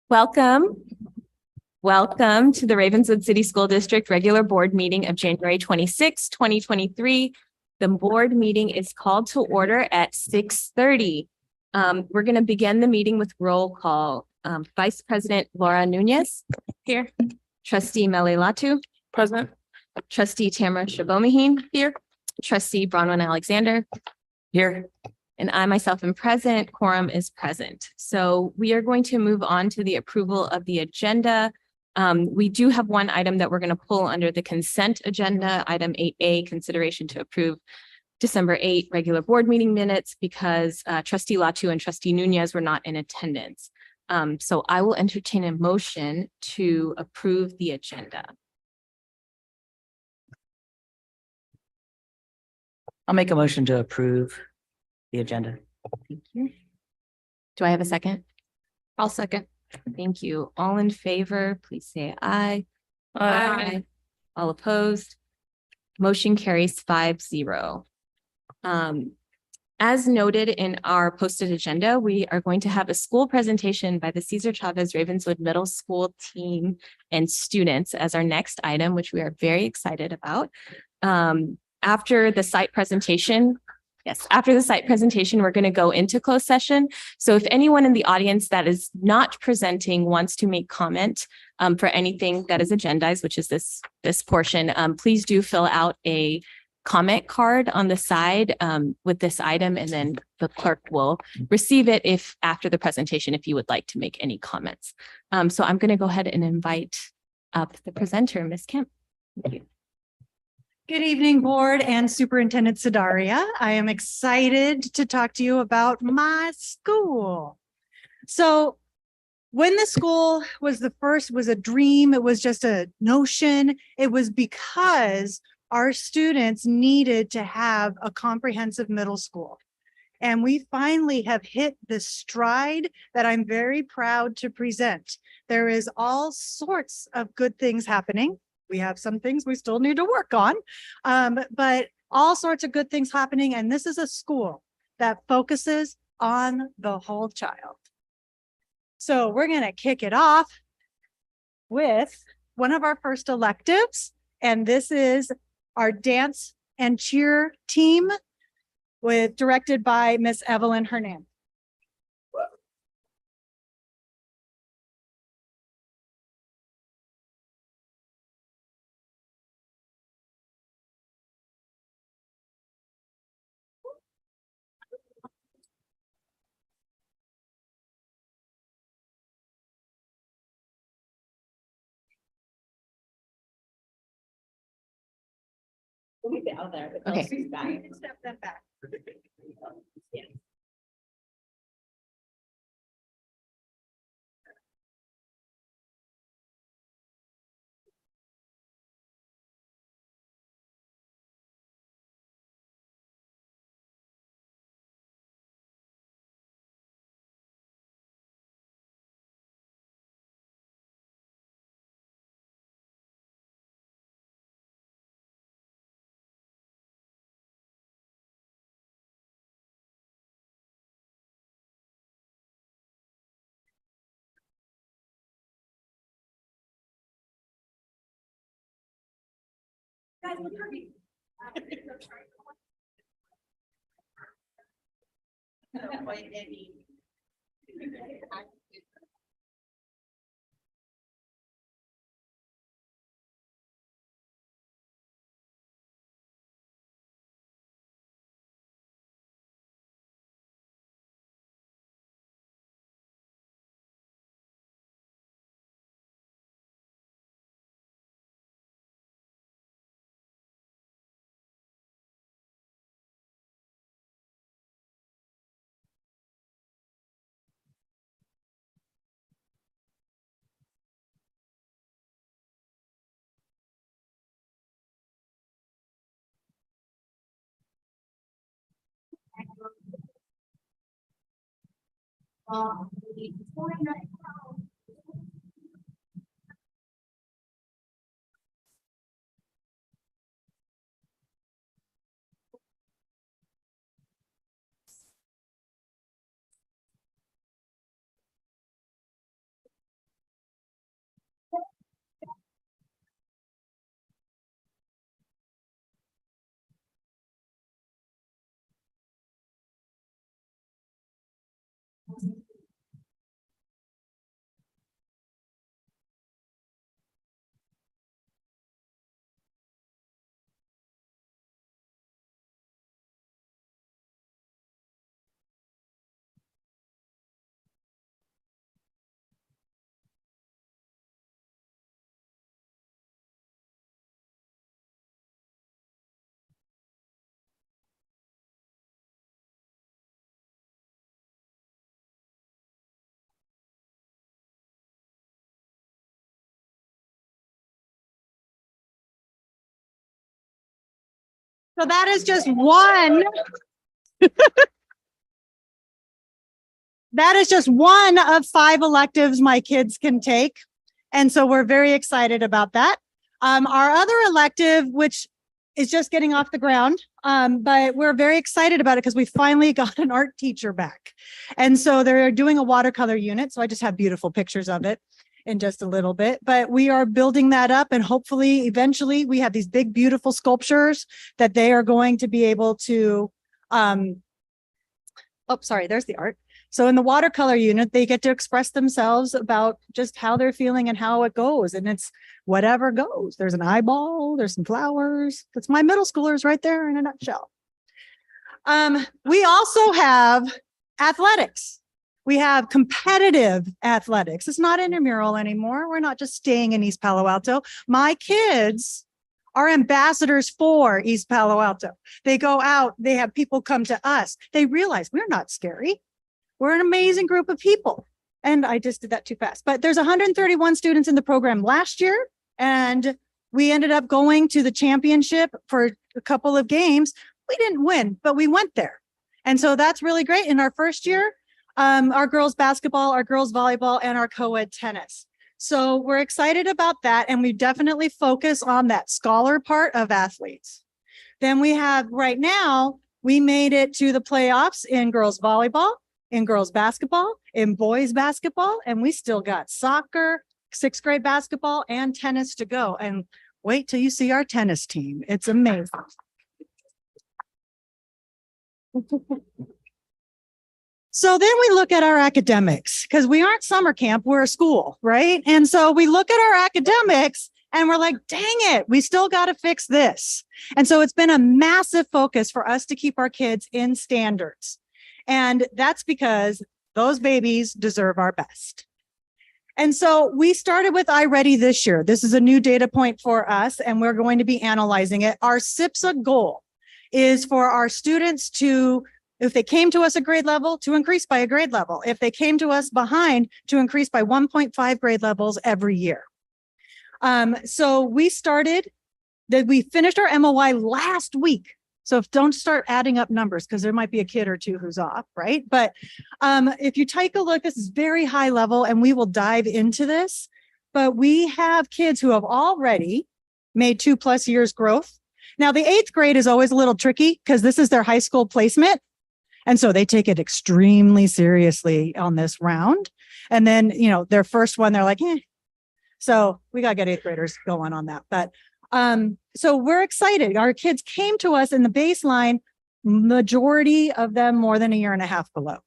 Welcome. Welcome to the Ravenswood City School District regular board meeting of January 26, 2023. The board meeting is called to order at 6:30. We're going to begin the meeting with roll call. Vice President Laura Nunez here. Trustee Mele Latu. Present. Trustee Tamara Shabomahin here. Trustee Bronwyn Alexander here. And I myself am present. Quorum is present. So we are going to move on to the approval of the agenda. We do have one item that we're going to pull under the consent agenda, item 8A, consideration to approve December 8 regular board meeting minutes because Trustee Latu and Trustee Nunez were not in attendance. So I will entertain a motion to approve the agenda. I'll make a motion to approve the agenda. Thank you. Do I have a second? I'll second. Thank you. All in favor, please say aye. Aye. All opposed? Motion carries 5-0. As noted in our posted agenda, we are going to have a school presentation by the Cesar Chavez Ravenswood Middle School team and students as our next item, which we are very excited about. After the site presentation, we're going to go into closed session. So if anyone in the audience that is not presenting wants to make comment for anything that is agendized, which is this portion, please do fill out a comment card on the side with this item, and then the clerk will receive it if after the presentation, if you would like to make any comments. So I'm going to go ahead and invite up the presenter, Ms. Kemp. Thank you. Good evening, board and Superintendent Sidaria. I am excited to talk to you about my school. So when the school was was a dream, it was just a notion. It was because our students needed to have a comprehensive middle school. And we finally have hit the stride that I'm very proud to present. There is all sorts of good things happening. We have some things we still need to work on, but all sorts of good things happening. And this is a school that focuses on the whole child. So we're going to kick it off with one of our first electives. And this is our dance and cheer team directed by Miss Evelyn Hernandez. We'll get out there. Okay. Step that back. Yeah. Guys, look at me. So that is just one. That is just one of 5 electives my kids can take. And so we're very excited about that. Our other elective, which is just getting off the ground, but we're very excited about it because we finally got an art teacher back. And so they're doing a watercolor unit. So I just have beautiful pictures of it in just a little bit, but we are building that up, and hopefully eventually we have these big, beautiful sculptures that they are going to be able to, there's the art. So in the watercolor unit, they get to express themselves about just how they're feeling and how it goes. And it's whatever goes. There's an eyeball, there's some flowers. That's my middle schoolers right there in a nutshell. We also have athletics. We have competitive athletics. It's not intramural anymore. We're not just staying in East Palo Alto. My kids are ambassadors for East Palo Alto. They go out, they have people come to us. They realize we're not scary. We're an amazing group of people. And I just did that too fast. But there's 131 students in the program last year. And we ended up going to the championship for a couple of games. We didn't win, but we went there. And so that's really great. In our first year, our girls basketball, our girls volleyball, and our co-ed tennis. So we're excited about that. And we definitely focus on that scholar part of athletes. Then we have right now, we made it to the playoffs in girls volleyball, in girls basketball, in boys basketball, and we still got soccer, 6th grade basketball, and tennis to go. And wait till you see our tennis team. It's amazing. So then we look at our academics, because we aren't summer camp, we're a school, right? And so we look at our academics and we're like, dang it, we still got to fix this. And so it's been a massive focus for us to keep our kids in standards. And that's because those babies deserve our best. And so we started with iReady this year. This is a new data point for us, and we're going to be analyzing it. Our SIPSA goal is for our students to, if they came to us a grade level, to increase by a grade level. If they came to us behind, to increase by 1.5 grade levels every year. So we finished our MOI last week. So don't start adding up numbers, because there might be a kid or two who's off, right? But if you take a look, this is very high level, and we will dive into this. But we have kids who have already made 2+ years growth. Now, the 8th grade is always a little tricky because this is their high school placement. And so they take it extremely seriously on this round. And then, their first one, they're like, eh. So we got to get 8th graders going on that. But so we're excited. Our kids came to us in the baseline, majority of them more than a year and a half below.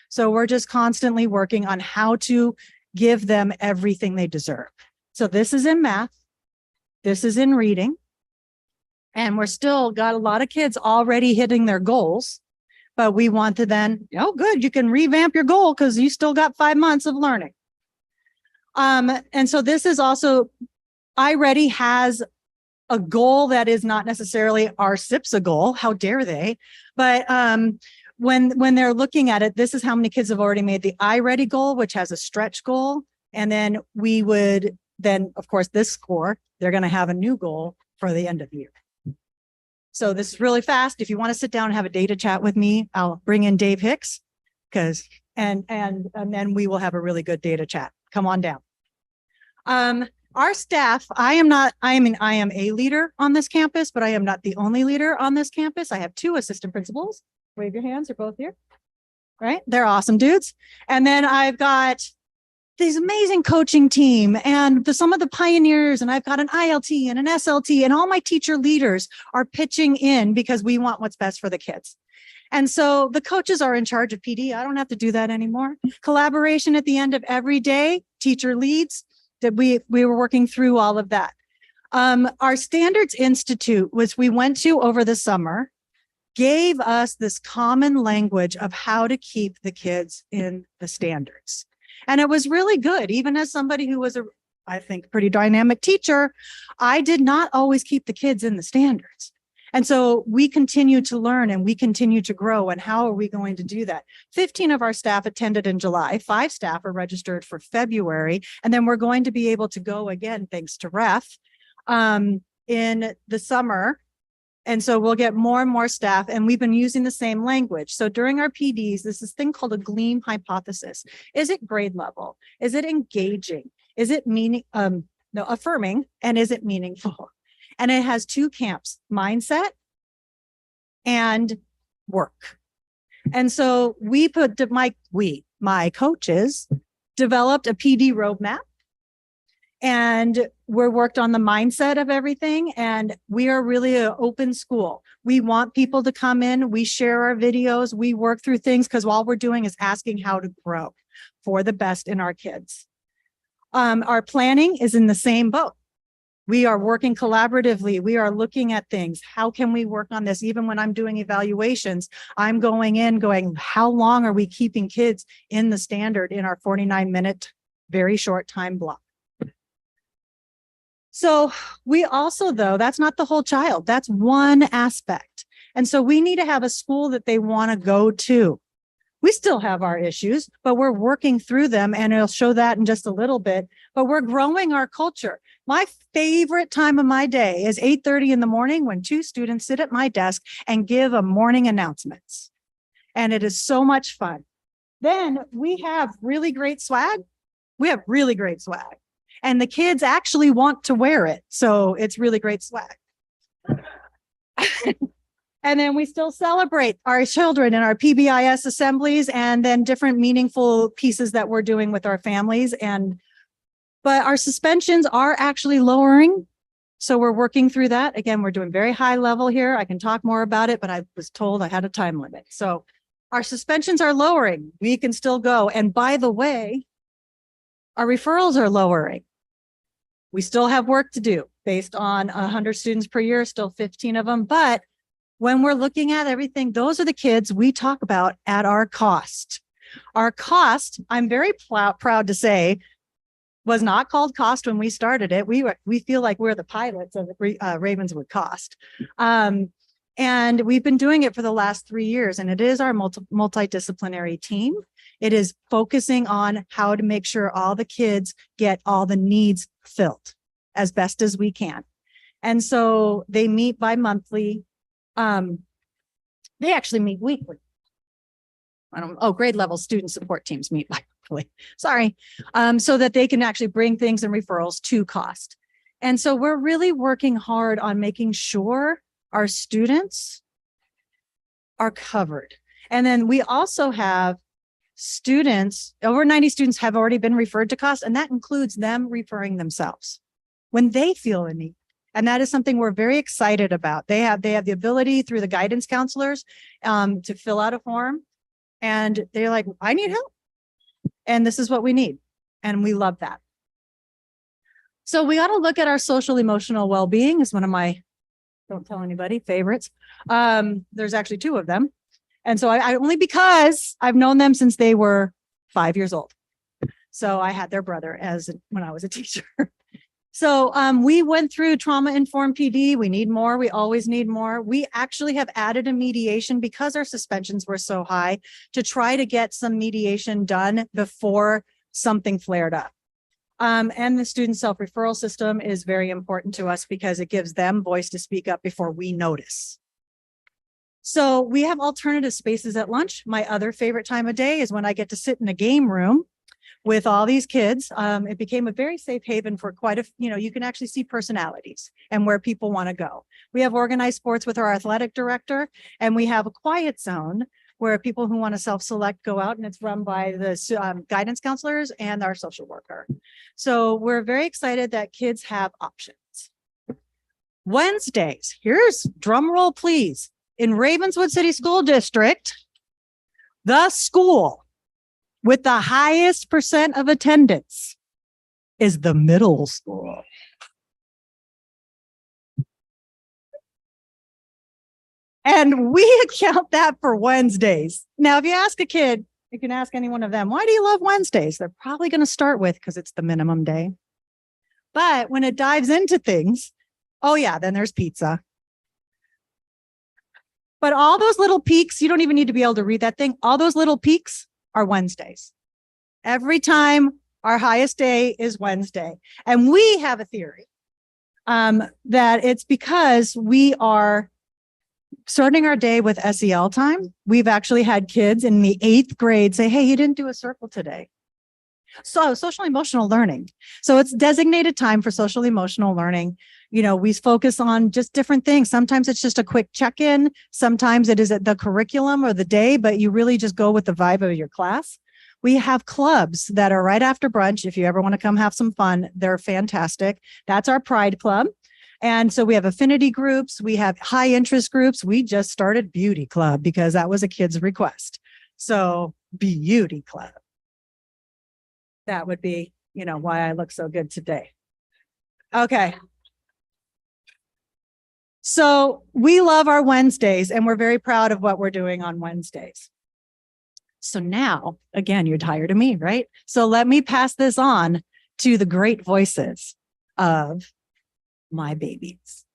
So we're just constantly working on how to give them everything they deserve. So this is in math. This is in reading. And we're still got a lot of kids already hitting their goals, but we want to then, good, you can revamp your goal because you still got 5 months of learning. And so this is also, iReady has a goal that is not necessarily our SIPSA goal. How dare they? But when they're looking at it, this is how many kids have already made the iReady goal, which has a stretch goal. And then we would then, of course, this score, they're going to have a new goal for the end of the year. So this is really fast. If you want to sit down and have a data chat with me, I'll bring in Dave Hicks, and then we will have a really good data chat. Come on down. Our staff, I am a leader on this campus, but I am not the only leader on this campus. I have 2 assistant principals. Wave your hands, they're both here. Right? They're awesome dudes. And then I've got this amazing coaching team and some of the pioneers, and I've got an ILT and an SLT, and all my teacher leaders are pitching in because we want what's best for the kids. And so the coaches are in charge of PD. I don't have to do that anymore. Collaboration at the end of every day, teacher leads, that we were working through all of that. Our Standards Institute, which we went to over the summer, gave us this common language of how to keep the kids in the standards. And it was really good. Even as somebody who was I think, pretty dynamic teacher, I did not always keep the kids in the standards. And so we continue to learn and we continue to grow. And how are we going to do that? 15 of our staff attended in July. 5 staff are registered for February. And then we're going to be able to go again, thanks to REF, in the summer. And so we'll get more and more staff, and we've been using the same language. So during our PDs, there's this thing called a gleam hypothesis. Is it grade level? Is it engaging? Is it affirming? And is it meaningful? And it has two camps, mindset and work. And so my coaches developed a PD roadmap, and we're worked on the mindset of everything. And we are really an open school. We want people to come in. We share our videos. We work through things because all we're doing is asking how to grow for the best in our kids. Our planning is in the same boat. We are working collaboratively. We are looking at things. How can we work on this? Even when I'm doing evaluations, I'm going, how long are we keeping kids in the standard in our 49-minute, very short time block? So we also, though, that's not the whole child. That's one aspect. And so we need to have a school that they want to go to. We still have our issues, but we're working through them, and I'll show that in just a little bit. But we're growing our culture. My favorite time of my day is 8:30 in the morning when two students sit at my desk and give a morning announcements. And it is so much fun. Then we have really great swag. And the kids actually want to wear it. So it's really great swag. And then we still celebrate our children in our PBIS assemblies, and then different meaningful pieces that we're doing with our families. But our suspensions are actually lowering. So we're working through that. Again, we're doing very high level here. I can talk more about it, but I was told I had a time limit. So our suspensions are lowering. We can still go. And by the way, our referrals are lowering. We still have work to do based on 100 students per year, still 15 of them. But when we're looking at everything, those are the kids we talk about at our cost. Our cost, I'm very proud to say, was not called cost when we started it. We feel like we're the pilots of the Ravenswood cost. And we've been doing it for the last 3 years, and it is our multidisciplinary team. It is focusing on how to make sure all the kids get all the needs filled as best as we can. And so they meet bi-monthly. They actually meet weekly. Grade level student support teams meet bi-monthly. Sorry. So that they can actually bring things and referrals to cost. And so we're really working hard on making sure our students are covered. And then we also have students, over 90 students have already been referred to cost, and that includes them referring themselves when they feel a need. And that is something we're very excited about. They have the ability through the guidance counselors to fill out a form, and they're like, I need help. And this is what we need. And we love that. So we got to look at our social emotional well-being is one of my, don't tell anybody, favorites. There's actually two of them. And so I only because I've known them since they were 5 years old. So I had their brother when I was a teacher. So we went through trauma-informed PD. We need more. We always need more. We actually have added a mediation because our suspensions were so high to try to get some mediation done before something flared up. And the student self-referral system is very important to us because it gives them voice to speak up before we notice. So we have alternative spaces at lunch. My other favorite time of day is when I get to sit in a game room with all these kids. It became a very safe haven for you can actually see personalities and where people want to go. We have organized sports with our athletic director, and we have a quiet zone where people who want to self-select go out, and it's run by the guidance counselors and our social worker. So we're very excited that kids have options. Wednesdays, here's drum roll, please. In Ravenswood City School District, the school with the highest percent of attendance is the middle school. And we account that for Wednesdays. Now, if you ask a kid, you can ask any one of them, why do you love Wednesdays? They're probably going to start with, because it's the minimum day. But when it dives into things, oh yeah, then there's pizza. But all those little peaks, you don't even need to be able to read that thing. All those little peaks are Wednesdays. Every time our highest day is Wednesday. And we have a theory that it's because we are starting our day with SEL time, we've actually had kids in the 8th grade say, hey, you didn't do a circle today. So social emotional learning. So it's designated time for social emotional learning. You know, we focus on just different things. Sometimes it's just a quick check-in. Sometimes it is at the curriculum or the day, but you really just go with the vibe of your class. We have clubs that are right after brunch. If you ever want to come have some fun, they're fantastic. That's our Pride Club. And so we have affinity groups. We have high interest groups. We just started Beauty Club because that was a kid's request. So Beauty Club. That would be, you know, why I look so good today. Okay. So we love our Wednesdays and we're very proud of what we're doing on Wednesdays. So now, again, you're tired of me, right? So let me pass this on to the great voices of my babies.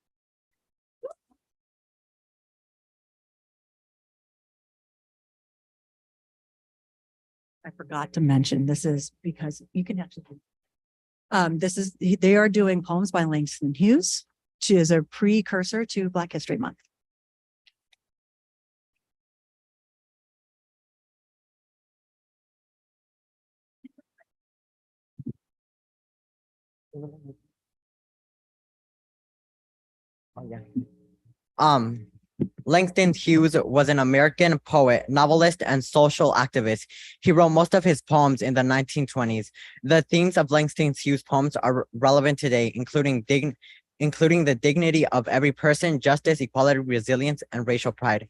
I forgot to mention, this is because you can actually, they are doing poems by Langston Hughes, which is a precursor to Black History Month. Oh, yeah. Langston Hughes was an American poet, novelist, and social activist. He wrote most of his poems in the 1920s. The themes of Langston Hughes' poems are relevant today, including the dignity of every person, justice, equality, resilience, and racial pride.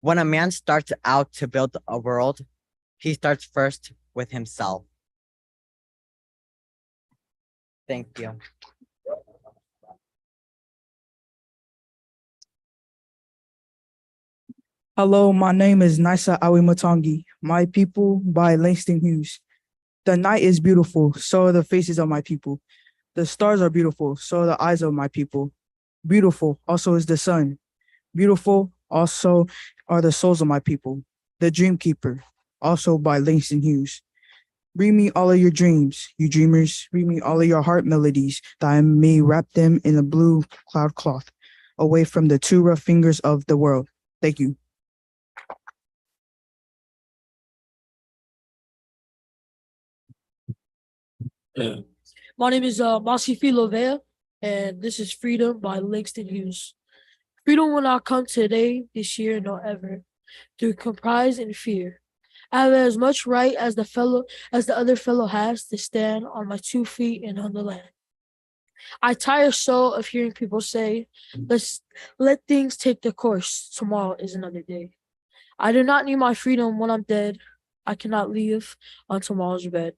When a man starts out to build a world, he starts first with himself. Thank you. Hello, my name is Nisa Awimatangi. My People by Langston Hughes. The night is beautiful, so are the faces of my people. The stars are beautiful, so are the eyes of my people. Beautiful also is the sun. Beautiful also are the souls of my people. The Dream Keeper, also by Langston Hughes. Bring me all of your dreams, you dreamers. Bring me all of your heart melodies, that I may wrap them in a blue cloud cloth, away from the too rough fingers of the world. Thank you. My name is Masifi Lovea, and this is Freedom by Langston Hughes. Freedom will not come today, this year, nor ever, through comprise and fear. I have as much right as the other fellow has to stand on my 2 feet and on the land. I tire so of hearing people say, let's let things take their course. Tomorrow is another day. I do not need my freedom when I'm dead. I cannot live on tomorrow's bed.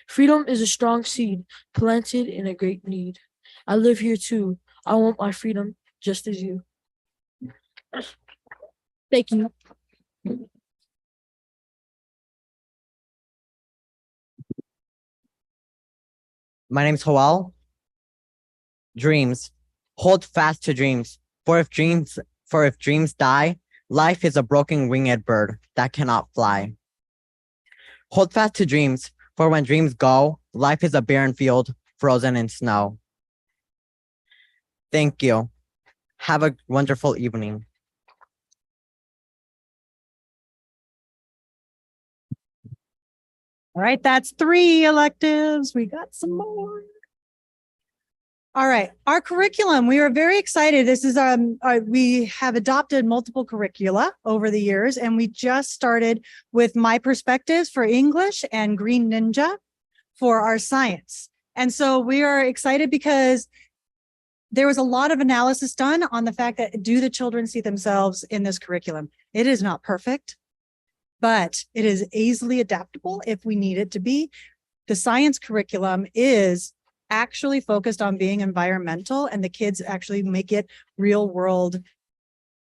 Freedom is a strong seed planted in a great need. I live here too. I want my freedom just as you. Thank you. My name's Joel. Dreams. Hold fast to dreams. For if dreams die, life is a broken winged bird that cannot fly. Hold fast to dreams, for when dreams go, life is a barren field frozen in snow. Thank you. Have a wonderful evening. All right, that's 3 electives. We got some more. All right, our curriculum, we are very excited. This is we have adopted multiple curricula over the years, and we just started with My Perspectives for English and Green Ninja for our science. And so we are excited because there was a lot of analysis done on the fact that, do the children see themselves in this curriculum? It is not perfect, but it is easily adaptable if we need it to be. The science curriculum is actually focused on being environmental, and the kids actually make it real world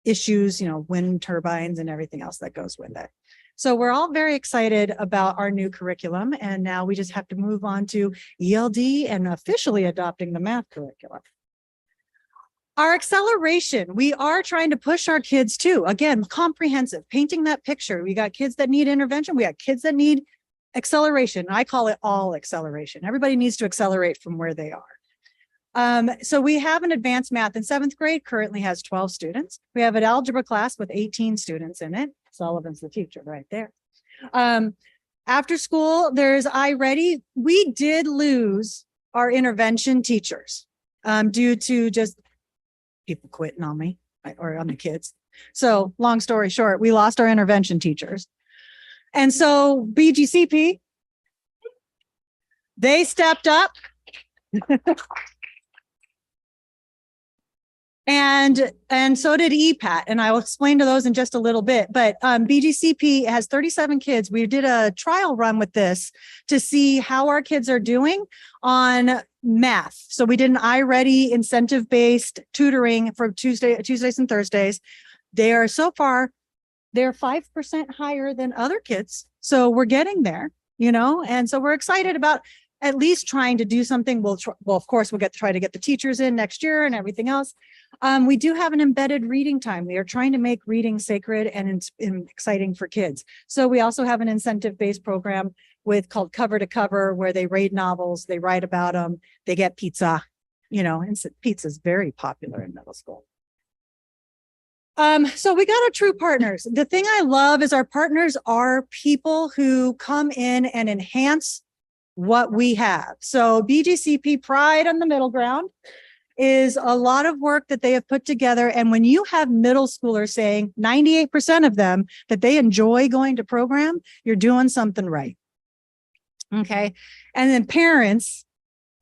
issues, you know, wind turbines and everything else that goes with it. So we're all very excited about our new curriculum, and now we just have to move on to ELD and officially adopting the math curriculum. Our acceleration, we are trying to push our kids too. Again, comprehensive, painting that picture. We got kids that need intervention. We got kids that need acceleration. I call it all acceleration. Everybody needs to accelerate from where they are. So we have an advanced math in seventh grade currently has 12 students. We have an algebra class with 18 students in it. Sullivan's the teacher right there. After school, there's iReady. We did lose our intervention teachers due to just people quitting on me or on the kids. So long story short, we lost our intervention teachers. And so BGCP, they stepped up. And so did EPAT, and I will explain to those in just a little bit. But BGCP has 37 kids. We did a trial run with this to see how our kids are doing on math. So we did an iReady incentive-based tutoring for Tuesdays and Thursdays. They are so far, they're 5% higher than other kids. So we're getting there, you know, and so we're excited about at least trying to do something. Well, of course, we'll try to get the teachers in next year and everything else. We do have an embedded reading time. We are trying to make reading sacred and exciting for kids. So we also have an incentive-based program called Cover to Cover, where they read novels, they write about them, they get pizza, you know, and pizza is very popular in middle school. So we got our true partners. The thing I love is our partners are people who come in and enhance what we have. So BGCP Pride on the Middle Ground is a lot of work that they have put together. And when you have middle schoolers saying 98% of them that they enjoy going to program, you're doing something right. Okay. And then parents,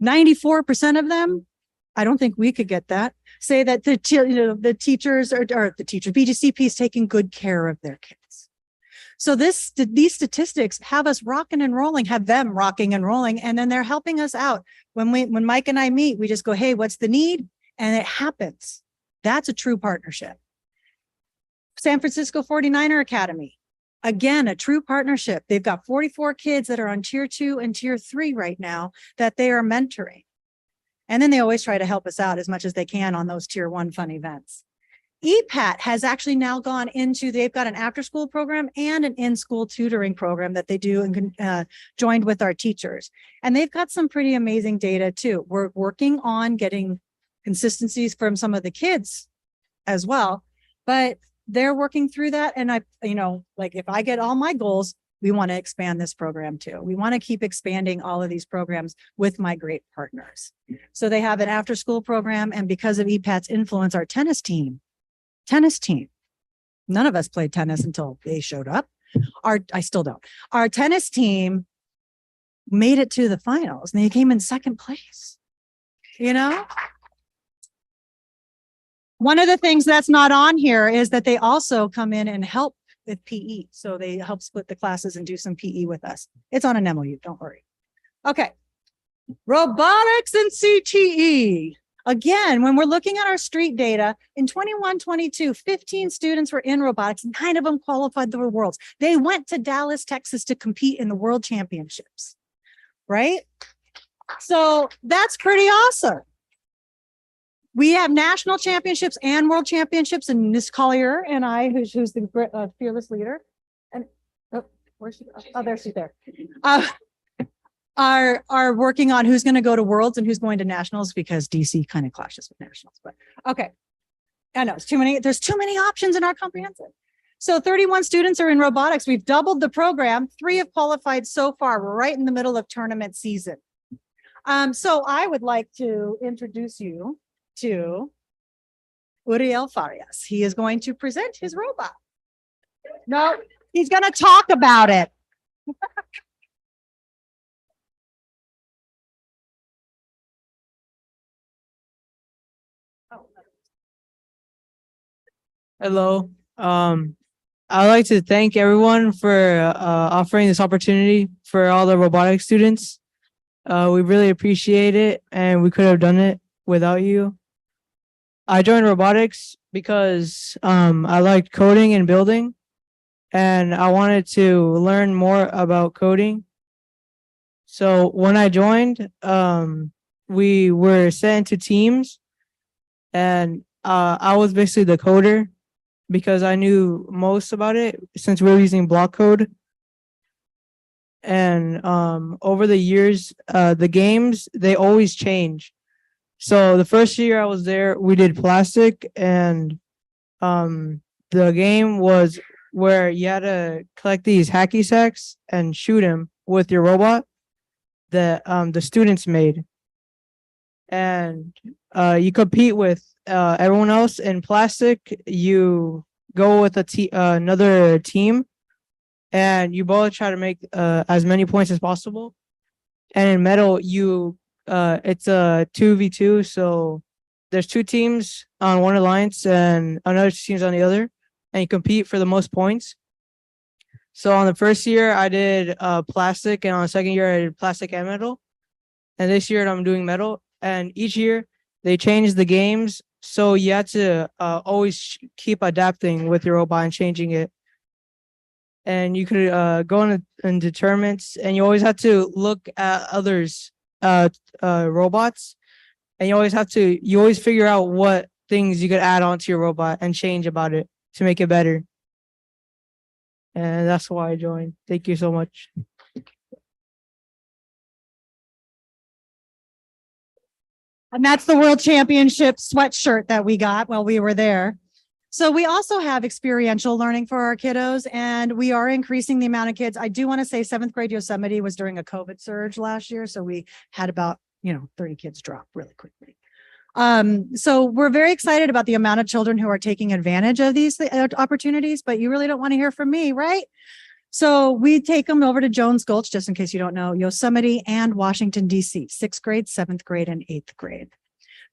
94% of them, I don't think we could get that, say that the teachers or the teacher, BGCP is taking good care of their kids. So these statistics have us rocking and rolling, have them rocking and rolling, and then they're helping us out. When Mike and I meet, we just go, hey, what's the need? And it happens. That's a true partnership. San Francisco 49er Academy, again, a true partnership. They've got 44 kids that are on tier 2 and tier 3 right now that they are mentoring. And then they always try to help us out as much as they can on those tier 1 fun events. EPAT has actually now gone into, they've got an after school program and an in-school tutoring program that they do and joined with our teachers. And they've got some pretty amazing data too. We're working on getting consistencies from some of the kids as well, but they're working through that. And like if I get all my goals, we want to expand this program too. We want to keep expanding all of these programs with my great partners. So they have an after school program, and because of EPAT's influence, our tennis team, none of us played tennis until they showed up. I still don't. Our tennis team made it to the finals and they came in second place. You know, one of the things that's not on here is that they also come in and help with PE. So they help split the classes and do some PE with us. It's on an MOU, don't worry. Okay. Robotics and CTE. Again, when we're looking at our street data, in 21-22, 15 students were in robotics, 9 of them qualified for worlds. They went to Dallas, Texas to compete in the world championships, right? So that's pretty awesome. We have national championships and world championships, and Miss Collier and I, who's the fearless leader, and where's she? Oh, there she's there. Are working on who's going to go to worlds and who's going to nationals, because DC kind of clashes with nationals. But okay, I know it's too many. There's too many options in our comprehensive. So 31 students are in robotics. We've doubled the program. 3 have qualified so far. We're right in the middle of tournament season. So I would like to introduce you to Uriel Farias. He is going to present his robot. No, he's going to talk about it. Hello. I'd like to thank everyone for offering this opportunity for all the robotics students. We really appreciate it, and we could have done it without you. I joined robotics because I liked coding and building, and I wanted to learn more about coding. So when I joined, we were set into teams, and I was basically the coder, because I knew most about it since we were using block code. And over the years, the games, they always change. So the first year I was there, we did plastic, and the game was where you had to collect these hacky sacks and shoot them with your robot that the students made. And you compete with everyone else. In plastic, you go with another team, and you both try to make as many points as possible. And in metal, it's a 2v2, so there's two teams on one alliance and another team's on the other, and you compete for the most points. So on the first year I did plastic, and on the second year I did plastic and metal, and this year I'm doing metal. And each year they change the games, so you have to always keep adapting with your robot and changing it. And you could go into tournaments, and you always have to look at others robots, and you always figure out what things you could add onto your robot and change about it to make it better. And that's why I joined. Thank you so much. And that's the World Championship sweatshirt that we got while we were there. So we also have experiential learning for our kiddos, and we are increasing the amount of kids. I do want to say seventh grade Yosemite was during a COVID surge last year. So we had about, 30 kids drop really quickly. So we're very excited about the amount of children who are taking advantage of these opportunities, but you really don't want to hear from me, right? So we take them over to Jones Gulch, just in case you don't know, Yosemite and Washington, D.C., 6th grade, 7th grade, and 8th grade.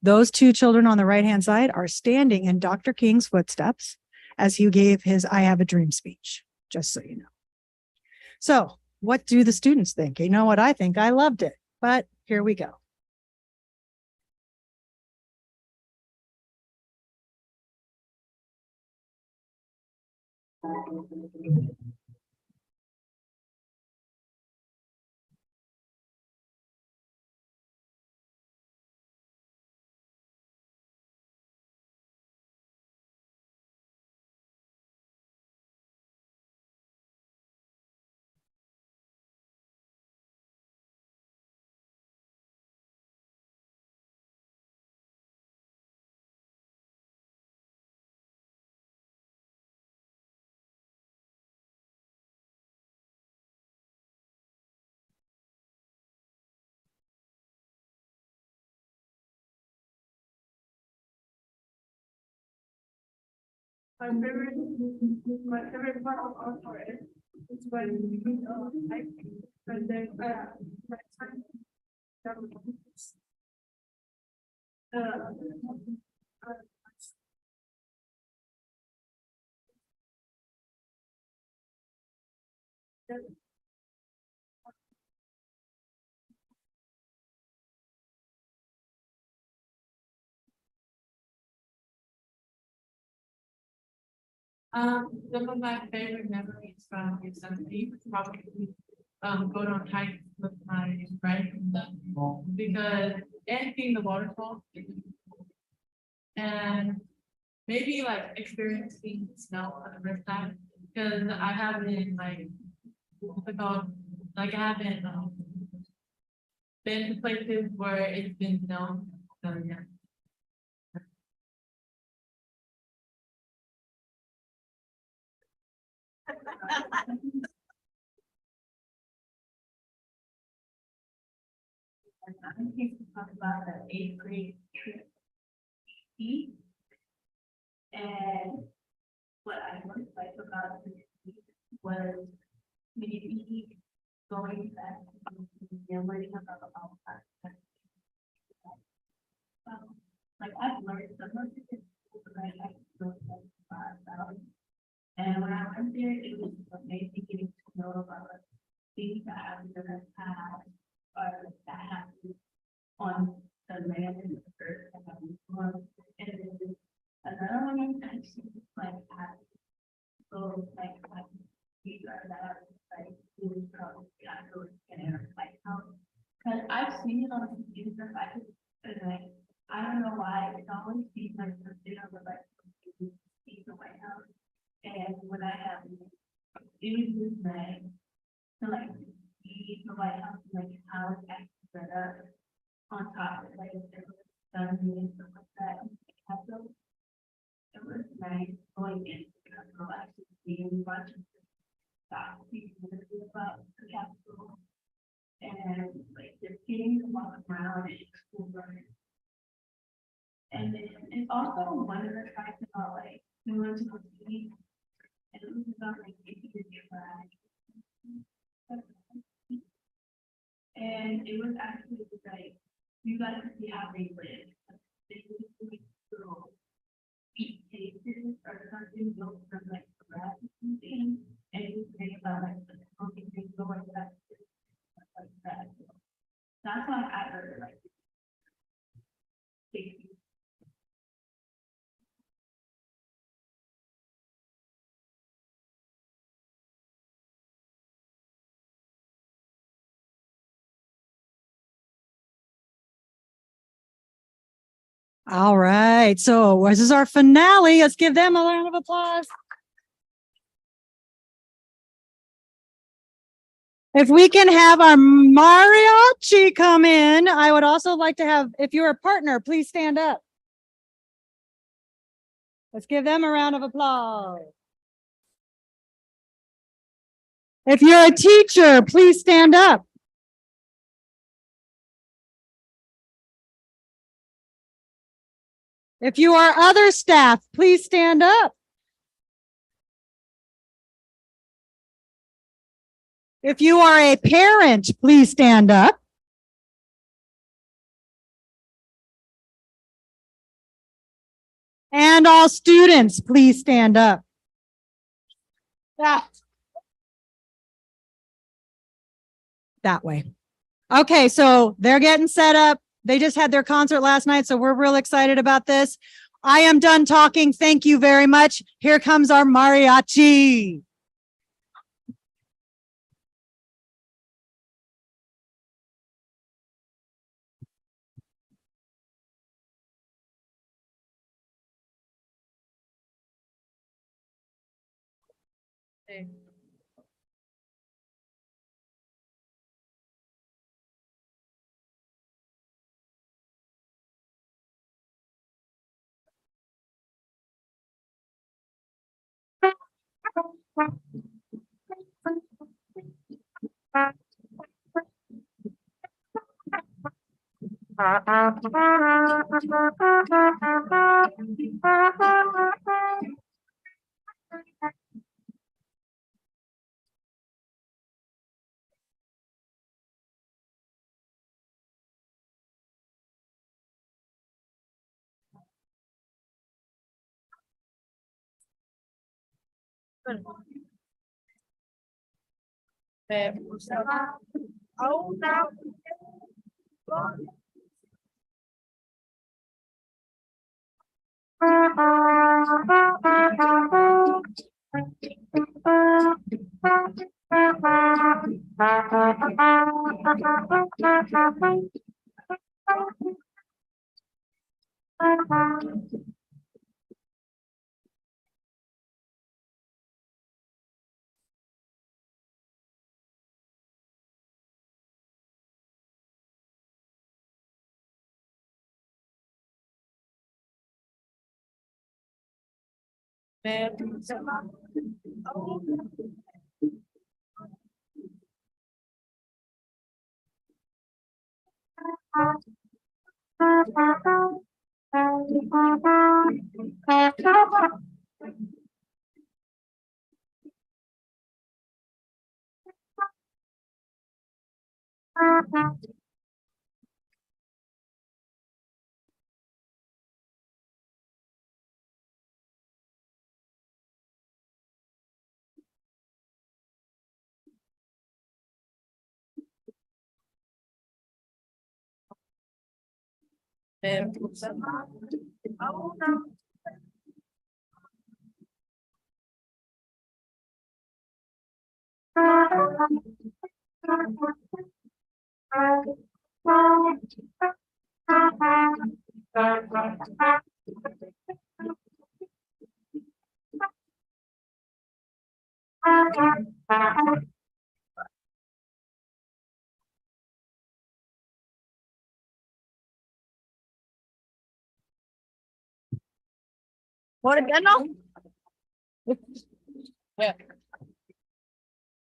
Those two children on the right-hand side are standing in Dr. King's footsteps as he gave his I Have a Dream speech, just so you know. So what do the students think? You know what I think? I loved it, but here we go. My favorite part of our story is when when they some of my favorite memories from Yosemite was probably going on hikes with my friends because and seeing the waterfall and maybe like experiencing snow for the first time because I haven't what's it called? I haven't been to places where it's been snow. So yeah. I'm here to talk about the 8th grade trip. And what I most liked about this was maybe going back and learning about the outside. I've learned some of it, but I don't know about. And when I went there, it was amazing getting to know about things that I've never had or that happened on the land and the earth that I'm on. And then another one I actually had so these are that really probably got to and how because I've seen it on the computer and I don't know why it's always seems like something I would like to see the White House. And when I have images to see the White House, how it's actually set up on top of empowerment school learning. And then it's also one of the facts about like similar to community. And it was about like if you could try. And it was actually like you got to see how they live. They would do little feet cases or something built from like grass or something. And it was made about like the cooking things like that. Like that. That's why I heard like. All right, so this is our finale. Let's give them a round of applause. If we can have our mariachi come in, I would also like to have, if you're a partner, please stand up. Let's give them a round of applause. If you're a teacher, please stand up. If you are other staff, please stand up. If you are a parent, please stand up. And all students, please stand up. That way. Okay, so they're getting set up. They just had their concert last night, so we're real excited about this. I am done talking. Thank you very much. Here comes our mariachi.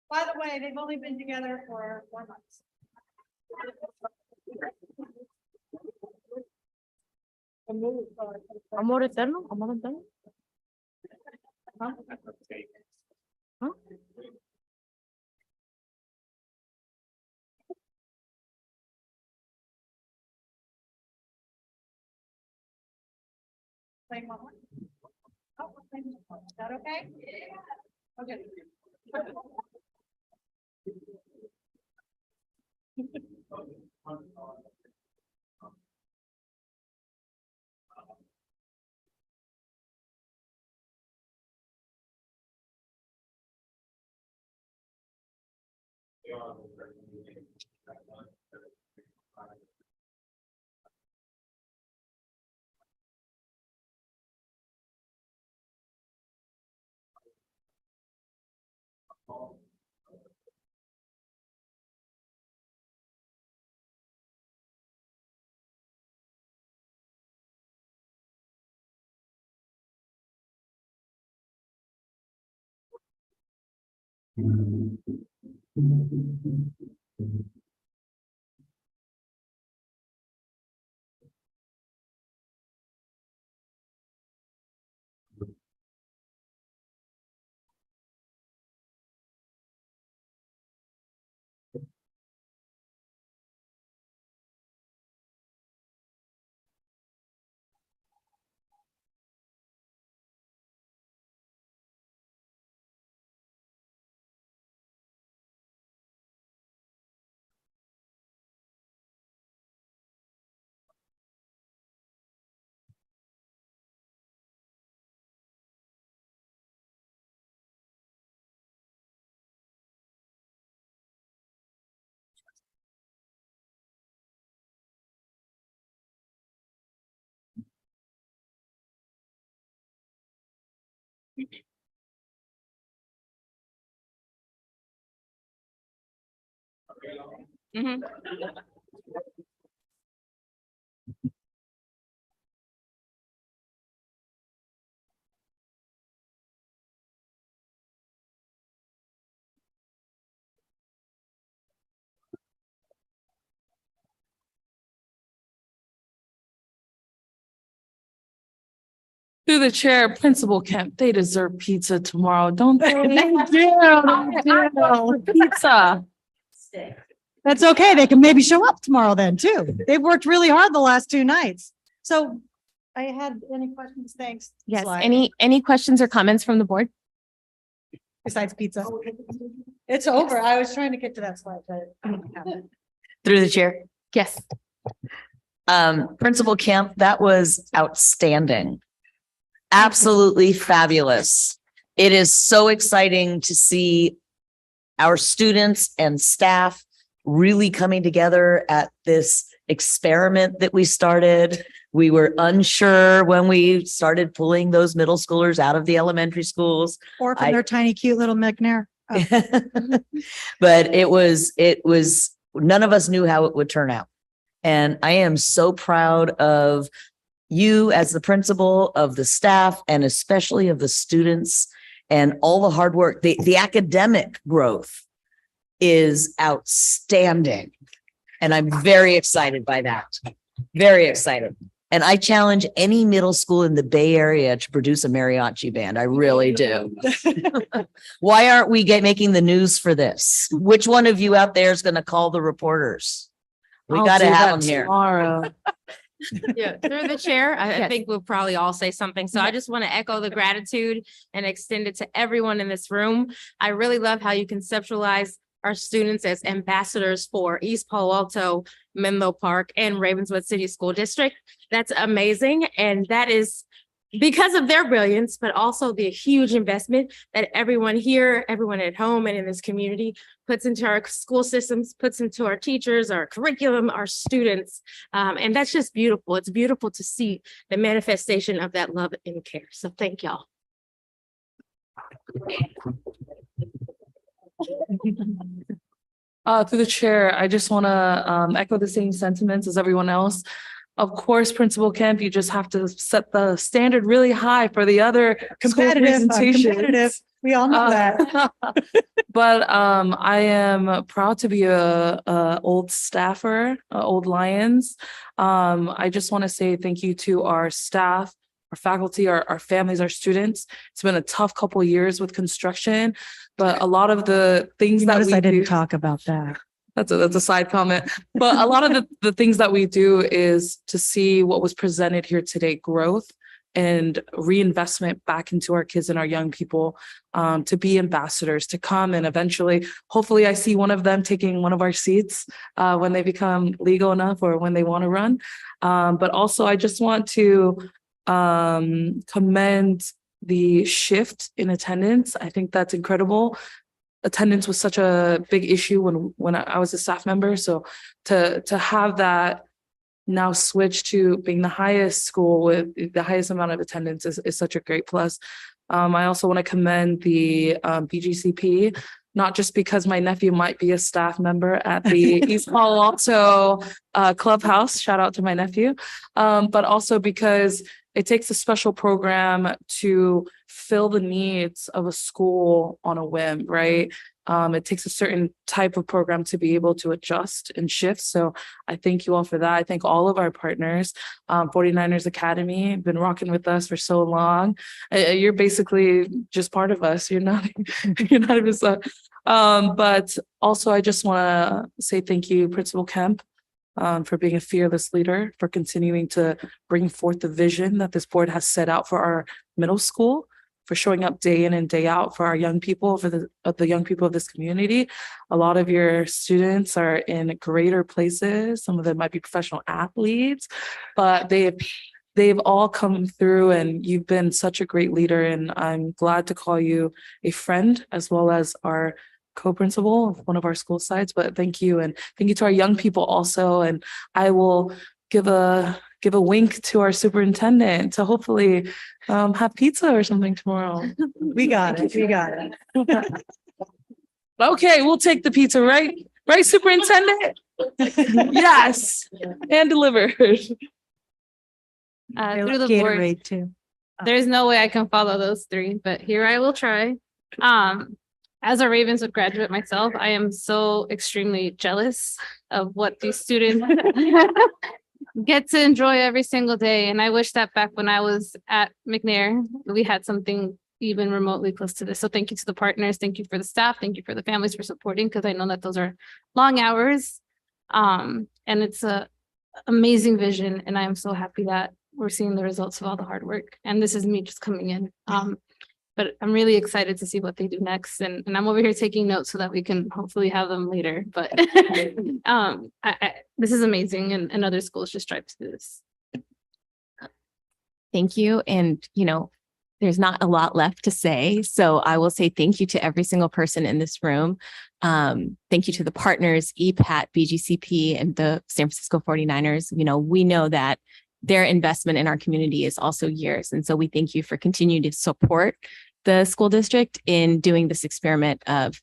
By the way, they've only been together for 1 month. Amor eterno, amor eterno. Huh? Huh? Play one more? Oh, we're playing one more. Is that okay? Okay. Mhm. Through the chair, Principal Kemp, they deserve pizza tomorrow, don't they? Pizza. That's okay. They can maybe show up tomorrow then too. They've worked really hard the last 2 nights. So I had any questions? Thanks. Yes, Slide. any questions or comments from the board? Besides pizza. It's over. I was trying to get to that slide, but I didn't have it. Through the chair. Yes. Principal Camp, that was outstanding. Absolutely fabulous. It is so exciting to see our students and staff really coming together at this experiment that we started. We were unsure when we started pulling those middle schoolers out of the elementary schools. Or from their tiny, cute little McNair. Oh. But it was, none of us knew how it would turn out. And I am so proud of you as the principal, of the staff, and especially of the students and all the hard work. The academic growth is outstanding. And I'm very excited by that. Very excited. And I challenge any middle school in the Bay Area to produce a mariachi band. I really do. Why aren't we making the news for this? Which one of you out there is going to call the reporters? We got to have them here. Tomorrow. Yeah, through the chair, I Yes. think we'll probably all say something. So I just want to echo the gratitude and extend it to everyone in this room. I really love how you conceptualize our students as ambassadors for East Palo Alto, Menlo Park, and Ravenswood City School District. That's amazing. And that is because of their brilliance, but also the huge investment that everyone here, everyone at home and in this community puts into our school systems, puts into our teachers, our curriculum, our students. And that's just beautiful. It's beautiful to see the manifestation of that love and care. So thank y'all. Through the chair, I just want to echo the same sentiments as everyone else. Of course, Principal Kemp, you just have to set the standard really high for the other school Competitive, I'm competitive. presentations. We all know that. But I am proud to be a old staffer, old Lions. I just want to say thank you to our staff, our faculty, our families, our students. It's been a tough couple of years with construction, but a lot of the things You that notice we I didn't do. talk about that. That's a side comment. But a lot of the things that we do is to see what was presented here today, growth and reinvestment back into our kids and our young people, to be ambassadors, to come and eventually, hopefully I see one of them taking one of our seats when they become legal enough or when they want to run. But also I just want to commend the shift in attendance. I think that's incredible. Attendance was such a big issue when I was a staff member. So to have that now switch to being the highest school with the highest amount of attendance is such a great plus. I also want to commend the BGCP, not just because my nephew might be a staff member at the East Palo Alto clubhouse, shout out to my nephew, but also because it takes a special program to fill the needs of a school on a whim, right? It takes a certain type of program to be able to adjust and shift. So I thank you all for that. I thank all of our partners. 49ers Academy, been rocking with us for so long. You're basically just part of us. You're not even so. But also I just want to say thank you, Principal Kemp, for being a fearless leader, for continuing to bring forth the vision that this board has set out for our middle school, for showing up day in and day out for our young people, for the young people of this community. A lot of your students are in greater places. Some of them might be professional athletes, but they've all come through and you've been such a great leader. And I'm glad to call you a friend as well as our co-principal of one of our school sites. But thank you. And thank you to our young people also. And I will give a wink to our superintendent to hopefully have pizza or something tomorrow. We got it. We got it. Okay, we'll take the pizza, right? Right, superintendent? Yes, and delivered. They Through love the board, Gatorade too. there's no way I can follow those three, but here I will try. As a Ravenswood graduate myself, I am so extremely jealous of what these students get to enjoy every single day. And I wish that back when I was at McNair, we had something even remotely close to this. So thank you to the partners. Thank you for the staff. Thank you for the families for supporting, because I know that those are long hours. And it's a amazing vision. And I am so happy that we're seeing the results of all the hard work. And this is me just coming in. But I'm really excited to see what they do next. And I'm over here taking notes so that we can hopefully have them later. But this is amazing. And other schools just strive to do this. Thank you. And, there's not a lot left to say. So I will say thank you to every single person in this room. Thank you to the partners, EPAT, BGCP, and the San Francisco 49ers. We know that their investment in our community is also years. And so we thank you for continuing to support the school district in doing this experiment of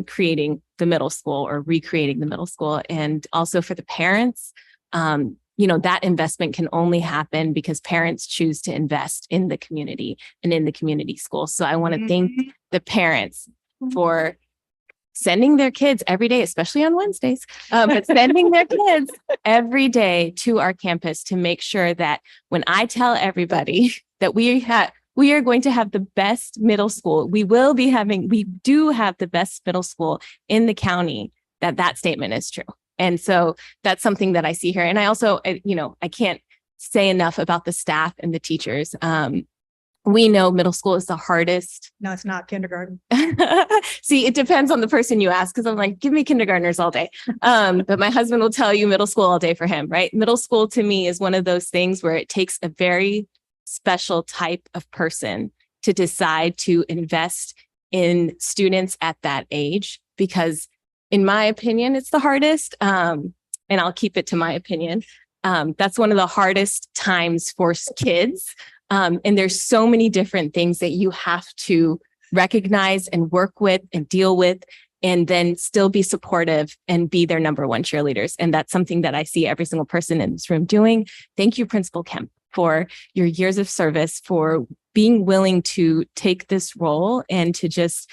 creating the middle school or recreating the middle school. And also for the parents, that investment can only happen because parents choose to invest in the community and in the community school. So I want to thank the parents for sending their kids every day, especially on Wednesdays, but sending their kids every day to our campus to make sure that when I tell everybody that we are going to have the best middle school, we do have the best middle school in the county, that statement is true. And so that's something that I see here. And I also, I can't say enough about the staff and the teachers. We know middle school is the hardest. No, it's not kindergarten. See, it depends on the person you ask, because I'm like, give me kindergartners all day. But my husband will tell you middle school all day for him, right? Middle school to me is one of those things where it takes a very special type of person to decide to invest in students at that age, because in my opinion, it's the hardest. And I'll keep it to my opinion. That's one of the hardest times for kids. And there's so many different things that you have to recognize and work with and deal with, and then still be supportive and be their number one cheerleaders. And that's something that I see every single person in this room doing. Thank you, Principal Kemp, for your years of service, for being willing to take this role and to just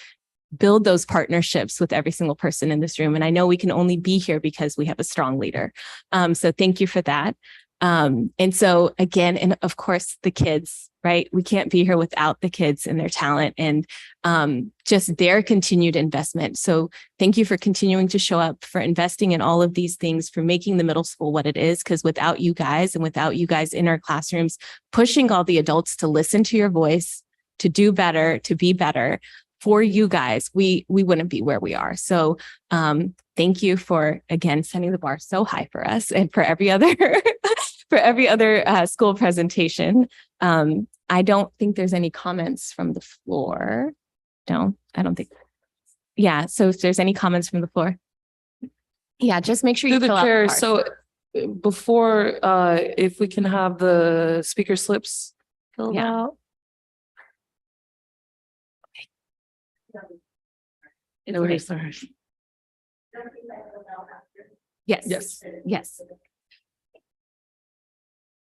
build those partnerships with every single person in this room. And I know we can only be here because we have a strong leader. So thank you for that. And so again, and of course, the kids, right? We can't be here without the kids and their talent and just their continued investment. So thank you for continuing to show up, for investing in all of these things, for making the middle school what it is. Because without you guys and without you guys in our classrooms, pushing all the adults to listen to your voice, to do better, to be better for you guys, we wouldn't be where we are. So thank you for, again, setting the bar so high for us and for every other for every other school presentation. I don't think there's any comments from the floor. No, I don't think. Yeah. So if there's any comments from the floor. Yeah, just make sure you Through the fill out the chair, card. so before, if we can have the speaker slips filled Yeah. out. It's No, okay. sorry. Yes. Yes. Yes.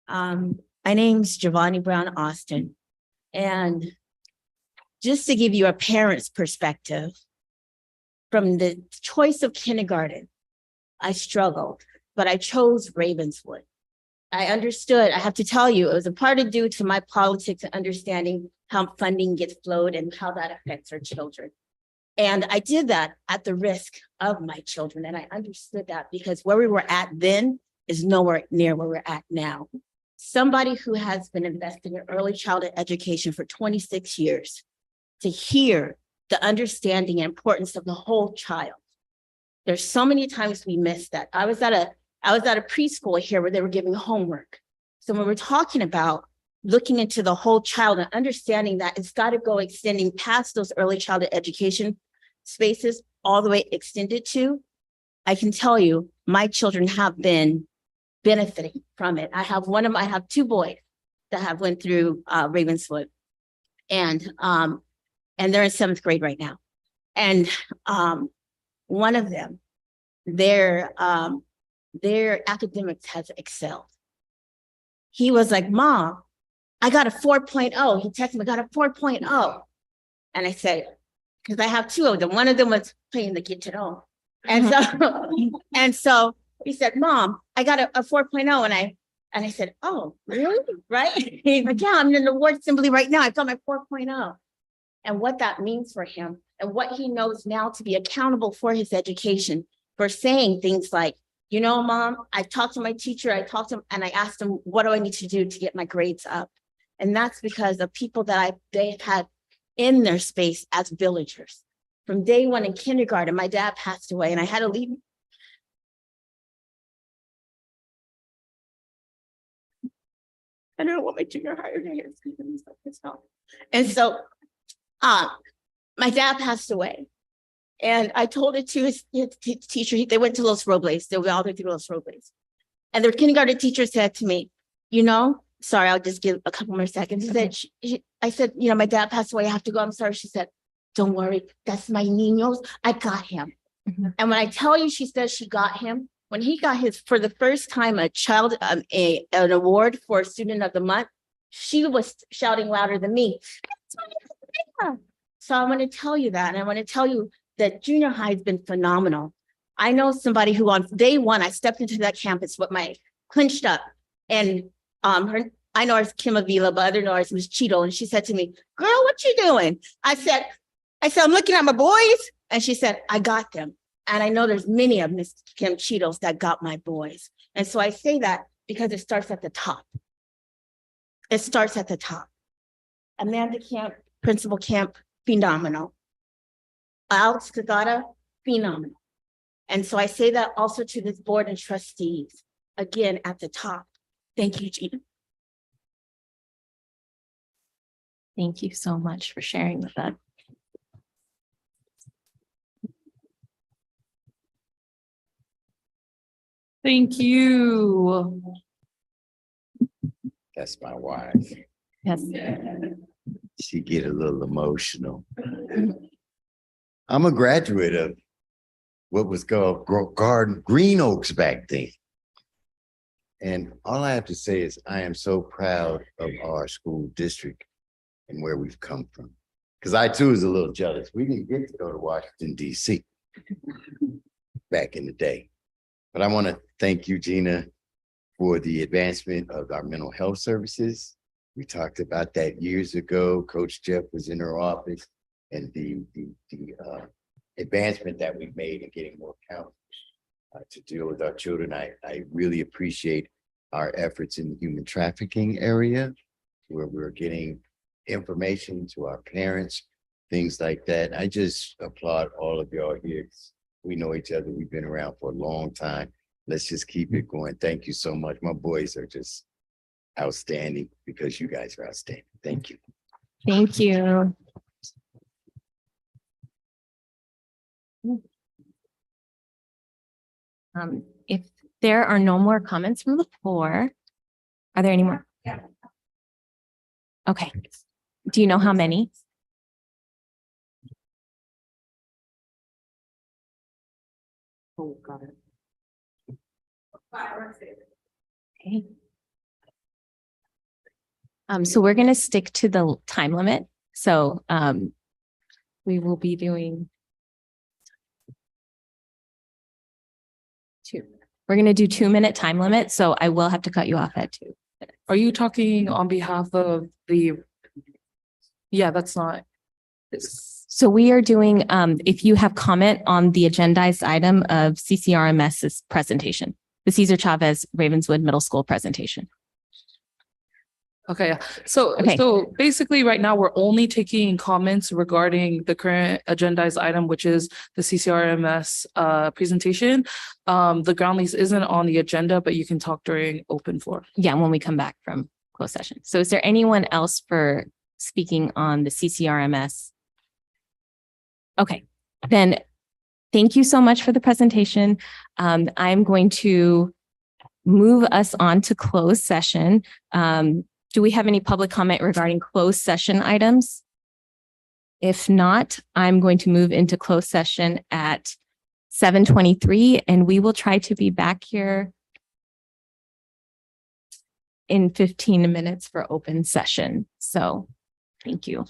My name's Giovanni Brown Austin. And just to give you a parent's perspective, from the choice of kindergarten, I struggled, but I chose Ravenswood. I understood, I have to tell you, it was a part of due to my politics and understanding how funding gets flowed and how that affects our children. And I did that at the risk of my children. And I understood that because where we were at then is nowhere near where we're at now. Somebody who has been investing in early childhood education for 26 years, to hear the understanding and importance of the whole child. There's so many times we miss that. I was at a preschool here where they were giving homework. So when we're talking about looking into the whole child and understanding that it's got to go extending past those early childhood education spaces all the way extended to, I can tell you, my children have been benefiting from it. I have two boys that have went through Ravenswood, and they're in 7th grade right now. And one of them, their academics has excelled. He was like, Mom, I got a 4.0. He texted me, I got a 4.0. And I said, because I have two of them. One of them was playing the guitar. And so he said, Mom, I got a 4.0. And I said, oh, really? Right? He's like, yeah, I'm in an award assembly right now. I got my 4.0. And what that means for him and what he knows now to be accountable for his education, for saying things like, you know, Mom, I talked to my teacher, I talked to him and I asked him, what do I need to do to get my grades up? And that's because of people that they've had in their space as villagers. From day one in kindergarten, my dad passed away and I had to leave. I don't know what my junior higher day is. And so my dad passed away. And I told it to his teacher. They went to Los Robles. They were all through Los Robles. And their kindergarten teacher said to me, you know, sorry, I'll just give a couple more seconds. He said, I said, you know, my dad passed away. I have to go. I'm sorry. She said, don't worry. That's my niños. I got him. Mm-hmm. And when I tell you, she says she got him, when he got his, for the first time, an award for Student of the Month, she was shouting louder than me. So I want to tell you that. And I want to tell you that junior high has been phenomenal. I know somebody who on day one, I stepped into that campus with my clinched up, and I know it's Kim Avila, but other know it was Cheeto. And she said to me, girl, what you doing? I said, I'm looking at my boys. And she said, I got them. And I know there's many of Miss Kim Cheetos that got my boys. And so I say that because it starts at the top. It starts at the top. Amanda Camp, Principal Camp, phenomenal. Alex Kagata, phenomenal. And so I say that also to this board and trustees, again, at the top. Thank you, Gina. Thank you so much for sharing with us. Thank you. That's my wife. Yes. She get a little emotional. I'm a graduate of what was called Green Oaks back then. And all I have to say is I am so proud of our school district and where we've come from. Because I too was a little jealous. We didn't get to go to Washington, DC back in the day. But I want to thank you, Gina, for the advancement of our mental health services. We talked about that years ago. Coach Jeff was in her office, and the advancement that we've made in getting more counselors to deal with our children. I really appreciate our efforts in the human trafficking area, where we're getting information to our parents, things like that. I just applaud all of y'all here. We know each other. We've been around for a long time. Let's just keep it going. Thank you so much. My boys are just outstanding because you guys are outstanding. Thank you. Thank you. If there are no more comments from the floor, are there any more? Yeah. Okay. Do you know how many? Oh, got it. Okay. So we're going to stick to the time limit. So, we will be doing two. We're going to do 2-minute time limit. So I will have to cut you off at 2. Are you talking on behalf of the? Yeah, that's not. So we are doing, if you have comment on the agendized item of CCRMS's presentation, the Cesar Chavez Ravenswood Middle School presentation. Okay, so Okay. so basically right now we're only taking comments regarding the current agendized item, which is the CCRMS presentation. The ground lease isn't on the agenda, but you can talk during open floor. Yeah, when we come back from closed session. So is there anyone else for speaking on the CCRMS? Okay, then thank you so much for the presentation. I'm going to move us on to closed session. Do we have any public comment regarding closed session items? If not, I'm going to move into closed session at 7:23, and we will try to be back here in 15 minutes for open session. So thank you.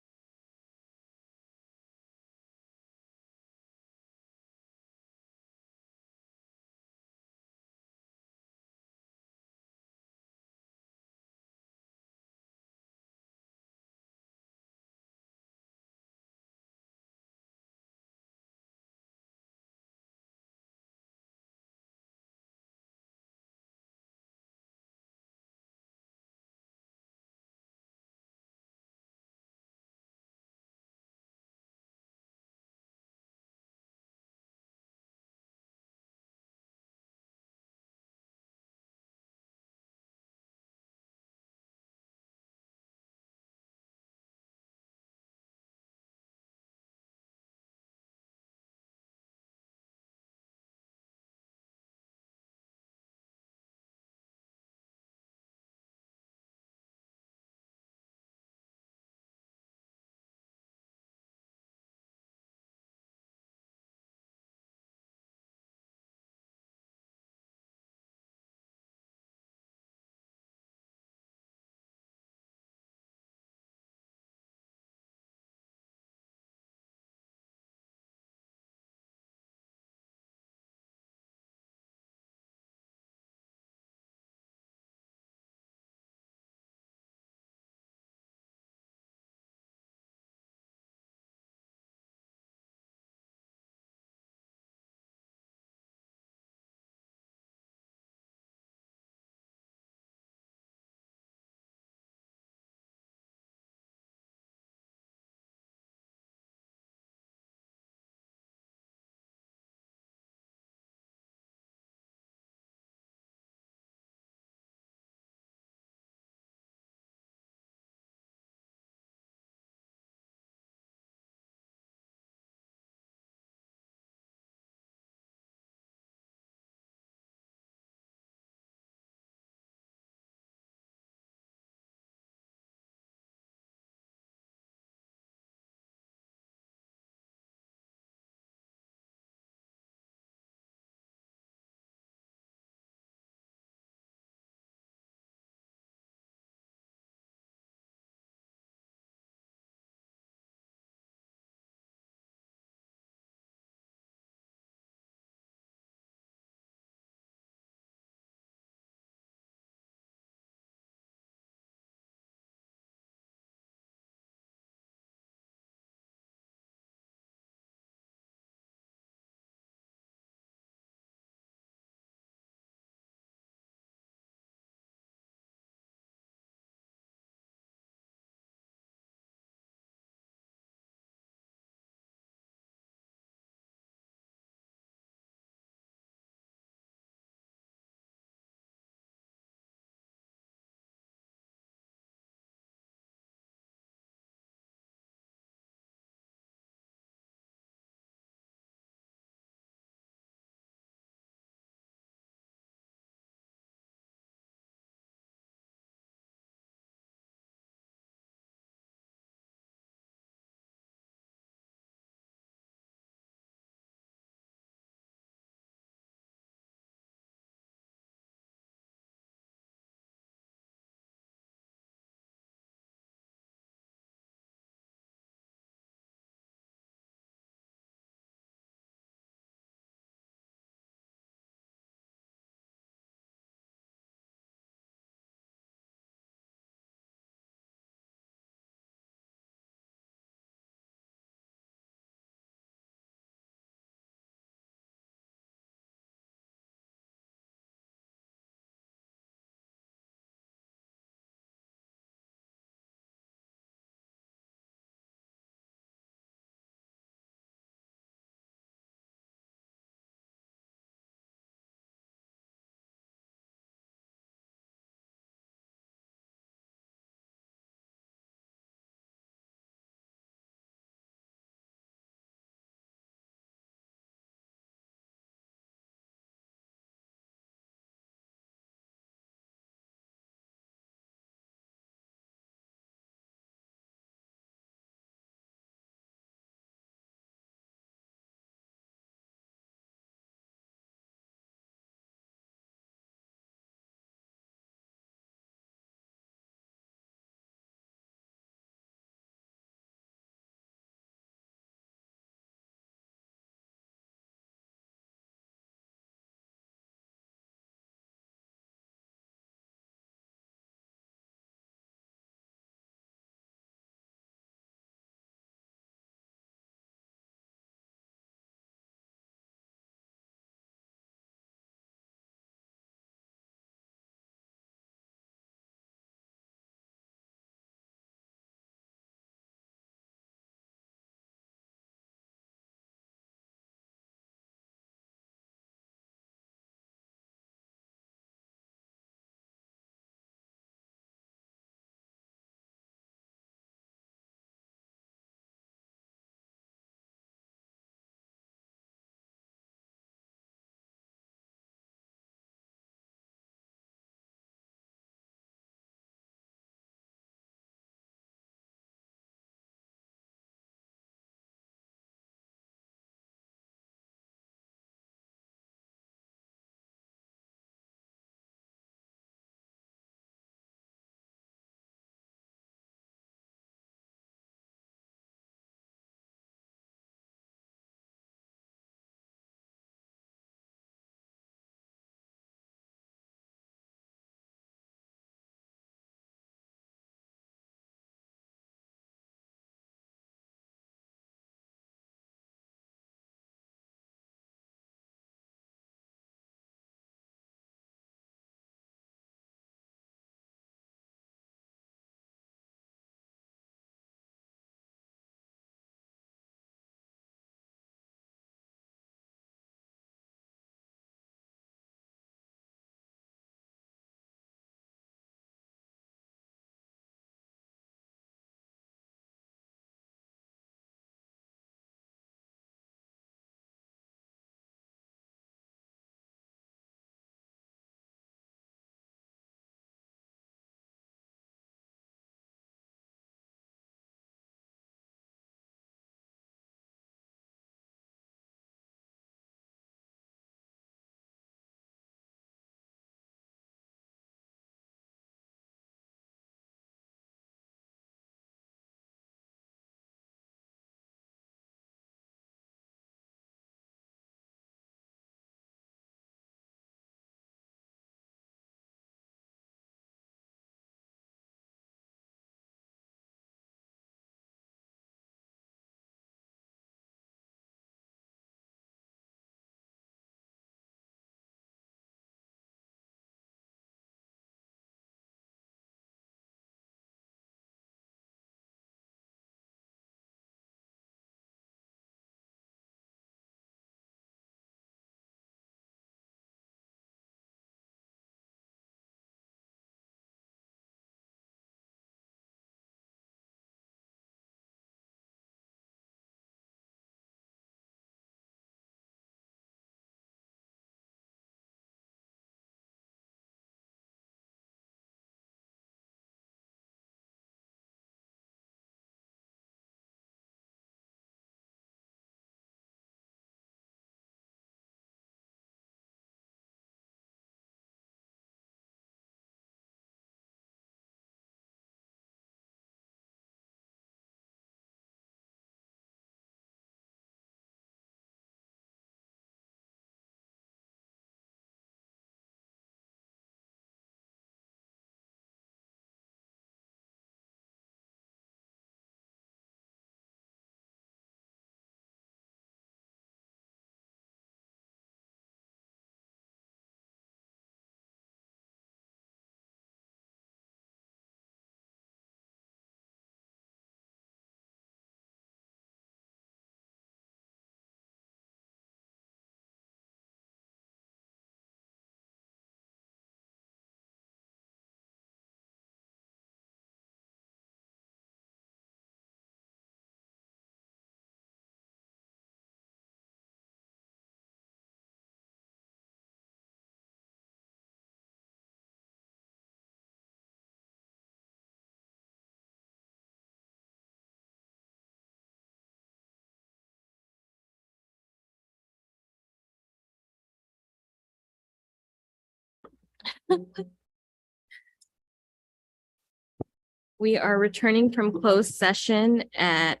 We are returning from closed session at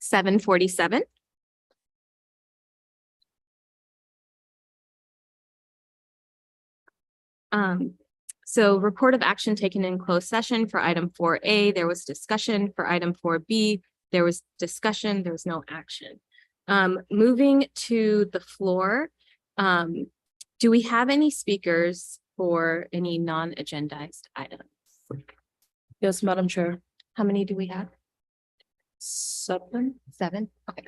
7:47. So report of action taken in closed session for item 4A, there was discussion. For item 4B, there was discussion, there was no action. Moving to the floor, do we have any speakers for any non-agendized items? Yes, Madam Chair. How many do we have? 7. 7? Okay.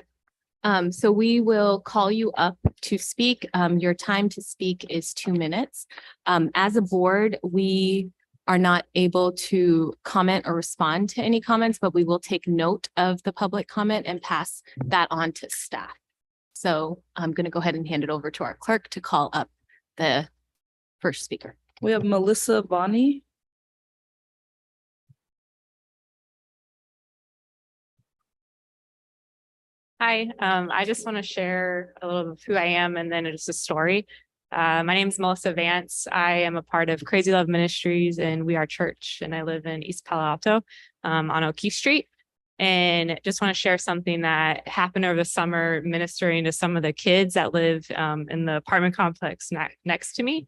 So we will call you up to speak. Your time to speak is 2 minutes. As a board, we are not able to comment or respond to any comments, but we will take note of the public comment and pass that on to staff. So I'm going to go ahead and hand it over to our clerk to call up the first speaker. We have Melissa Bonney. Hi, I just want to share a little of who I am and then just a story. My name is Melissa Vance. I am a part of Crazy Love Ministries and We Are Church, and I live in East Palo Alto on O'Keefe Street. And just want to share something that happened over the summer ministering to some of the kids that live in the apartment complex next to me.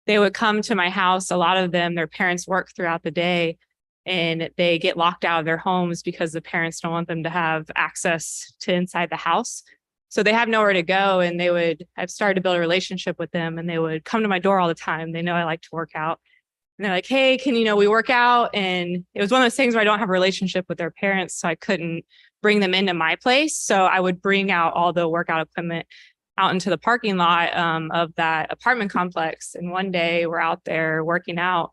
They would come to my house. A lot of them, their parents work throughout the day, and they get locked out of their homes because the parents don't want them to have access to inside the house. So they have nowhere to go, and I've started to build a relationship with them, and they would come to my door all the time. They know I like to work out. And they're like, hey, we work out? And it was one of those things where I don't have a relationship with their parents, so I couldn't bring them into my place. So I would bring out all the workout equipment out into the parking lot of that apartment complex. And one day we're out there working out,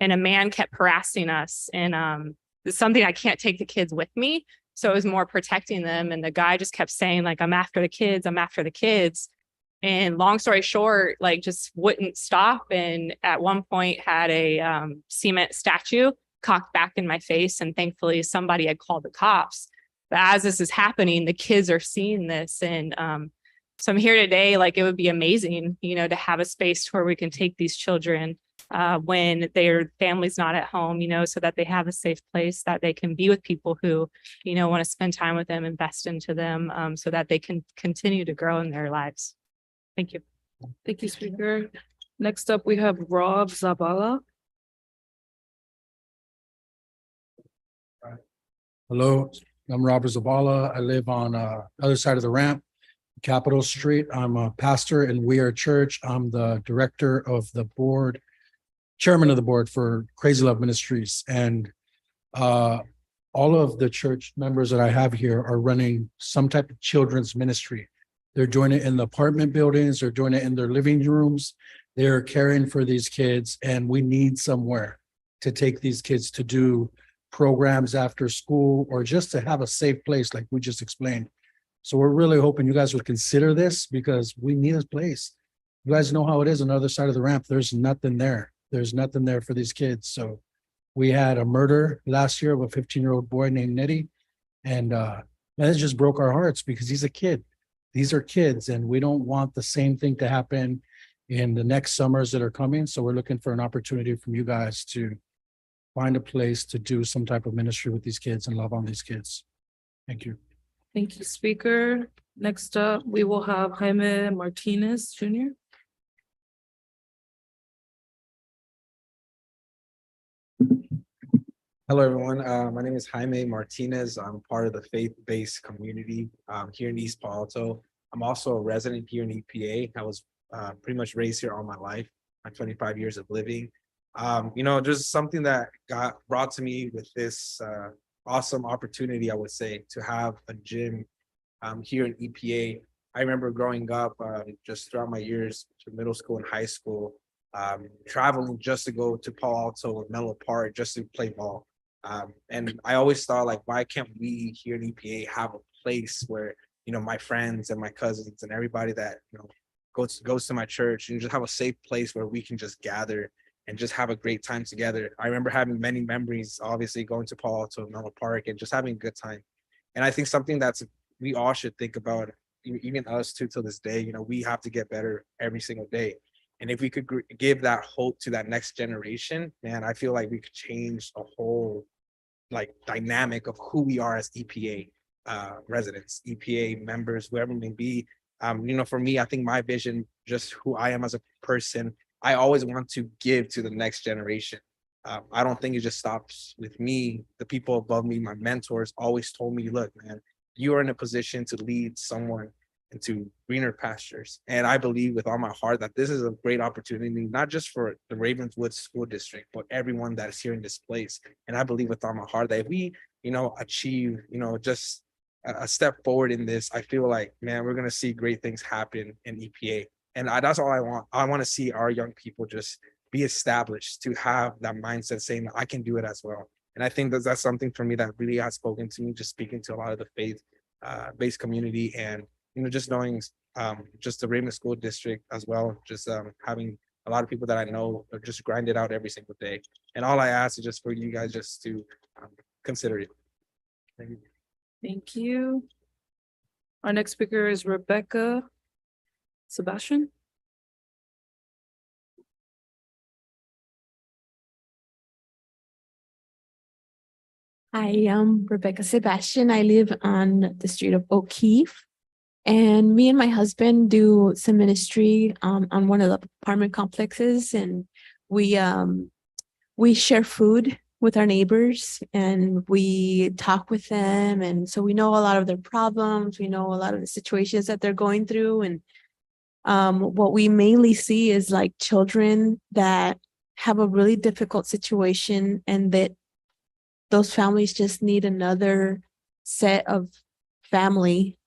and a man kept harassing us. And it's something I can't take the kids with me. So it was more protecting them. And the guy just kept saying, like, I'm after the kids, I'm after the kids. And long story short, like, just wouldn't stop. And at one point had a cement statue cocked back in my face. And thankfully somebody had called the cops. But as this is happening, the kids are seeing this. And so I'm here today, like, it would be amazing, to have a space where we can take these children when their family's not at home, so that they have a safe place that they can be with people who, want to spend time with them, invest into them, so that they can continue to grow in their lives. Thank you. Thank you, Speaker. Next up, we have Rob Zabala. Hello, I'm Robert Zabala. I live on the other side of the ramp, Capitol Street. I'm a pastor in We Are Church. I'm the director of the board, chairman of the board for Crazy Love Ministries. And all of the church members that I have here are running some type of children's ministry. They're doing it in the apartment buildings. They're doing it in their living rooms. They're caring for these kids, and we need somewhere to take these kids to do programs after school or just to have a safe place like we just explained. So we're really hoping you guys would consider this because we need a place. You guys know how it is on the other side of the ramp. There's nothing there. There's nothing there for these kids. So we had a murder last year of a 15-year-old boy named Nettie. And that just broke our hearts because he's a kid. These are kids, and we don't want the same thing to happen in the next summers that are coming. So we're looking for an opportunity from you guys to find a place to do some type of ministry with these kids and love on these kids. Thank you. Thank you, Speaker. Next up, we will have Jaime Martinez Jr. Hello, everyone. My name is Jaime Martinez. I'm part of the faith-based community here in East Palo Alto. I'm also a resident here in EPA. I was pretty much raised here all my life, my 25 years of living. Just something that got brought to me with this awesome opportunity, I would say, to have a gym here in EPA. I remember growing up just throughout my years to middle school and high school, traveling just to go to Palo Alto and Menlo Park just to play ball. And I always thought, like, why can't we here in EPA have a place where, my friends and my cousins and everybody that, goes to my church and just have a safe place where we can just gather and just have a great time together. I remember having many memories, obviously going to Palo Alto, Menlo Park, and just having a good time. And I think something we all should think about, even us too, till this day, we have to get better every single day. And if we could give that hope to that next generation, man, I feel like we could change a whole like dynamic of who we are as EPA residents, EPA members, whoever it may be. For me, I think my vision, just who I am as a person, I always want to give to the next generation. I don't think it just stops with me. The people above me, my mentors, always told me, look, man, you are in a position to lead someone into greener pastures. And I believe with all my heart that this is a great opportunity, not just for the Ravenswood School District, but everyone that is here in this place. And I believe with all my heart that if we, achieve, just a step forward in this, I feel like, man, we're going to see great things happen in EPA. And that's all I want. I want to see our young people just be established to have that mindset saying I can do it as well. And I think that's something for me that really has spoken to me, just speaking to a lot of the faith-based community and just knowing just the Raymond School District as well, just having a lot of people that I know just grind it out every single day. And all I ask is just for you guys just to consider it. Thank you. Thank you. Our next speaker is Rebecca Sebastian. I am Rebecca Sebastian. I live on the street of O'Keefe. And me and my husband do some ministry on one of the apartment complexes, and we share food with our neighbors and we talk with them, and so we know a lot of their problems, we know a lot of the situations that they're going through, and what we mainly see is like children that have a really difficult situation, and that those families just need another set of family,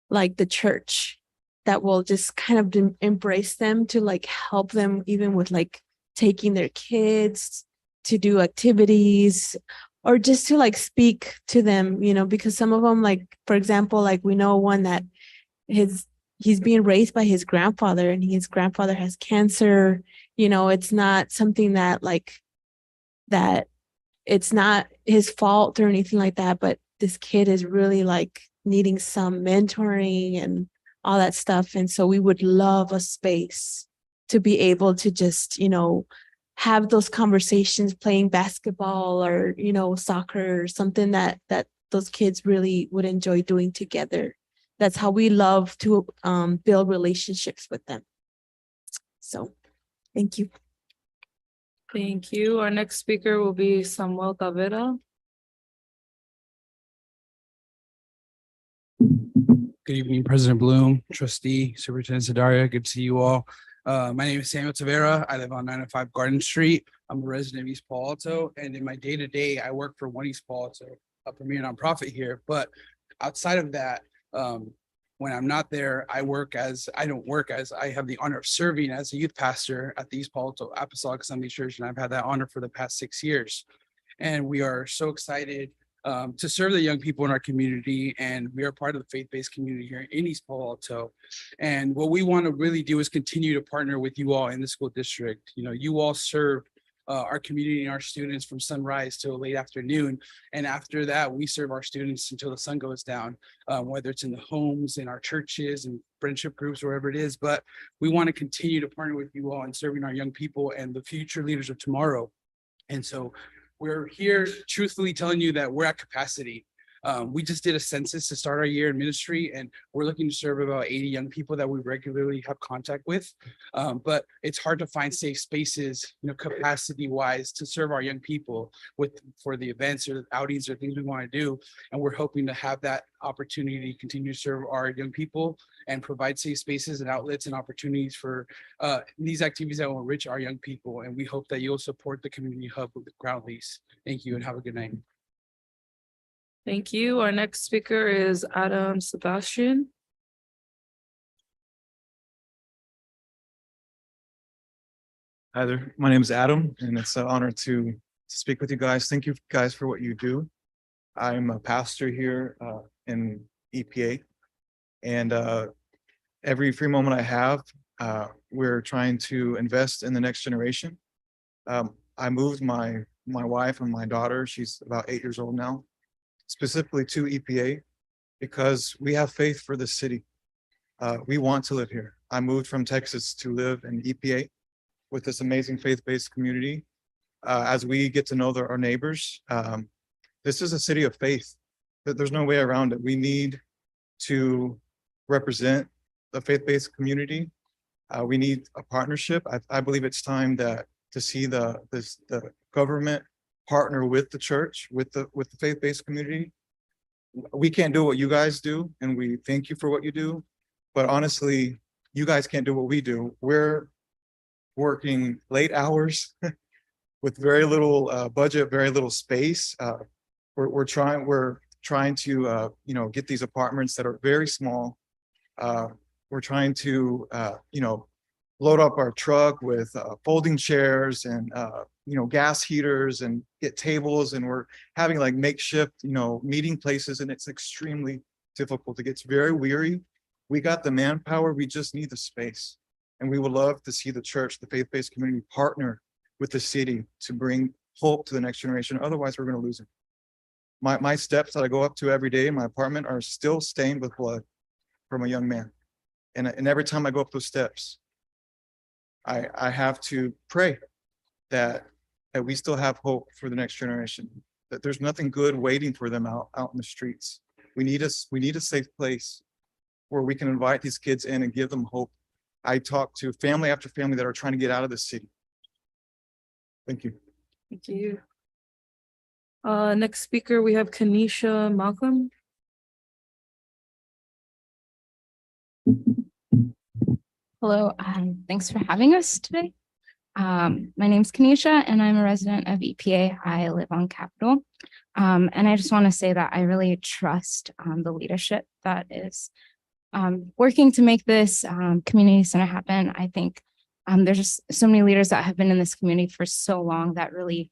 like the church, that will just kind of embrace them, to like help them even with like taking their kids to do activities, or just to like speak to them, because some of them, like, for example, like we know one that he's being raised by his grandfather, and his grandfather has cancer. It's not something that it's not his fault or anything like that, but this kid is really like needing some mentoring and all that stuff. And so we would love a space to be able to just, have those conversations, playing basketball or, soccer, or something that those kids really would enjoy doing together. That's how we love to build relationships with them. So thank you. Thank you. Our next speaker will be Samuel Tavera. Good evening, President Bloom, Trustee, Superintendent Sedaria. Good to see you all. My name is Samuel Tavera. I live on 905 Garden Street. I'm a resident of East Palo Alto, and in my day-to-day, I work for One East Palo Alto, a premier nonprofit here. But outside of that, when I'm not there, I have the honor of serving as a youth pastor at the East Palo Alto Apostolic Assembly Church, and I've had that honor for the past 6 years. And we are so excited to serve the young people in our community, and we are part of the faith-based community here in East Palo Alto. And what we want to really do is continue to partner with you all in the school district. You all serve our community and our students from sunrise till late afternoon, and after that we serve our students until the sun goes down, whether it's in the homes, in our churches and friendship groups, wherever it is. But we want to continue to partner with you all in serving our young people and the future leaders of tomorrow. And so we're here truthfully telling you that we're at capacity. We just did a census to start our year in ministry, and we're looking to serve about 80 young people that we regularly have contact with. But it's hard to find safe spaces, capacity wise, to serve our young people for the events or outings or things we want to do. And we're hoping to have that opportunity to continue to serve our young people and provide safe spaces and outlets and opportunities for these activities that will enrich our young people. And we hope that you'll support the community hub with the ground lease. Thank you and have a good night. Thank you. Our next speaker is Adam Sebastian. Hi there, my name is Adam, and it's an honor to speak with you guys. Thank you guys for what you do. I'm a pastor here in EPA, and every free moment I have, we're trying to invest in the next generation. I moved my wife and my daughter, she's about 8 years old now, specifically to EPA because we have faith for the city. We want to live here. I moved from Texas to live in EPA with this amazing faith-based community. As we get to know our neighbors, this is a city of faith. There's no way around it. We need to represent the faith-based community. We need a partnership. I believe it's time to see the government partner with the church, with the faith-based community. We can't do what you guys do, and we thank you for what you do. But honestly, you guys can't do what we do. We're working late hours with very little budget, very little space. We're trying to get these apartments that are very small. We're trying to load up our truck with folding chairs and gas heaters and get tables, and we're having like makeshift meeting places, and it's extremely difficult. It gets very weary. We got the manpower, we just need the space. And we would love to see the church, the faith-based community, partner with the city to bring hope to the next generation. Otherwise, we're going to lose it. My steps that I go up to every day in my apartment are still stained with blood from a young man. And every time I go up those steps, I have to pray that we still have hope for the next generation, that there's nothing good waiting for them out in the streets. We need a safe place where we can invite these kids in and give them hope. I talk to family after family that are trying to get out of the city. Thank you. Thank you. Next speaker, we have Kanisha Malcolm. Hello, thanks for having us today. My name is Kanisha and I'm a resident of EPA. I live on Capitol. And I just want to say that I really trust the leadership that is working to make this community center happen. I think there's just so many leaders that have been in this community for so long that really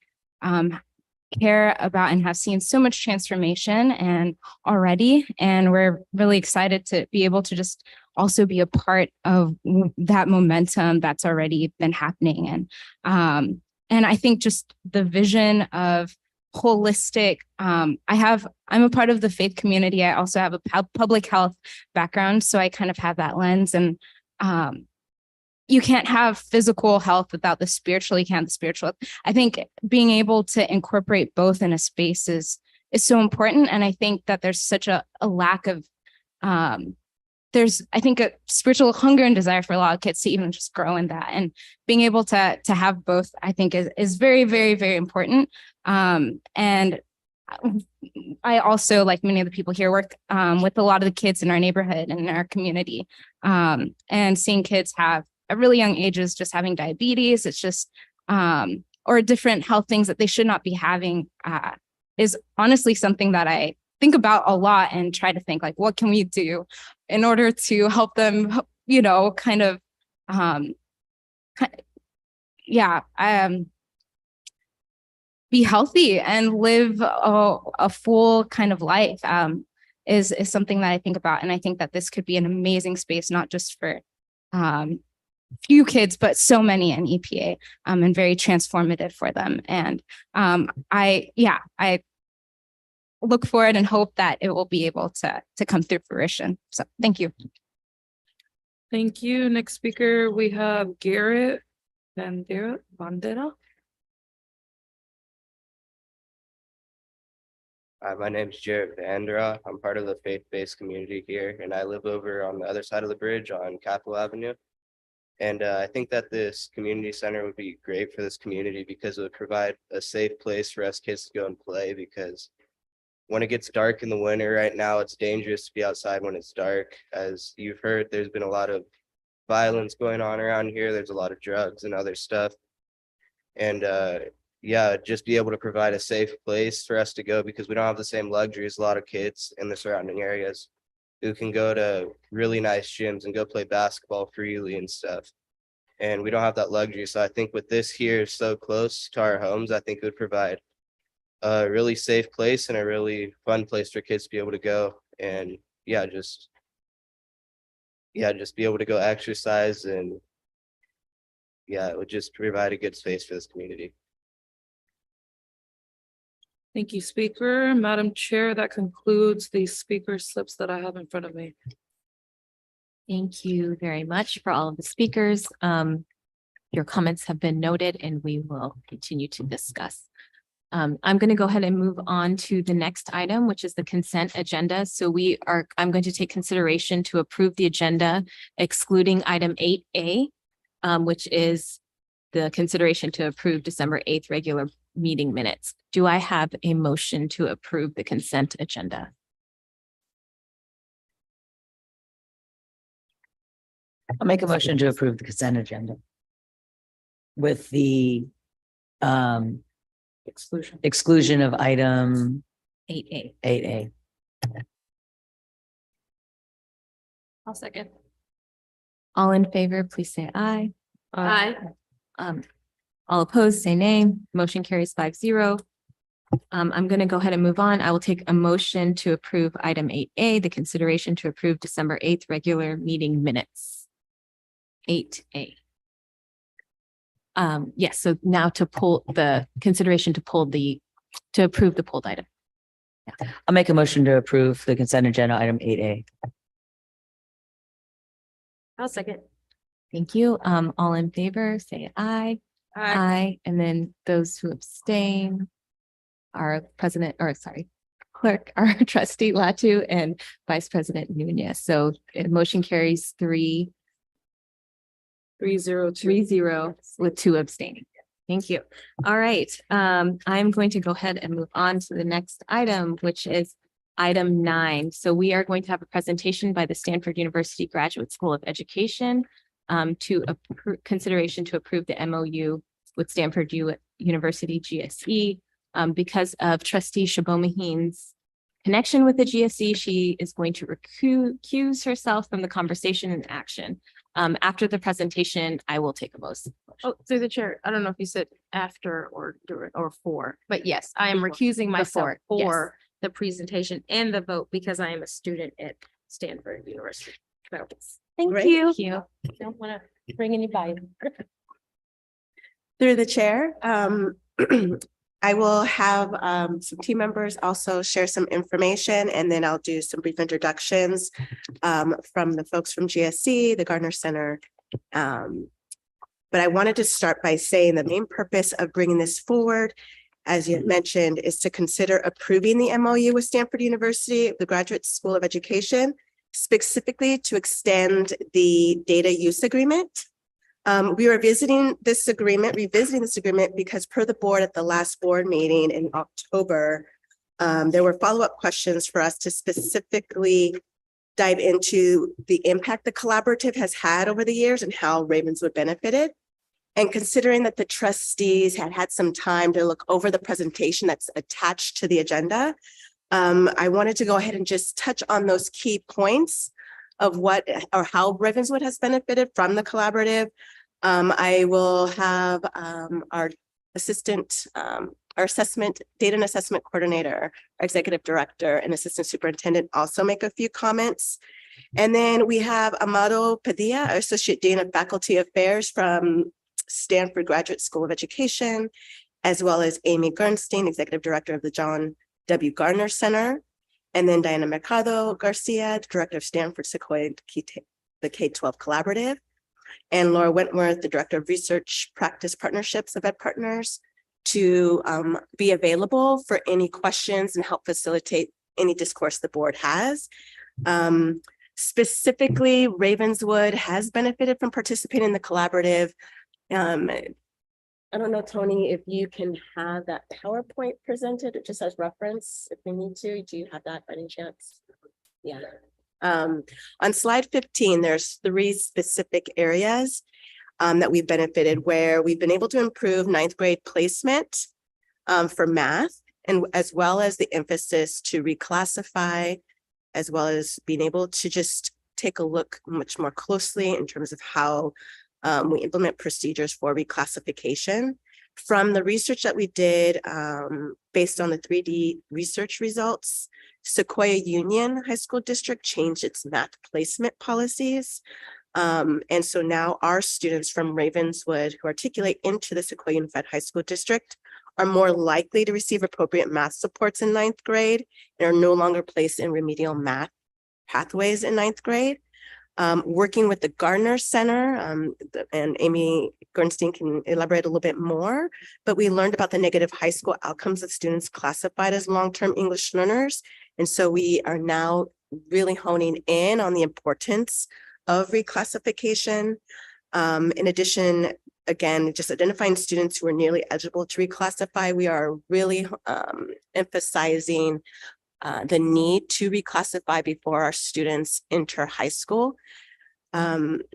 care about and have seen so much transformation and already. And we're really excited to be able to just also be a part of that momentum that's already been happening. And I think just the vision of holistic, I'm a part of the faith community. I also have a public health background, so I kind of have that lens. And you can't have physical health without the spiritual. You can't have the spiritual. I think being able to incorporate both in a space is so important. And I think that there's such a lack of, there's, I think, a spiritual hunger and desire for a lot of kids to even just grow in that. And being able to have both, I think, is very, very, very important. And I also, like many of the people here, work with a lot of the kids in our neighborhood and in our community. And seeing kids have at really young ages just having diabetes, it's just, or different health things that they should not be having, is honestly something that I think about a lot and try to think like, what can we do in order to help them, kind of, be healthy and live a full kind of life, is something that I think about. And I think that this could be an amazing space, not just for few kids, but so many in EPA, and very transformative for them. And I look forward and hope that it will be able to come through fruition. So thank you. Thank you. Next speaker, we have Garrett Bandera. Hi, my name is Jared Vandera. I'm part of the faith-based community here, and I live over on the other side of the bridge on Capitol Avenue. And I think that this community center would be great for this community because it would provide a safe place for us kids to go and play, because when it gets dark in the winter right now, it's dangerous to be outside when it's dark. As you've heard, there's been a lot of violence going on around here. There's a lot of drugs and other stuff. And just be able to provide a safe place for us to go, because we don't have the same luxury as a lot of kids in the surrounding areas who can go to really nice gyms and go play basketball freely and stuff. And we don't have that luxury. So I think with this here so close to our homes, I think it would provide a really safe place and a really fun place for kids to be able to go and just be able to go exercise, and it would just provide a good space for this community. Thank you, speaker. Madam Chair, that concludes the speaker slips that I have in front of me. Thank you very much for all of the speakers. Your comments have been noted and we will continue to discuss. I'm going to go ahead and move on to the next item, which is the consent agenda. So I'm going to take consideration to approve the agenda excluding item 8A, which is the consideration to approve December 8th regular meeting minutes. Do I have a motion to approve the consent agenda? I'll make a motion to approve the consent agenda with the exclusion of item 8A. 8A. I'll second. All in favor, please say aye. Aye. All opposed, say nay. Motion carries 5-0. I'm going to go ahead and move on. I will take a motion to approve item 8A, the consideration to approve December 8th regular meeting minutes. 8A. Yes, so now to pull the consideration to approve the pulled item. I'll make a motion to approve the consent agenda item 8A. I'll second. Thank you. All in favor, say aye. Aye. And then those who abstain are clerk, our trustee Latu and Vice President Nunez. So motion carries 3-0 with 2 abstaining. Thank you. All right. I'm going to go ahead and move on to the next item, which is item 9. So we are going to have a presentation by the Stanford University Graduate School of Education to consideration to approve the MOU with Stanford University GSE. Because of Trustee Shabomahin's connection with the GSE, she is going to recuse herself from the conversation and action. After the presentation, I will take a motion. Oh, through the chair. I don't know if you said after or during or for, but yes, I am recusing myself for the presentation and the vote because I am a student at Stanford University. Thank you. Don't want to bring anybody. Through the chair, I will have some team members also share some information, and then I'll do some brief introductions from the folks from GSC, the Gardner Center. But I wanted to start by saying the main purpose of bringing this forward, as you had mentioned, is to consider approving the MOU with Stanford University, the Graduate School of Education, specifically to extend the data use agreement. We are revisiting this agreement because per the board at the last board meeting in October, there were follow-up questions for us to specifically dive into the impact the collaborative has had over the years and how Ravenswood benefited. And considering that the trustees had some time to look over the presentation that's attached to the agenda, I wanted to go ahead and just touch on those key points of what or how Ravenswood has benefited from the collaborative. I will have our assistant, our data and assessment coordinator, our executive director and assistant superintendent also make a few comments. And then we have Amado Padilla, our associate dean of faculty affairs from Stanford Graduate School of Education, as well as Amy Gernstein, executive director of the John W. Gardner Center. And then Diana Mercado Garcia, director of Stanford Sequoia, the K-12 Collaborative. And Laura Wentworth, the director of research practice partnerships of Ed Partners, to be available for any questions and help facilitate any discourse the board has. Specifically, Ravenswood has benefited from participating in the collaborative. I don't know, Tony, if you can have that PowerPoint presented, just as reference if we need to. Do you have that by any chance? Yeah. On slide 15, there's 3 specific areas that we've benefited where we've been able to improve 9th grade placement for math, and as well as the emphasis to reclassify, as well as being able to just take a look much more closely in terms of how we implement procedures for reclassification. From the research that we did based on the 3D research results, Sequoia Union High School District changed its math placement policies. And so now our students from Ravenswood who articulate into the Sequoia Unified High School District are more likely to receive appropriate math supports in 9th grade and are no longer placed in remedial math pathways in 9th grade. Working with the Gardner Center, and Amy Gernstein can elaborate a little bit more, but we learned about the negative high school outcomes of students classified as long-term English learners. And so we are now really honing in on the importance of reclassification. In addition, again, just identifying students who are nearly eligible to reclassify, we are really emphasizing the need to reclassify before our students enter high school.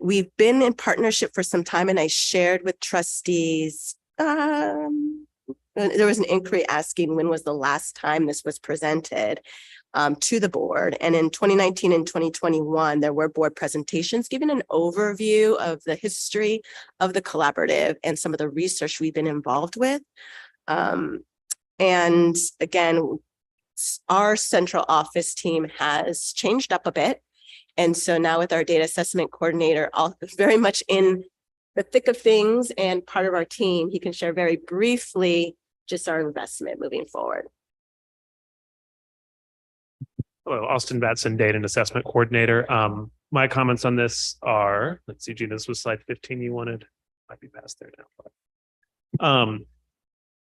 We've been in partnership for some time, and I shared with trustees, there was an inquiry asking when was the last time this was presented to the board. And in 2019 and 2021, there were board presentations giving an overview of the history of the collaborative and some of the research we've been involved with. And again, our central office team has changed up a bit. And so now with our data assessment coordinator, all very much in the thick of things and part of our team, he can share very briefly just our investment moving forward. Hello, Austin Batson, Data and Assessment Coordinator. My comments on this are, let's see, Gina, this was slide 15 you wanted. Might be past there now.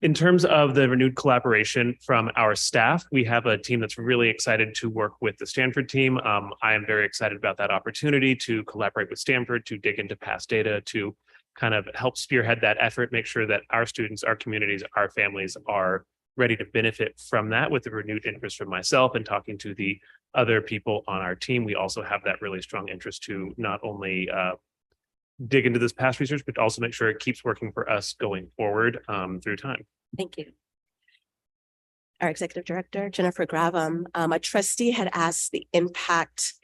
In terms of the renewed collaboration from our staff, we have a team that's really excited to work with the Stanford team. I am very excited about that opportunity to collaborate with Stanford, to dig into past data, to kind of help spearhead that effort, make sure that our students, our communities, our families are ready to benefit from that with the renewed interest from myself and talking to the other people on our team. We also have that really strong interest to not only dig into this past research, but also make sure it keeps working for us going forward through time. Thank you. Our executive director, Jennifer Gravum, a trustee had asked the impact,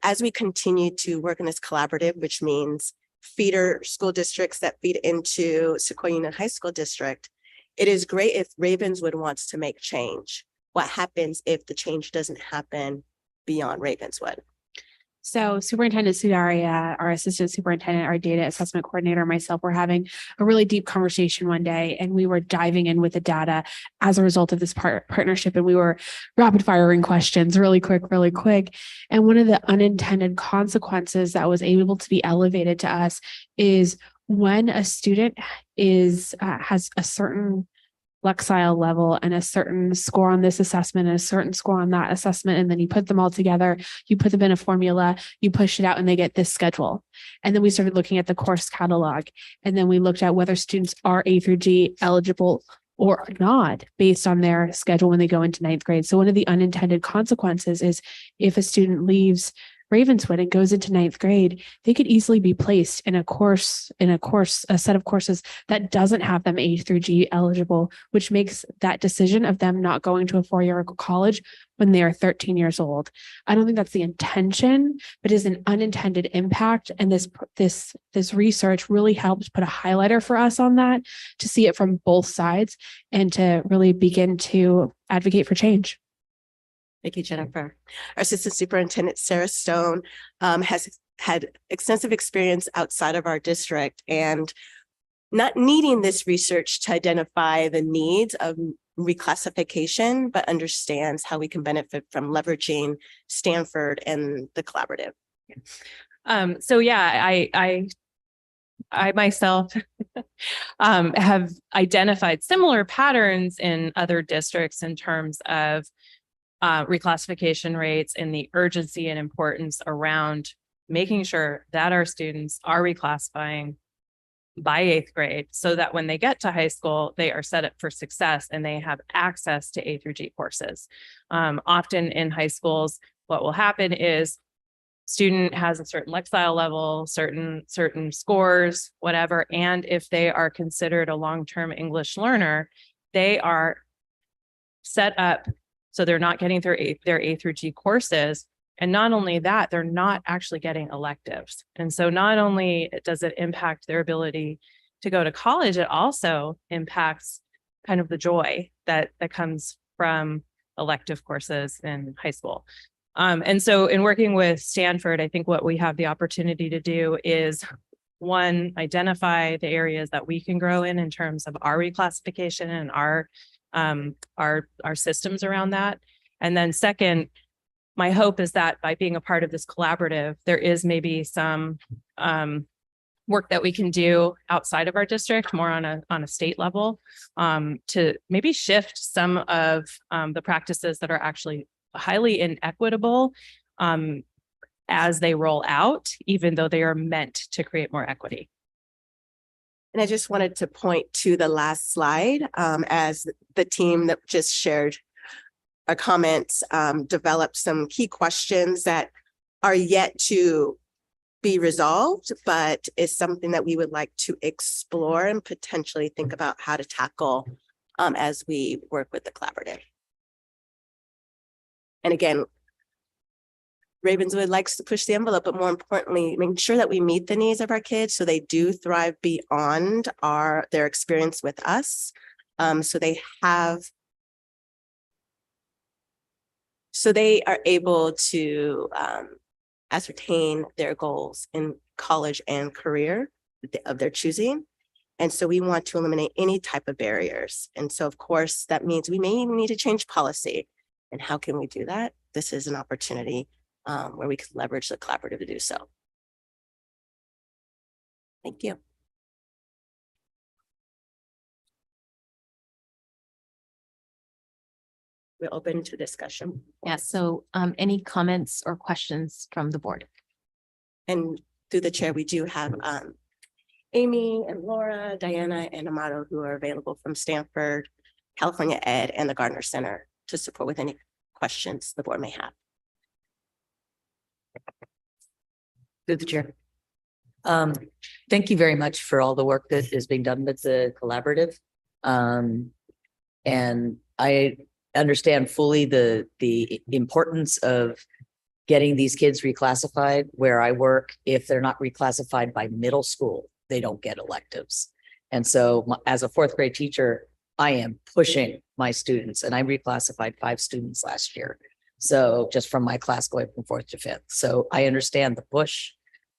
as we continue to work in this collaborative, which means feeder school districts that feed into Sequoia Union High School District. It is great if Ravenswood wants to make change. What happens if the change doesn't happen beyond Ravenswood? So Superintendent Sudaria, our assistant superintendent, our data assessment coordinator, and myself were having a really deep conversation one day, and we were diving in with the data as a result of this partnership, and we were rapid firing questions really quick. And one of the unintended consequences that was able to be elevated to us is when a student has a certain Lexile level and a certain score on this assessment and a certain score on that assessment, and then you put them all together, you put them in a formula, you push it out, and they get this schedule. And then we started looking at the course catalog, and then we looked at whether students are A through G eligible or not based on their schedule when they go into ninth grade. So one of the unintended consequences is if a student leaves Ravenswood and goes into ninth grade, they could easily be placed in a set of courses that doesn't have them A through G eligible, which makes that decision of them not going to a four-year college when they are 13 years old. I don't think that's the intention, but is an unintended impact. And this research really helped put a highlighter for us on that, to see it from both sides and to really begin to advocate for change. Thank you, Jennifer. Our assistant superintendent, Sarah Stone, has had extensive experience outside of our district and not needing this research to identify the needs of reclassification, but understands how we can benefit from leveraging Stanford and the collaborative. So yeah, I myself have identified similar patterns in other districts in terms of reclassification rates and the urgency and importance around making sure that our students are reclassifying by 8th grade so that when they get to high school, they are set up for success and they have access to A through G courses. Often in high schools, what will happen is student has a certain Lexile level, certain scores, whatever. And if they are considered a long-term English learner, they are set up so they're not getting their A through G courses. And not only that, they're not actually getting electives. And so not only does it impact their ability to go to college, it also impacts kind of the joy that comes from elective courses in high school. And so in working with Stanford, I think what we have the opportunity to do is, one, identify the areas that we can grow in terms of our reclassification and our systems around that. And then second, my hope is that by being a part of this collaborative, there is maybe some work that we can do outside of our district, more on a state level, to maybe shift some of the practices that are actually highly inequitable as they roll out, even though they are meant to create more equity. And I just wanted to point to the last slide, as the team that just shared our comments developed some key questions that are yet to be resolved, but is something that we would like to explore and potentially think about how to tackle as we work with the collaborative. And again, Ravenswood likes to push the envelope, but more importantly, making sure that we meet the needs of our kids so they do thrive beyond their experience with us. So they are able to ascertain their goals in college and career of their choosing. And so we want to eliminate any type of barriers. And so, of course, that means we may even need to change policy. And how can we do that? This is an opportunity where we can leverage the collaborative to do so. Thank you. We're open to discussion. Yeah, so any comments or questions from the board? And through the chair, we do have Amy and Laura, Diana, and Amato, who are available from Stanford, California Ed, and the Gardner Center to support with any questions the board may have. Through the chair. Thank you very much for all the work that is being done with the collaborative. And I understand fully the importance of getting these kids reclassified. Where I work, if they're not reclassified by middle school, they don't get electives. And so as a fourth grade teacher, I am pushing my students, and I reclassified 5 students last year. So just from my class going from 4th to 5th. So I understand the push.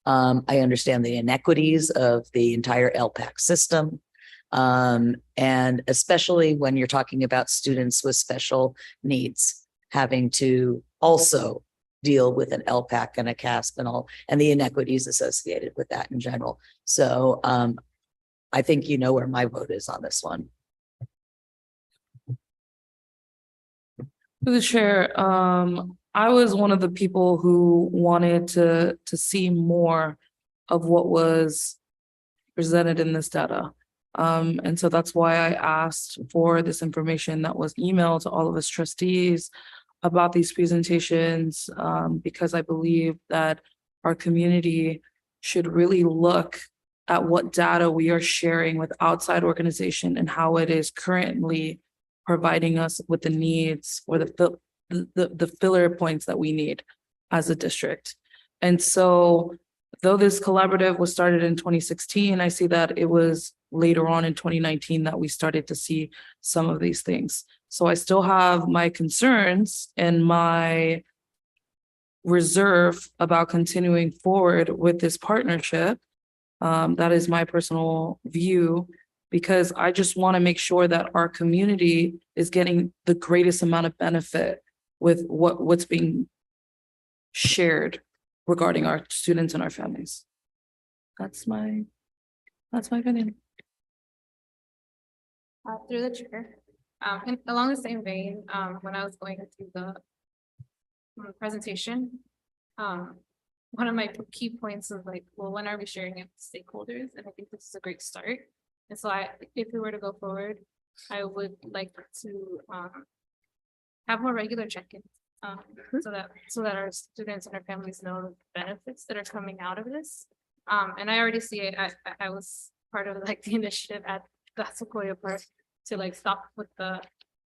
I understand the inequities of the entire LPAC system. And especially when you're talking about students with special needs, having to also deal with an LPAC and a CASP and the inequities associated with that in general. So I think you know where my vote is on this one. To the chair, I was one of the people who wanted to see more of what was presented in this data. And so that's why I asked for this information that was emailed to all of us trustees about these presentations, because I believe that our community should really look at what data we are sharing with outside organization and how it is currently providing us with the needs or the filler points that we need as a district. And so though this collaborative was started in 2016, I see that it was later on in 2019 that we started to see some of these things. So I still have my concerns and my reserve about continuing forward with this partnership. That is my personal view, because I just want to make sure that our community is getting the greatest amount of benefit with what's being shared regarding our students and our families. That's my opinion. Through the chair, and along the same vein, when I was going through the presentation, one of my key points was like, well, when are we sharing it with stakeholders? And I think this is a great start. And so if we were to go forward, I would like to have more regular check-ins, so that our students and our families know the benefits that are coming out of this. And I already see it. I was part of like the initiative at the Sequoia Park to like stop with the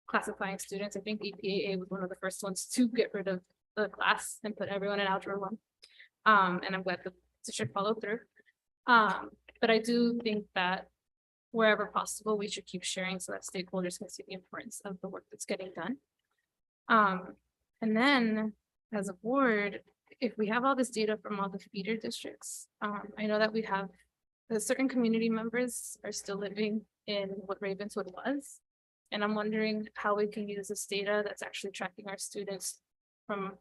classifying students. I think EPAA was one of the first ones to get rid of the class and put everyone in Algebra 1. And I'm glad the district followed through. But I do think that wherever possible, we should keep sharing so that stakeholders can see the importance of the work that's getting done. And then as a board, if we have all this data from all the feeder districts, I know that we have certain community members are still living in what Ravenswood was. And I'm wondering how we can use this data that's actually tracking our students from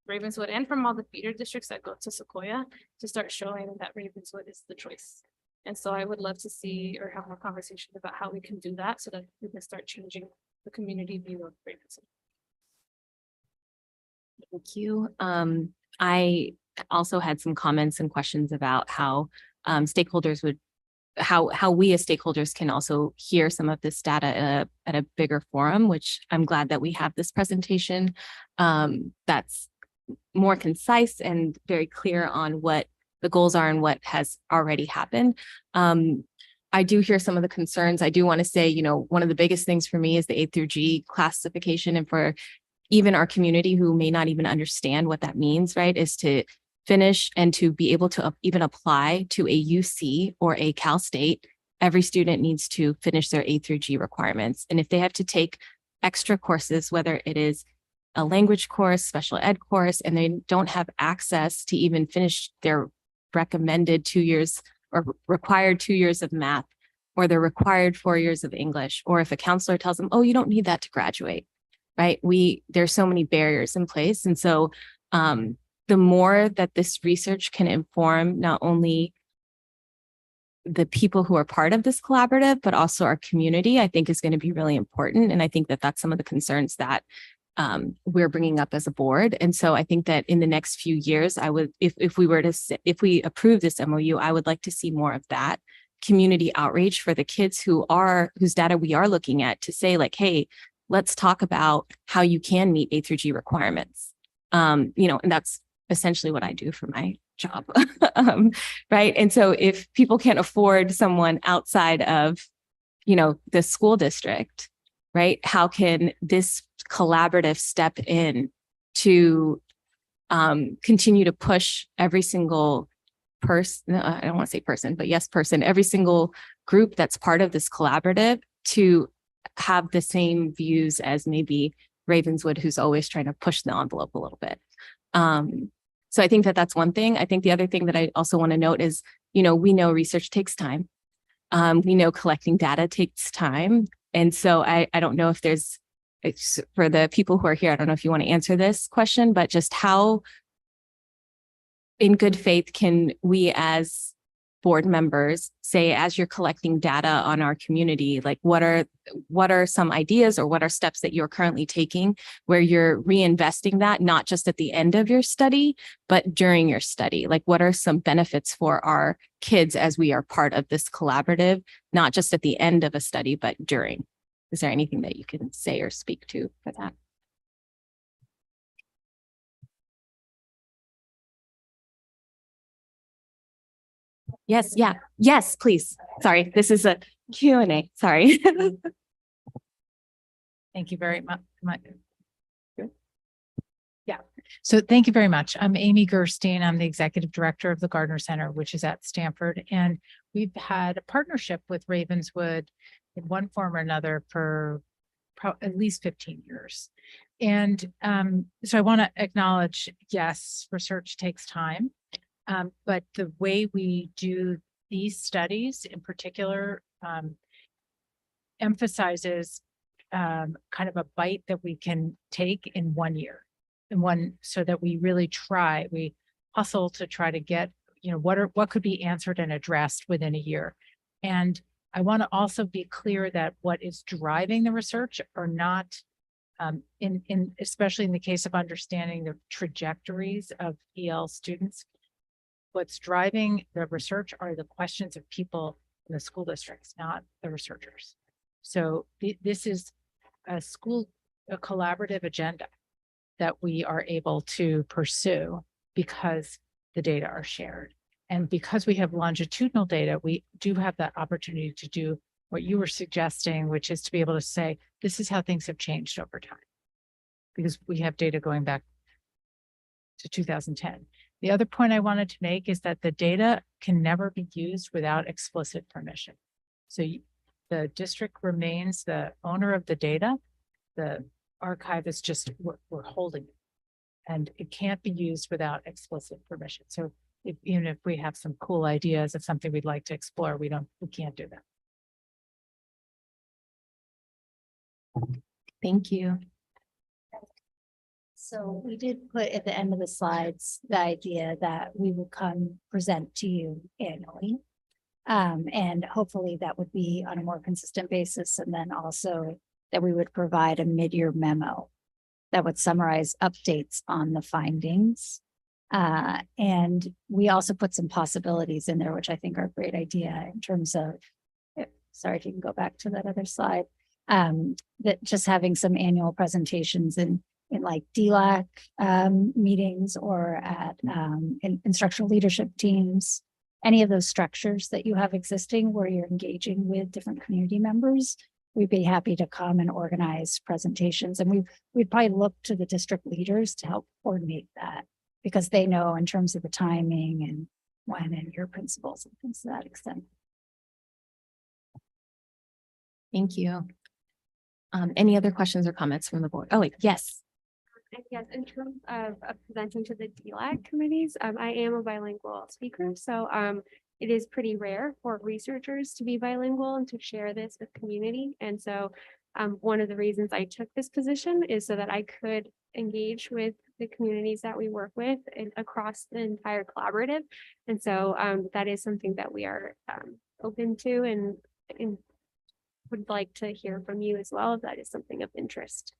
Ravenswood and from all the feeder districts that go to Sequoia to start showing that Ravenswood is the choice. And so I would love to see or have more conversations about how we can do that so that we can start changing the community view of Ravenswood. Thank you. I also had some comments and questions about how stakeholders would, how we as stakeholders can also hear some of this data at a bigger forum, which I'm glad that we have this presentation that's more concise and very clear on what the goals are and what has already happened. I do hear some of the concerns. I do want to say, you know, one of the biggest things for me is the A through G classification, and for even our community who may not even understand what that means, right, is to finish and to be able to even apply to a UC or a Cal State. Every student needs to finish their A through G requirements. And if they have to take extra courses, whether it is a language course, special ed course, and they don't have access to even finish their recommended 2 years or required 2 years of math, or their required 4 years of English, or if a counselor tells them, oh, you don't need that to graduate, right? There's so many barriers in place. And so the more that this research can inform not only the people who are part of this collaborative, but also our community, I think is going to be really important. And I think that that's some of the concerns that we're bringing up as a board. And so I think that in the next few years, I would, if we approve this MOU, I would like to see more of that community outreach for the kids whose data we are looking at, to say like, hey, let's talk about how you can meet A through G requirements. You know, and that's essentially what I do for my job. Right. And so if people can't afford someone outside of, you know, the school district, right, how can this collaborative step in to continue to push every single person, I don't want to say person, but yes, person, every single group that's part of this collaborative to have the same views as maybe Ravenswood, who's always trying to push the envelope a little bit. So I think that that's one thing. I think the other thing that I also want to note is, you know, we know research takes time. We know collecting data takes time. And so I don't know if there's, for the people who are here, I don't know if you want to answer this question, but just how in good faith can we as board members say, as you're collecting data on our community, like what are some ideas or what are steps that you're currently taking where you're reinvesting that, not just at the end of your study, but during your study? Like what are some benefits for our kids as we are part of this collaborative, not just at the end of a study, but during? Is there anything that you can say or speak to for that? Yes, yeah, yes, please. Sorry, this is a Q&A, sorry. Thank you very much. Yeah, so thank you very much. I'm Amy Gerstein. I'm the executive director of the Gardner Center, which is at Stanford. And we've had a partnership with Ravenswood in one form or another for at least 15 years. And so I want to acknowledge, yes, research takes time. But the way we do these studies in particular emphasizes kind of a bite that we can take in 1 year, so that we really we hustle to try to get, you know, what could be answered and addressed within a year. And I want to also be clear that what is driving the research are not, especially in the case of understanding the trajectories of EL students. What's driving the research are the questions of people in the school districts, not the researchers. So this is a collaborative agenda that we are able to pursue because the data are shared. And because we have longitudinal data, we do have that opportunity to do what you were suggesting, which is to be able to say, this is how things have changed over time, because we have data going back to 2010. The other point I wanted to make is that the data can never be used without explicit permission. So the district remains the owner of the data. The archive is just, we're holding it, and it can't be used without explicit permission. So even if we have some cool ideas of something we'd like to explore, we can't do that. Thank you. So we did put at the end of the slides, the idea that we will come present to you annually. And hopefully that would be on a more consistent basis. And then also that we would provide a mid-year memo that would summarize updates on the findings. And we also put some possibilities in there, which I think are a great idea in terms of, sorry, if you can go back to that other slide, that just having some annual presentations in like DLAC meetings or at in instructional leadership teams, any of those structures that you have existing where you're engaging with different community members, we'd be happy to come and organize presentations. And we'd probably look to the district leaders to help coordinate that because they know in terms of the timing and when and your principles and things to that extent. Thank you. Any other questions or comments from the board? Oh, wait, yes. Yes, in terms of presenting to the DLAC committees, I am a bilingual speaker, so it is pretty rare for researchers to be bilingual and to share this with community. And so one of the reasons I took this position is so that I could engage with the communities that we work with and across the entire collaborative. And so that is something that we are open to and would like to hear from you as well if that is something of interest.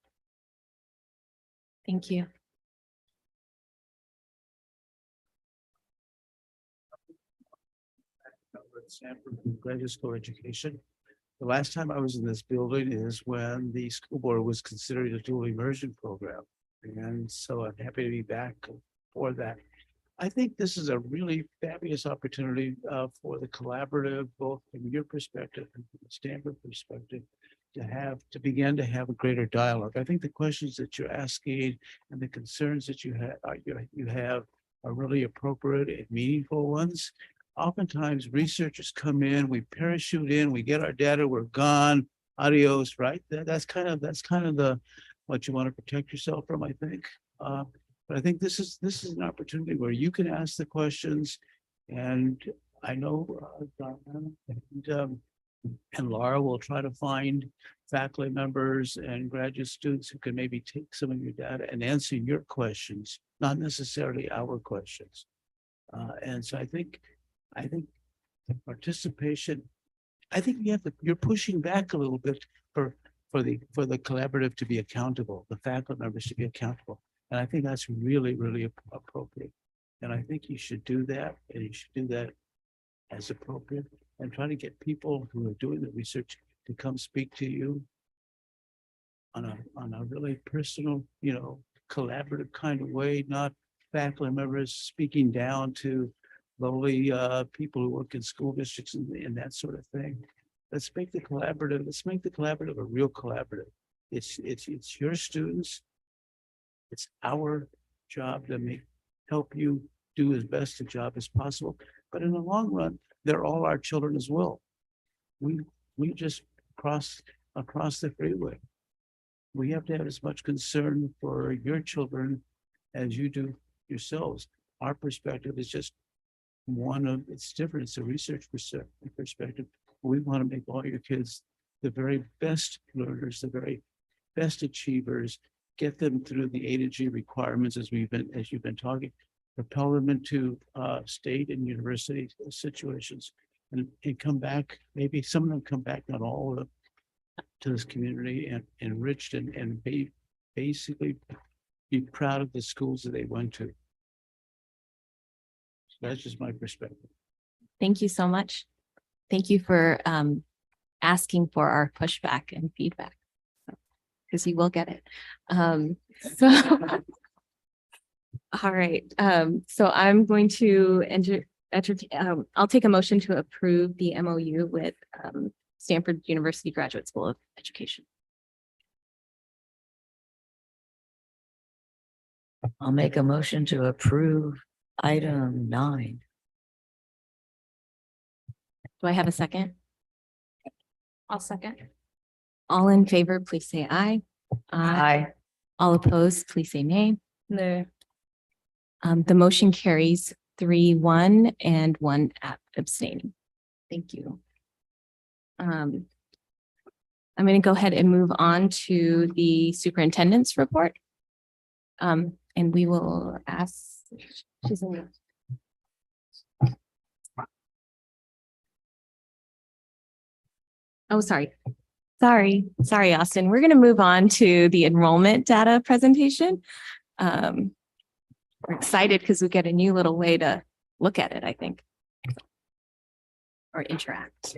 Thank you. Stanford Graduate School Education. The last time I was in this building is when the school board was considering a dual immersion program. And so I'm happy to be back for that. I think this is a really fabulous opportunity for the collaborative, both from your perspective and from the Stanford perspective, to begin to have a greater dialogue. I think the questions that you're asking and the concerns that you have are really appropriate and meaningful ones. Oftentimes researchers come in, we parachute in, we get our data, we're gone, adios, right? That's kind of the what you want to protect yourself from, I think. But I think this is an opportunity where you can ask the questions, and I know Diana and Laura will try to find faculty members and graduate students who can maybe take some of your data and answer your questions, not necessarily our questions. And so I think the participation, I think you're pushing back a little bit for the collaborative to be accountable, the faculty members to be accountable. And I think that's really, really appropriate. And I think you should do that, and you should do that as appropriate, and try to get people who are doing the research to come speak to you on a really personal, collaborative kind of way, not faculty members speaking down to lowly people who work in school districts and that sort of thing. Let's make the collaborative a real collaborative. It's your students. It's our job to help you do as best a job as possible. But in the long run, they're all our children as well. We just cross across the freeway. We have to have as much concern for your children as you do yourselves. Our perspective is just it's different. It's a research perspective. We want to make all your kids the very best learners, the very best achievers, get them through the A to G requirements as you've been talking, propel them into state and university situations, and come back. Maybe some of them come back, not all of them, to this community and enriched and basically be proud of the schools that they went to. So that's just my perspective. Thank you so much. Thank you for asking for our pushback and feedback, because you will get it. All right. So I'm going to I'll take a motion to approve the MOU with Stanford University Graduate School of Education. I'll make a motion to approve item 9. Do I have a second? I'll second. All in favor, please say aye. Aye. All opposed, please say nay. No. The motion carries 3-1 and 1 abstaining. Thank you. I'm going to go ahead and move on to the superintendent's report. And we will ask, she's in the. Oh, sorry. Sorry, Austin. We're going to move on to the enrollment data presentation. We're excited because we get a new little way to look at it, I think, or interact.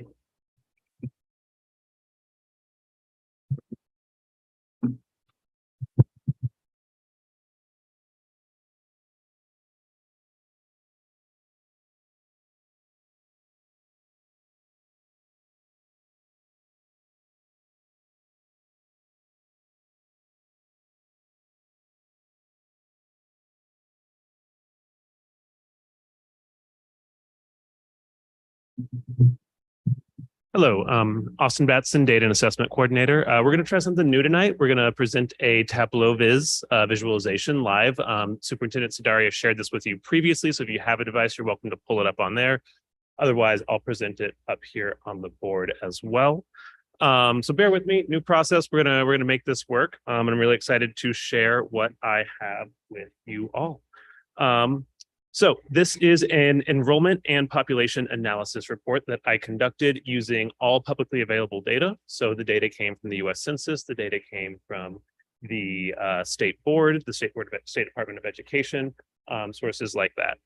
Hello, Austin Batson, Data and Assessment Coordinator. We're going to try something new tonight. We're going to present a Tableau Viz visualization live. Superintendent Sidaria shared this with you previously, so if you have a device, you're welcome to pull it up on there. Otherwise, I'll present it up here on the board as well. So bear with me, new process. We're gonna make this work. And I'm really excited to share what I have with you all. So this is an enrollment and population analysis report that I conducted using all publicly available data. So the data came from the US Census, the data came from the State Board, the State Department of Education, sources like that.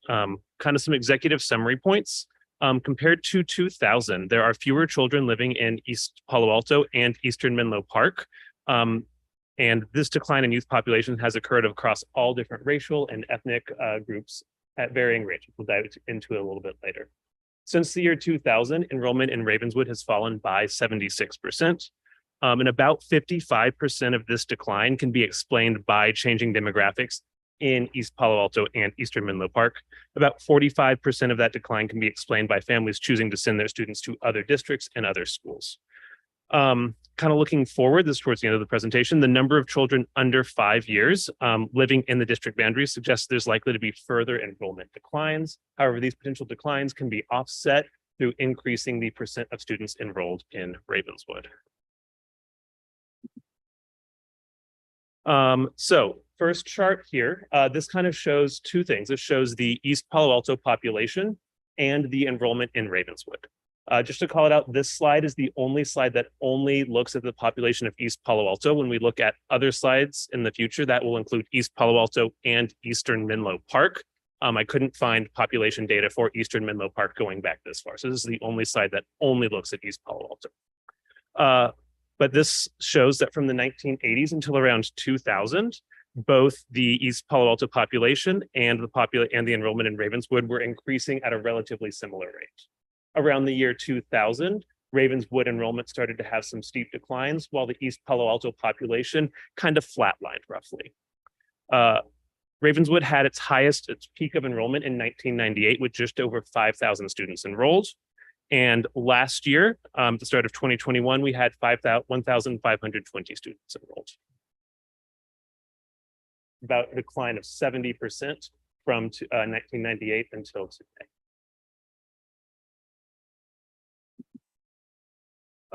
Kind of some executive summary points. Compared to 2000, there are fewer children living in East Palo Alto and Eastern Menlo Park. And this decline in youth population has occurred across all different racial and ethnic groups at varying rates. We'll dive into it a little bit later. Since the year 2000, enrollment in Ravenswood has fallen by 76%. And about 55% of this decline can be explained by changing demographics in East Palo Alto and Eastern Menlo Park. About 45% of that decline can be explained by families choosing to send their students to other districts and other schools. Kind of looking forward, this is towards the end of the presentation, the number of children under 5 years living in the district boundaries suggests there's likely to be further enrollment declines. However, these potential declines can be offset through increasing the percent of students enrolled in Ravenswood. So first chart here, this kind of shows two things. It shows the East Palo Alto population and the enrollment in Ravenswood. Just to call it out, this slide is the only slide that only looks at the population of East Palo Alto. When we look at other slides in the future, that will include East Palo Alto and Eastern Menlo Park. I couldn't find population data for Eastern Menlo Park going back this far. So this is the only slide that only looks at East Palo Alto. But this shows that from the 1980s until around 2000, both the East Palo Alto population and the enrollment in Ravenswood were increasing at a relatively similar rate. Around the year 2000, Ravenswood enrollment started to have some steep declines, while the East Palo Alto population kind of flatlined roughly. Ravenswood had its peak of enrollment in 1998 with just over 5,000 students enrolled. And last year, at the start of 2021, we had 1,520 students enrolled. About a decline of 70% from 1998 until today.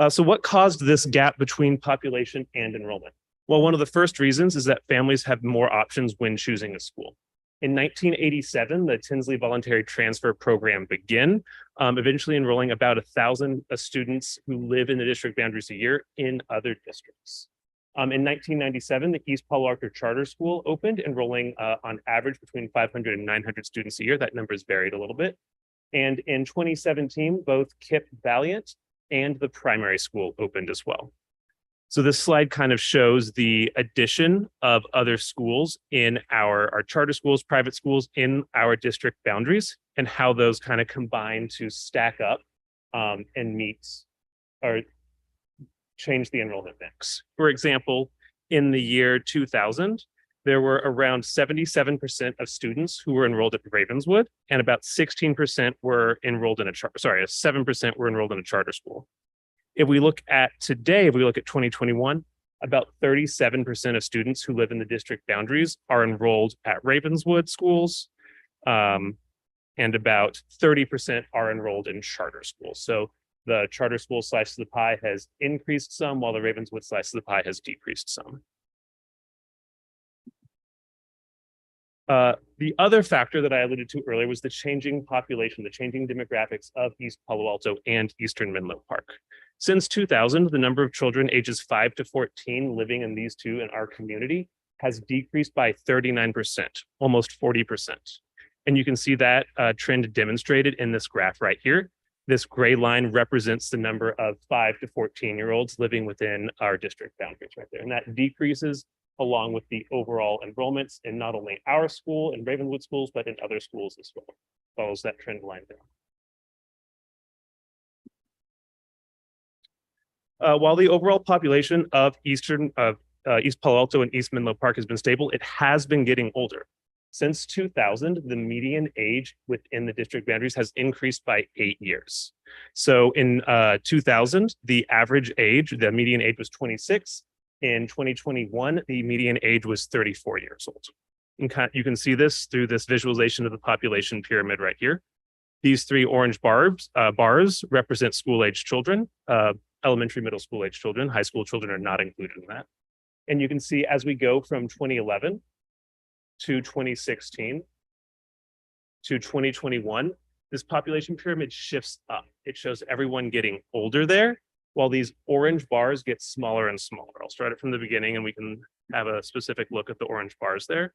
So what caused this gap between population and enrollment? Well, one of the first reasons is that families have more options when choosing a school. In 1987, the Tinsley Voluntary Transfer Program began, eventually enrolling about 1,000 students who live in the district boundaries a year in other districts. In 1997, the East Palo Alto Charter School opened, enrolling on average between 500 and 900 students a year. That number is varied a little bit. And in 2017, both KIPP Valiant and the primary school opened as well. So this slide kind of shows the addition of other schools in our charter schools, private schools in our district boundaries, and how those kind of combine to stack up and meet or change the enrollment mix. For example, in the year 2000, there were around 77% of students who were enrolled at Ravenswood, and about 16% were enrolled in 7% were enrolled in a charter school. If we look at today, if we look at 2021, about 37% of students who live in the district boundaries are enrolled at Ravenswood schools, and about 30% are enrolled in charter schools. So the charter school slice of the pie has increased some, while the Ravenswood slice of the pie has decreased some. The other factor that I alluded to earlier was the changing population, the changing demographics of East Palo Alto and Eastern Menlo Park. Since 2000, the number of children ages 5 to 14 living in these two in our community has decreased by 39%, almost 40%. And you can see that trend demonstrated in this graph right here. This gray line represents the number of 5 to 14-year-olds living within our district boundaries right there. And that decreases along with the overall enrollments in not only our school and Ravenswood schools, but in other schools as well. Follows that trend line down. While the overall population of East Palo Alto and East Menlo Park has been stable, it has been getting older. Since 2000, the median age within the district boundaries has increased by 8 years. So in 2000, the average age, the median age was 26. In 2021, the median age was 34 years old. And you can see this through this visualization of the population pyramid right here. These three orange bars represent school-age children, elementary, middle school-age children. High school children are not included in that. And you can see as we go from 2011 to 2016 to 2021, this population pyramid shifts up. It shows everyone getting older there, while these orange bars get smaller and smaller. I'll start it from the beginning and we can have a specific look at the orange bars there.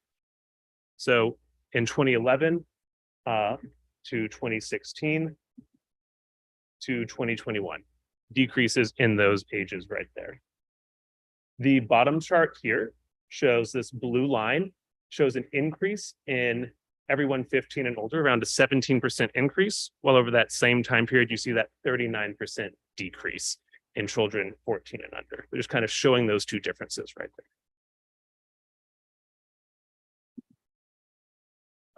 So in 2011 to 2016 to 2021, decreases in those ages right there. The bottom chart here shows this blue line, shows an increase in everyone 15 and older, around a 17% increase, while over that same time period, you see that 39% decrease in children 14 and under. They're just kind of showing those two differences right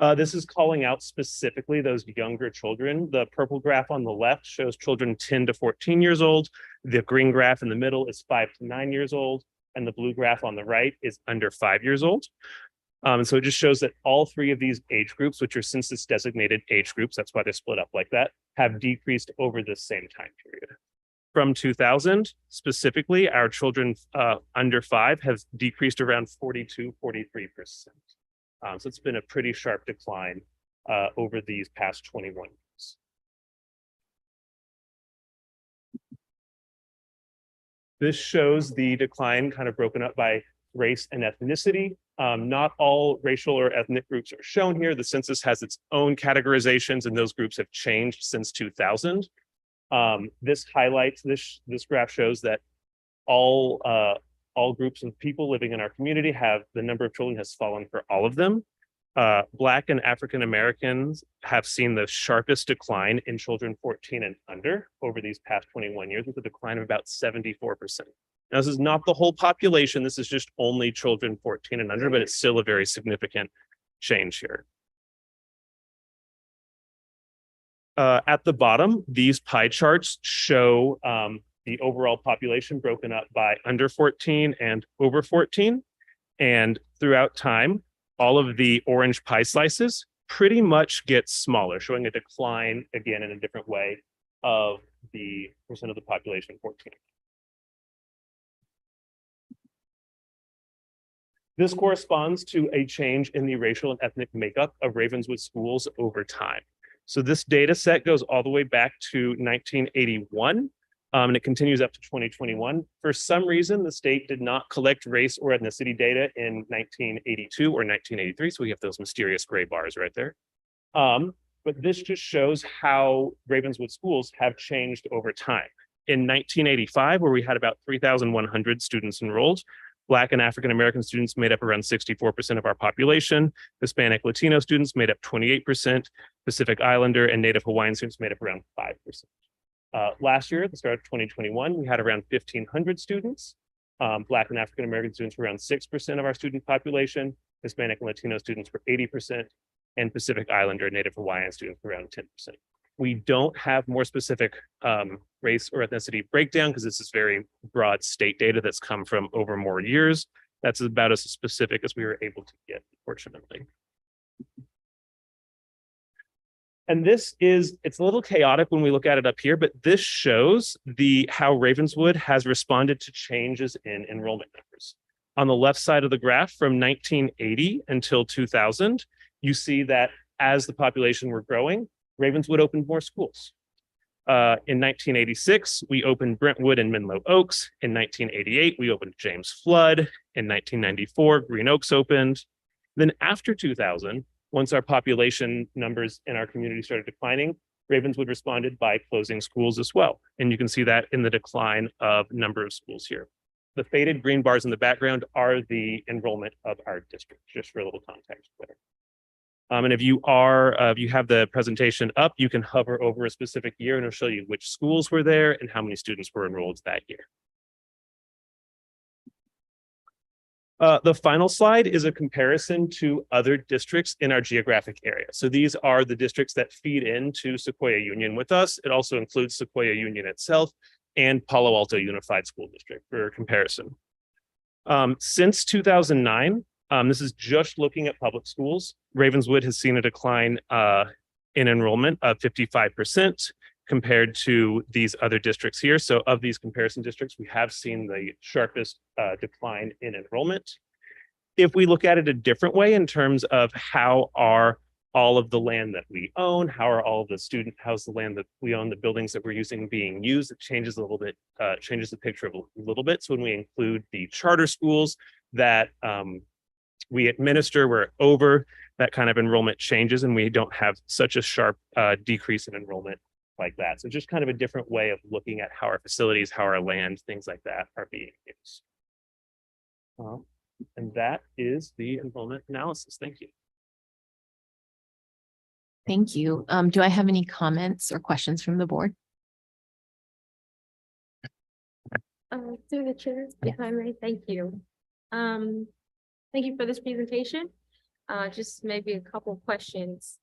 there. This is calling out specifically those younger children. The purple graph on the left shows children 10 to 14 years old. The green graph in the middle is 5 to 9 years old. And the blue graph on the right is under 5 years old. And so it just shows that all three of these age groups, which are census designated age groups, that's why they're split up like that, have decreased over the same time period. From 2000, specifically, our children under 5 have decreased around 42, 43%. So it's been a pretty sharp decline over these past 21 years. This shows the decline kind of broken up by race and ethnicity. Not all racial or ethnic groups are shown here. The census has its own categorizations and those groups have changed since 2000. This highlights, this graph shows that all groups of people living in our community have, the number of children has fallen for all of them. Black and African Americans have seen the sharpest decline in children 14 and under over these past 21 years, with a decline of about 74%. Now, this is not the whole population. This is just only children 14 and under, but it's still a very significant change here. At the bottom, these pie charts show the overall population broken up by under 14 and over 14. And throughout time, all of the orange pie slices pretty much get smaller, showing a decline, again, in a different way, of the percent of the population 14. This corresponds to a change in the racial and ethnic makeup of Ravenswood schools over time. So this data set goes all the way back to 1981, and it continues up to 2021. For some reason, the state did not collect race or ethnicity data in 1982 or 1983, so we have those mysterious gray bars right there. But this just shows how Ravenswood schools have changed over time. In 1985, where we had about 3,100 students enrolled, Black and African American students made up around 64% of our population. Hispanic Latino students made up 28%. Pacific Islander and Native Hawaiian students made up around 5%. Last year, at the start of 2021, we had around 1,500 students. Black and African American students were around 6% of our student population. Hispanic and Latino students were 80%. And Pacific Islander and Native Hawaiian students were around 10%. We don't have more specific race or ethnicity breakdown because this is very broad state data that's come from over more years. That's about as specific as we were able to get, fortunately. And this is, it's a little chaotic when we look at it up here, but this shows how Ravenswood has responded to changes in enrollment numbers. On the left side of the graph, from 1980 until 2000, you see that as the population were growing, Ravenswood opened more schools. In 1986, we opened Brentwood and Menlo Oaks. In 1988, we opened James Flood. In 1994, Green Oaks opened. Then after 2000, once our population numbers in our community started declining, Ravenswood responded by closing schools as well. And you can see that in the decline of number of schools here. The faded green bars in the background are the enrollment of our district, just for a little context there. And if you have the presentation up, you can hover over a specific year and it'll show you which schools were there and how many students were enrolled that year. The final slide is a comparison to other districts in our geographic area. So these are the districts that feed into Sequoia Union with us. It also includes Sequoia Union itself and Palo Alto Unified School District for comparison. Since 2009, this is just looking at public schools. Ravenswood has seen a decline in enrollment of 55% compared to these other districts here. So of these comparison districts, we have seen the sharpest decline in enrollment. If we look at it a different way in terms of how are all of the land that we own, how are all of the how's the land that we own, the buildings that we're using being used, it changes a little bit, changes the picture a little bit. So when we include the charter schools that we administer, we're over, that kind of enrollment changes and we don't have such a sharp decrease in enrollment like that. So just kind of a different way of looking at how our facilities, how our land, things like that are being used. And that is the enrollment analysis. Thank you. Thank you. Do I have any comments or questions from the board? Through the chair, if I may, thank you. Thank you for this presentation. Just maybe a couple questions.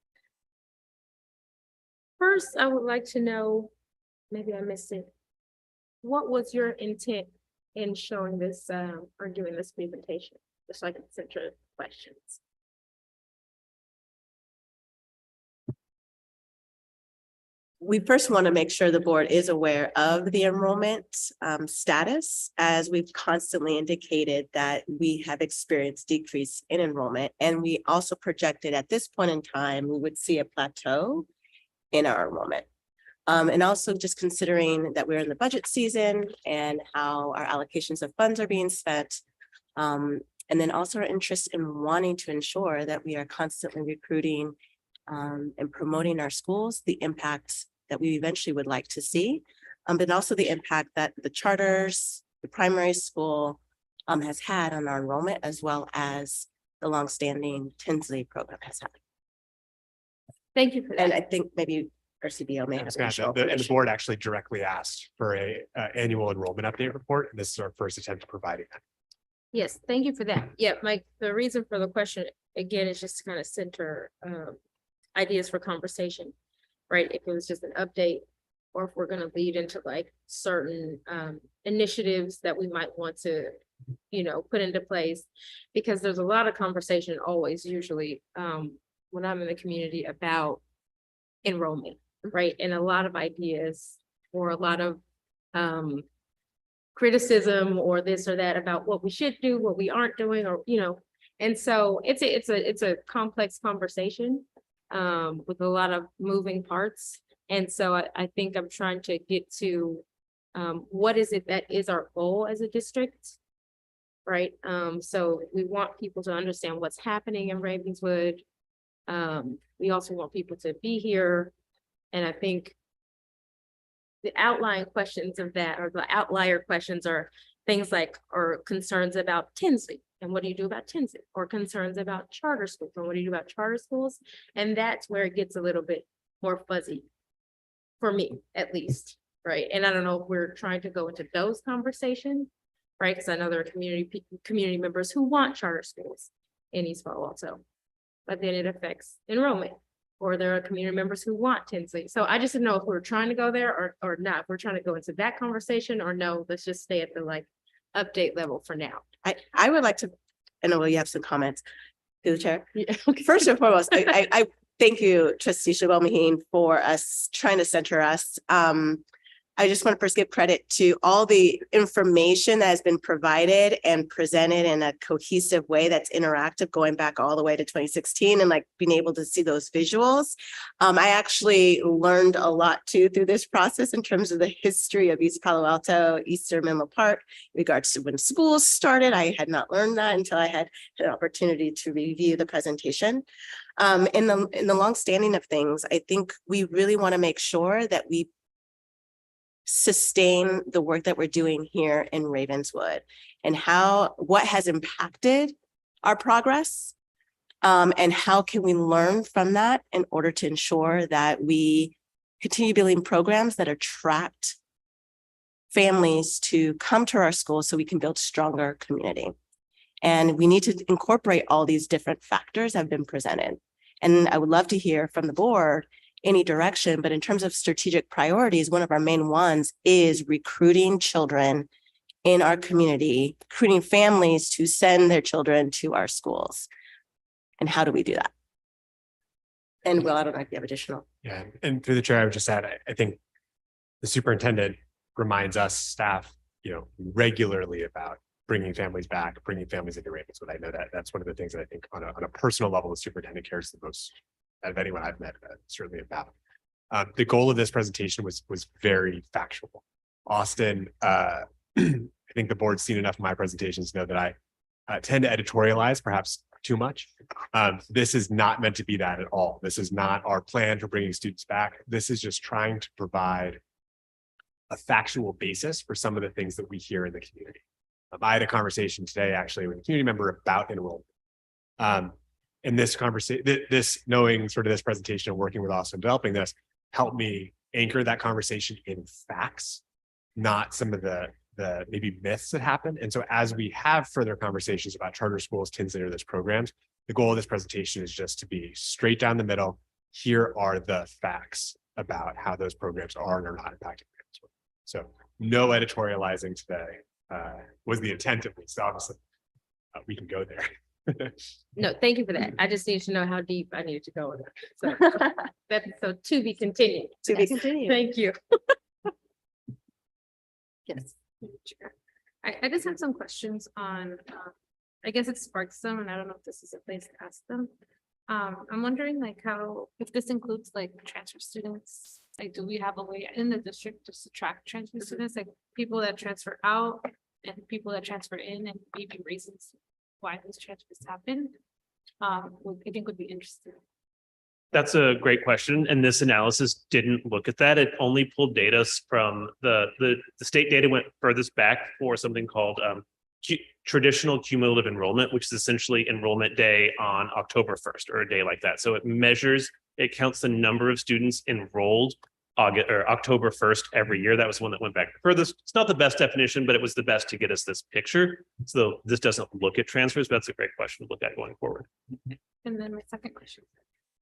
First, I would like to know, maybe I missed it. What was your intent in showing this or doing this presentation? Just so I can center questions. We first want to make sure the board is aware of the enrollment status, as we've constantly indicated that we have experienced decrease in enrollment. And we also projected at this point in time, we would see a plateau in our enrollment. And also just considering that we're in the budget season and how our allocations of funds are being spent. And then also our interest in wanting to ensure that we are constantly recruiting and promoting our schools, the impact that we eventually would like to see, but also the impact that the charters, the primary school has had on our enrollment, as well as the longstanding Tinsley program has had. Thank you for that. And I think maybe our CBO may have. And the board actually directly asked for a annual enrollment update report, and this is our first attempt at providing that. Yes, thank you for that. Yeah, the reason for the question, again, is just to kind of center ideas for conversation, right? If it was just an update, or if we're going to lead into like certain initiatives that we might want to, put into place, because there's a lot of conversation always, usually when I'm in the community about enrollment, right? And a lot of ideas or a lot of criticism or this or that about what we should do, what we aren't doing, or, and so it's a complex conversation with a lot of moving parts. And so I think I'm trying to get to what is it that is our goal as a district, right? So we want people to understand what's happening in Ravenswood. We also want people to be here. And I think the outlying questions of that, or the outlier questions, are things like, or concerns about Tinsley. And what do you do about Tinsley? Or concerns about charter schools. And what do you do about charter schools? And that's where it gets a little bit more fuzzy, for me, at least, right? And I don't know if we're trying to go into those conversations, right? Because I know there are community members who want charter schools in East Palo Alto, but then it affects enrollment. Or there are community members who want Tinsley. So I just didn't know if we're trying to go there or not. If we're trying to go into that conversation, or no, let's just stay at the update level for now. I would like to, I know you have some comments through the chair. Yeah. First and foremost, I thank you, Trustee Shabel Maheen, for us trying to center us. I just want to first give credit to all the information that has been provided and presented in a cohesive way that's interactive, going back all the way to 2016 and like being able to see those visuals. I actually learned a lot too through this process in terms of the history of East Palo Alto, Eastern Menlo Park, in regards to when schools started. I had not learned that until I had an opportunity to review the presentation. In the long standing of things, I think we really want to make sure that we sustain the work that we're doing here in Ravenswood and what has impacted our progress, and how can we learn from that in order to ensure that we continue building programs that attract families to come to our schools so we can build stronger community. And we need to incorporate all these different factors that have been presented. And I would love to hear from the board any direction, but in terms of strategic priorities, one of our main ones is recruiting children in our community, recruiting families to send their children to our schools. And how do we do that? And Will, I don't know if you have additional. Yeah, and through the chair, I would just add, I think the superintendent reminds us staff, regularly about bringing families back, bringing families into Ravenswood. I know that that's one of the things that I think on a personal level, the superintendent cares the most of anyone I've met, certainly about. The goal of this presentation was very factual. Austin, I think the board's seen enough of my presentations to know that I tend to editorialize perhaps too much. This is not meant to be that at all. This is not our plan for bringing students back. This is just trying to provide a factual basis for some of the things that we hear in the community. I had a conversation today actually with a community member about enrollment. And this conversation, knowing sort of this presentation and working with Austin developing this, helped me anchor that conversation in facts, not some of the maybe myths that happen. And so as we have further conversations about charter schools to consider this programs, the goal of this presentation is just to be straight down the middle. Here are the facts about how those programs are and are not impacting parents. So no editorializing today was the intent of this. Obviously, we can go there. No, thank you for that. I just need to know how deep I needed to go with that. So to be continued. To be continued. Thank you. Yes. I just have some questions on, I guess it sparks them, and I don't know if this is a place to ask them. I'm wondering if this includes transfer students, do we have a way in the district to track transfer students, people that transfer out and people that transfer in, and maybe reasons why those transfers happen? I think would be interesting. That's a great question. And this analysis didn't look at that. It only pulled data from the state data went furthest back for something called traditional cumulative enrollment, which is essentially enrollment day on October 1st or a day like that. So it counts the number of students enrolled October 1st every year. That was one that went back the furthest. It's not the best definition, but it was the best to get us this picture. So this doesn't look at transfers, but that's a great question to look at going forward. And then my second question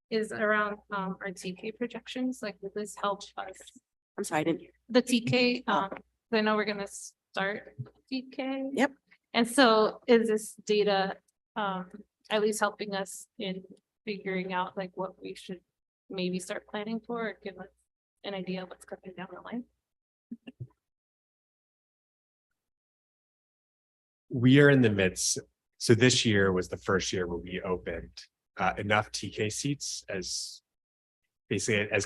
is around our TK projections. Will this help us? I'm sorry, I didn't hear. The TK, I know we're gonna start TK. Yep. And so is this data at least helping us in figuring out what we should maybe start planning for, or give us an idea of what's coming down the line? We are in the midst. So this year was the first year where we opened enough TK seats as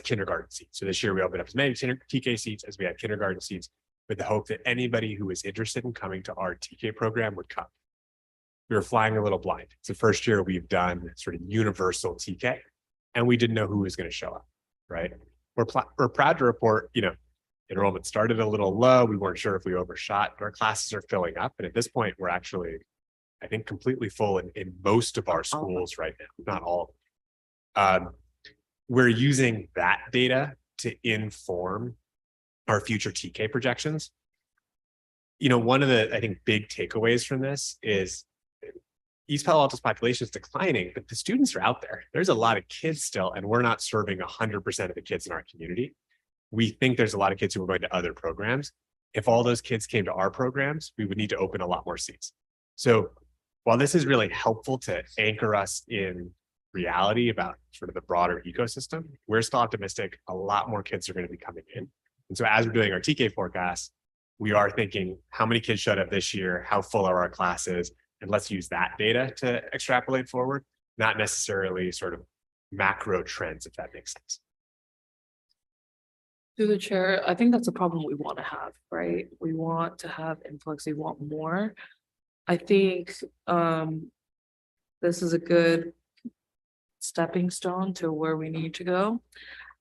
kindergarten seats. So this year we opened up as many TK seats as we had kindergarten seats, with the hope that anybody who was interested in coming to our TK program would come. We were flying a little blind. It's the first year we've done sort of universal TK, and we didn't know who was going to show up, right? We're proud to report, enrollment started a little low. We weren't sure if we overshot, but our classes are filling up. And at this point, we're actually, I think, completely full in most of our schools right now, not all of them. We're using that data to inform our future TK projections. One of the, I think, big takeaways from this is East Palo Alto's population is declining, but the students are out there. There's a lot of kids still, and we're not serving 100% of the kids in our community. We think there's a lot of kids who are going to other programs. If all those kids came to our programs, we would need to open a lot more seats. So while this is really helpful to anchor us in reality about sort of the broader ecosystem, we're still optimistic a lot more kids are going to be coming in. And so as we're doing our TK forecast, we are thinking how many kids showed up this year, how full are our classes, and let's use that data to extrapolate forward, not necessarily sort of macro trends, if that makes sense. Through the chair, I think that's a problem we want to have, right? We want to have influx, we want more. I think this is a good stepping stone to where we need to go.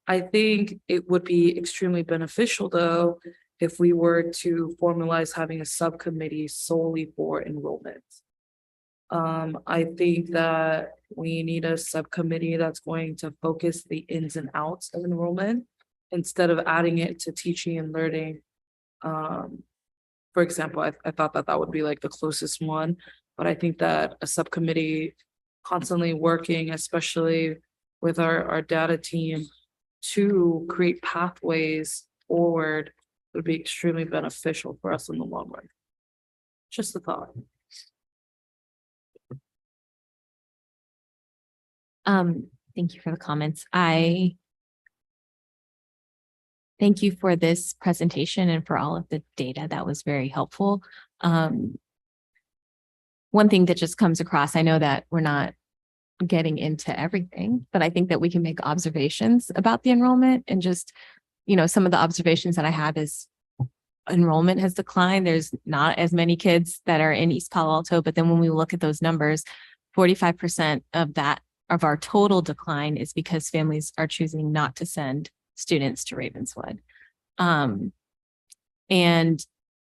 I think it would be extremely beneficial, though, if we were to formalize having a subcommittee solely for enrollment. I think that we need a subcommittee that's going to focus the ins and outs of enrollment instead of adding it to teaching and learning. For example, I thought that would be like the closest one, but I think that a subcommittee constantly working, especially with our data team, to create pathways forward would be extremely beneficial for us in the long run. Just a thought. Thank you for the comments. I thank you for this presentation and for all of the data. That was very helpful. One thing that just comes across, I know that we're not getting into everything, but I think that we can make observations about the enrollment, and just, you know, some of the observations that I have is enrollment has declined. There's not as many kids that are in East Palo Alto, but then when we look at those numbers, 45% of our total decline is because families are choosing not to send students to Ravenswood. And,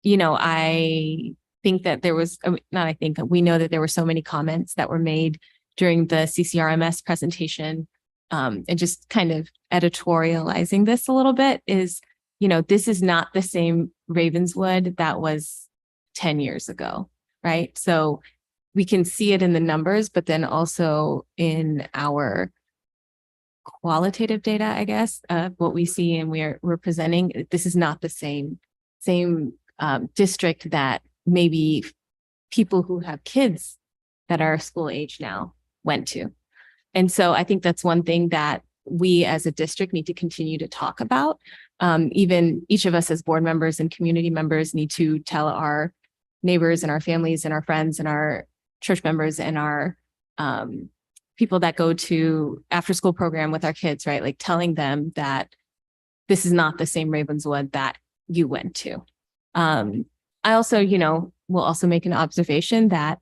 you know, I think that there was, not I think, we know that there were so many comments that were made during the CCRMS presentation, and just kind of editorializing this a little bit is, you know, this is not the same Ravenswood that was 10 years ago, right? So we can see it in the numbers, but then also in our qualitative data, I guess, what we see and we're presenting, this is not the same district that maybe people who have kids that are school age now went to. And so I think that's one thing that we as a district need to continue to talk about. Even each of us as board members and community members need to tell our neighbors and our families and our friends and our church members and our people that go to after school program with our kids, right? Like telling them that this is not the same Ravenswood that you went to. I also, you know, will also make an observation that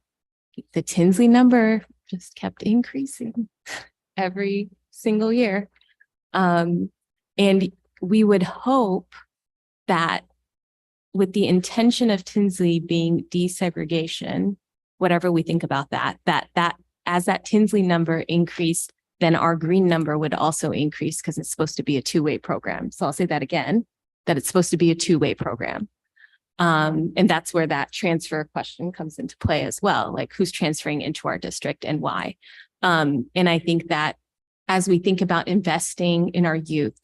the Tinsley number just kept increasing every single year. And we would hope that with the intention of Tinsley being desegregation, whatever we think about that as that Tinsley number increased, then our green number would also increase because it's supposed to be a two-way program. So I'll say that again, that it's supposed to be a two-way program. And that's where that transfer question comes into play as well, like who's transferring into our district and why. And I think that as we think about investing in our youth,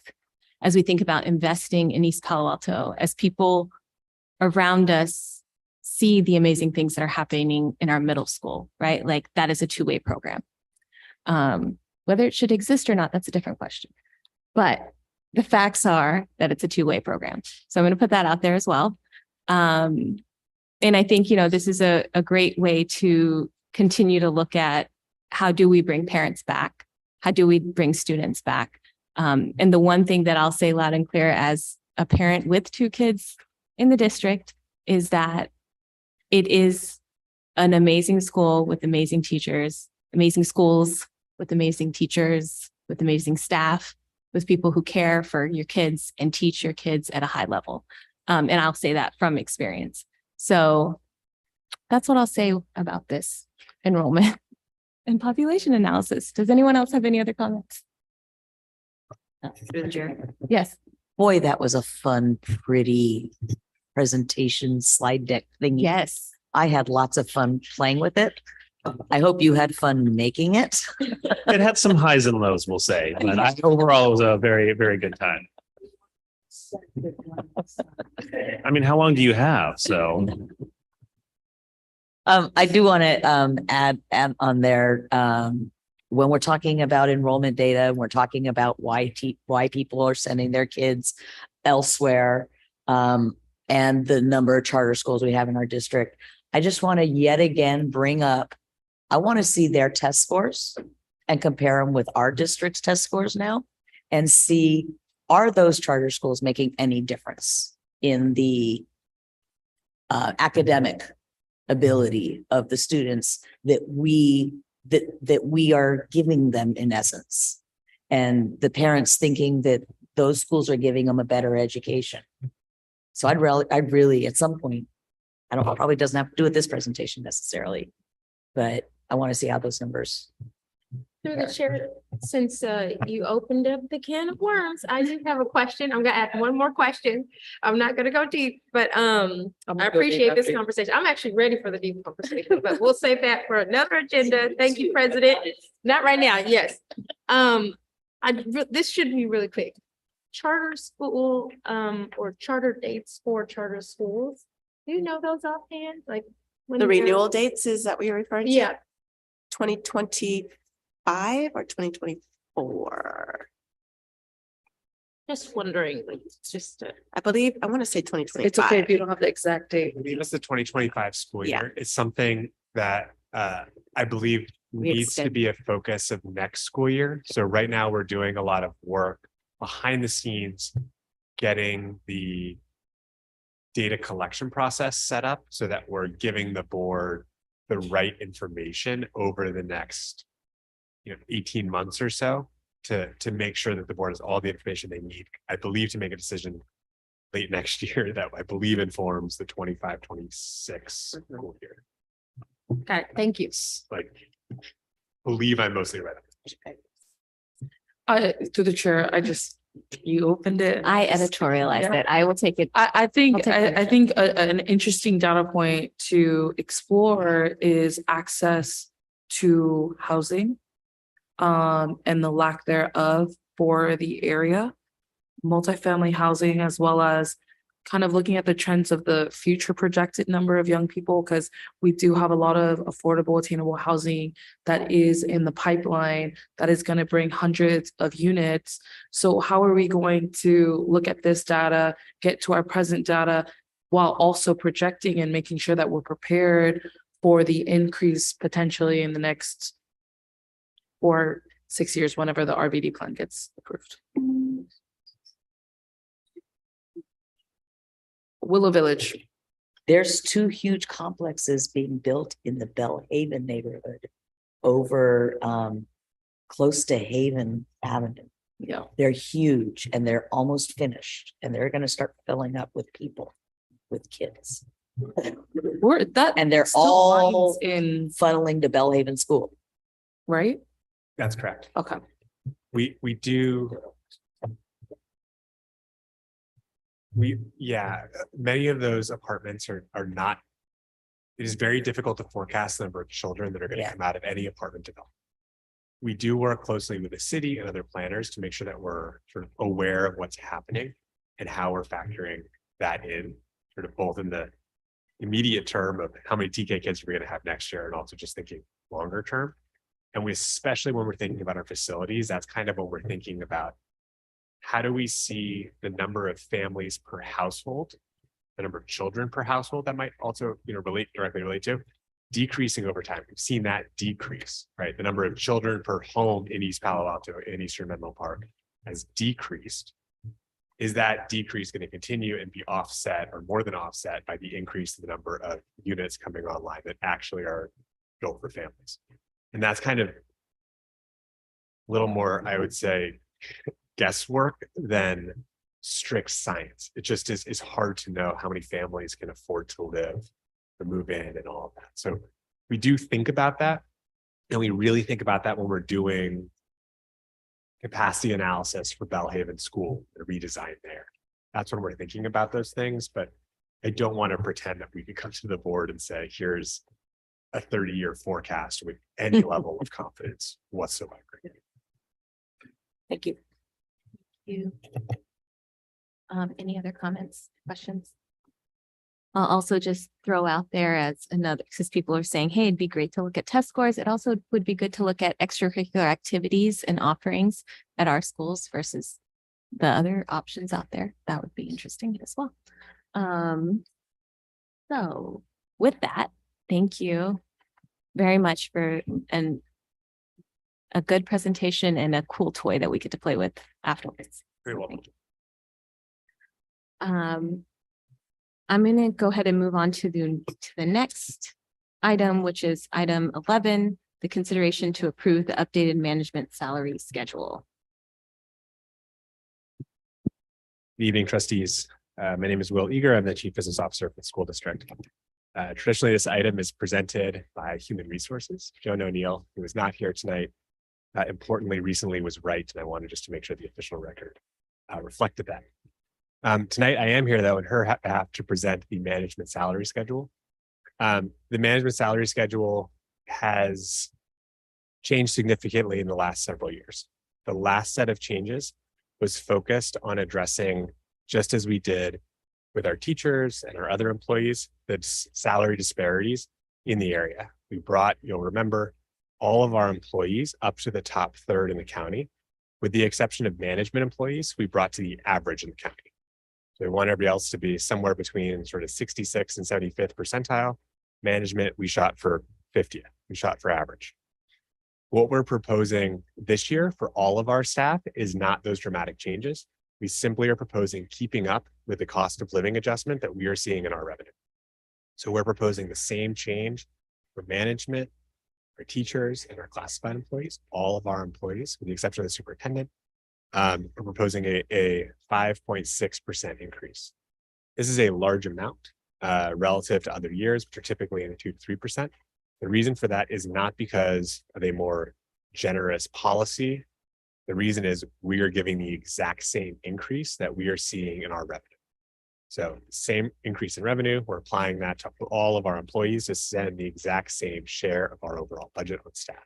as we think about investing in East Palo Alto, as people around us see the amazing things that are happening in our middle school, right? Like that is a two-way program. Whether it should exist or not, that's a different question. But the facts are that it's a two-way program. So I'm going to put that out there as well. And I think, you know, this is a great way to continue to look at how do we bring parents back? How do we bring students back? And the one thing that I'll say loud and clear as a parent with two kids in the district is that it is an amazing school with amazing teachers, amazing schools with amazing teachers, with amazing staff, with people who care for your kids and teach your kids at a high level. And I'll say that from experience. So that's what I'll say about this enrollment and population analysis. Does anyone else have any other comments? Yes. Boy, that was a fun, pretty presentation slide deck thing. Yes. I had lots of fun playing with it. I hope you had fun making it. It had some highs and lows, we'll say, but overall it was a very, very good time. I mean, how long do you have? So I do want to add on there, when we're talking about enrollment data, we're talking about why people are sending their kids. elsewhere, and the number of charter schools we have in our district. I just want to yet again bring up, I want to see their test scores and compare them with our district's test scores now and see, are those charter schools making any difference in the academic ability of the students that we are giving them in essence, and the parents thinking that those schools are giving them a better education. So I'd really at some point, I don't know, probably doesn't have to do with this presentation necessarily, but I want to see how those numbers. Through the chair, since you opened up the can of worms, I do have a question. I'm gonna ask one more question. I'm not gonna go deep, but I appreciate this conversation. I'm actually ready for the deep conversation, but we'll save that for another agenda. Thank you, President. Not right now, yes. This should be really quick. Charter school or charter dates for charter schools. Do you know those offhand? Like when The they're- renewal dates, is that what you're referring to? Yeah. 2025 or 2024? Just wondering, like, it's just. I believe, I want to say 2025. It's okay if you don't have the exact date. I believe it's the 2025 school Yeah. year. It's something that I believe needs to be a focus of next school year. So right now we're doing a lot of work behind the scenes, getting the data collection process set up so that we're giving the board the right information over the next 18 months or so to make sure that the board has all the information they need, I believe, to make a decision late next year that I believe informs the 25-26 school year. Okay, thank you. Like, believe I'm mostly right. Through the chair, you opened it. I editorialized it. I will take it. I think, I'll take ownership. I think an interesting data point to explore is access to housing, and the lack thereof for the area, multifamily housing, as well as kind of looking at the trends of the future projected number of young people, because we do have a lot of affordable, attainable housing that is in the pipeline that is going to bring hundreds of units. So how are we going to look at this data, get to our present data, while also projecting and making sure that we're prepared for the increase potentially in the next 4 or 6 years, whenever the RVD plan gets approved? Willow Village. There's 2 huge complexes being built in the Bellhaven neighborhood over close to Haven Avenue. Yeah. They're huge and they're almost finished, and they're going to start filling up with people, with kids. And they're still all in funneling to Bellhaven School. Right? That's correct. Okay. We do. Many of those apartments are not. It is very difficult to forecast the number of children that are going to come out of any apartment development. We do work closely with the city and other planners to make sure that we're sort of aware of what's happening and how we're factoring that in, sort of both in the immediate term of how many TK kids we're going to have next year, and also just thinking longer term. And we, especially when we're thinking about our facilities, that's kind of what we're thinking about. How do we see the number of families per household, the number of children per household that might also, directly relate to, decreasing over time? We've seen that decrease, right? The number of children per home in East Palo Alto, in Eastern Menlo Park, has decreased. Is that decrease going to continue and be offset, or more than offset, by the increase in the number of units coming online that actually are built for families? And that's kind of a little more, I would say, guesswork than strict science. It just is hard to know how many families can afford to live, to move in, and all of that. So we do think about that, and we really think about that when we're doing capacity analysis for Bellhaven School, the redesign there. That's when we're thinking about those things, but I don't want to pretend that we could come to the board and say, here's a 30-year forecast with any level of confidence whatsoever. Thank you. Any other comments, questions? I'll also just throw out there as another, because people are saying, hey, it'd be great to look at test scores. It also would be good to look at extracurricular activities and offerings at our schools versus the other options out there. That would be interesting as well. So with that, thank you very much for a good presentation and a cool toy that we get to play with afterwards. Very welcome. I'm going to go ahead and move on to the next item, which is item 11, the consideration to approve the updated management salary schedule. Good evening, trustees. My name is Will Eager. I'm the Chief Business Officer for the school district. Traditionally, this item is presented by Human Resources. Joan O'Neill, who is not here tonight, importantly, recently was right, and I wanted just to make sure the official record reflected that. Tonight, I am here, though, in her behalf to present the management salary schedule. The management salary schedule has changed significantly in the last several years. The last set of changes was focused on addressing, just as we did with our teachers and our other employees, the salary disparities in the area. We brought, you'll remember, all of our employees up to the top third in the county. With the exception of management employees, we brought to the average in the county. So we want everybody else to be somewhere between sort of 66th and 75th percentile. Management, we shot for 50th. We shot for average. What we're proposing this year for all of our staff is not those dramatic changes. We simply are proposing keeping up with the cost of living adjustment that we are seeing in our revenue. So we're proposing the same change for management, our teachers, and our classified employees, all of our employees, with the exception of the superintendent. We're proposing a 5.6% increase. This is a large amount relative to other years, which are typically in the 2 to 3%. The reason for that is not because of a more generous policy. The reason is we are giving the exact same increase that we are seeing in our revenue. So same increase in revenue, we're applying that to all of our employees to send the exact same share of our overall budget on staff.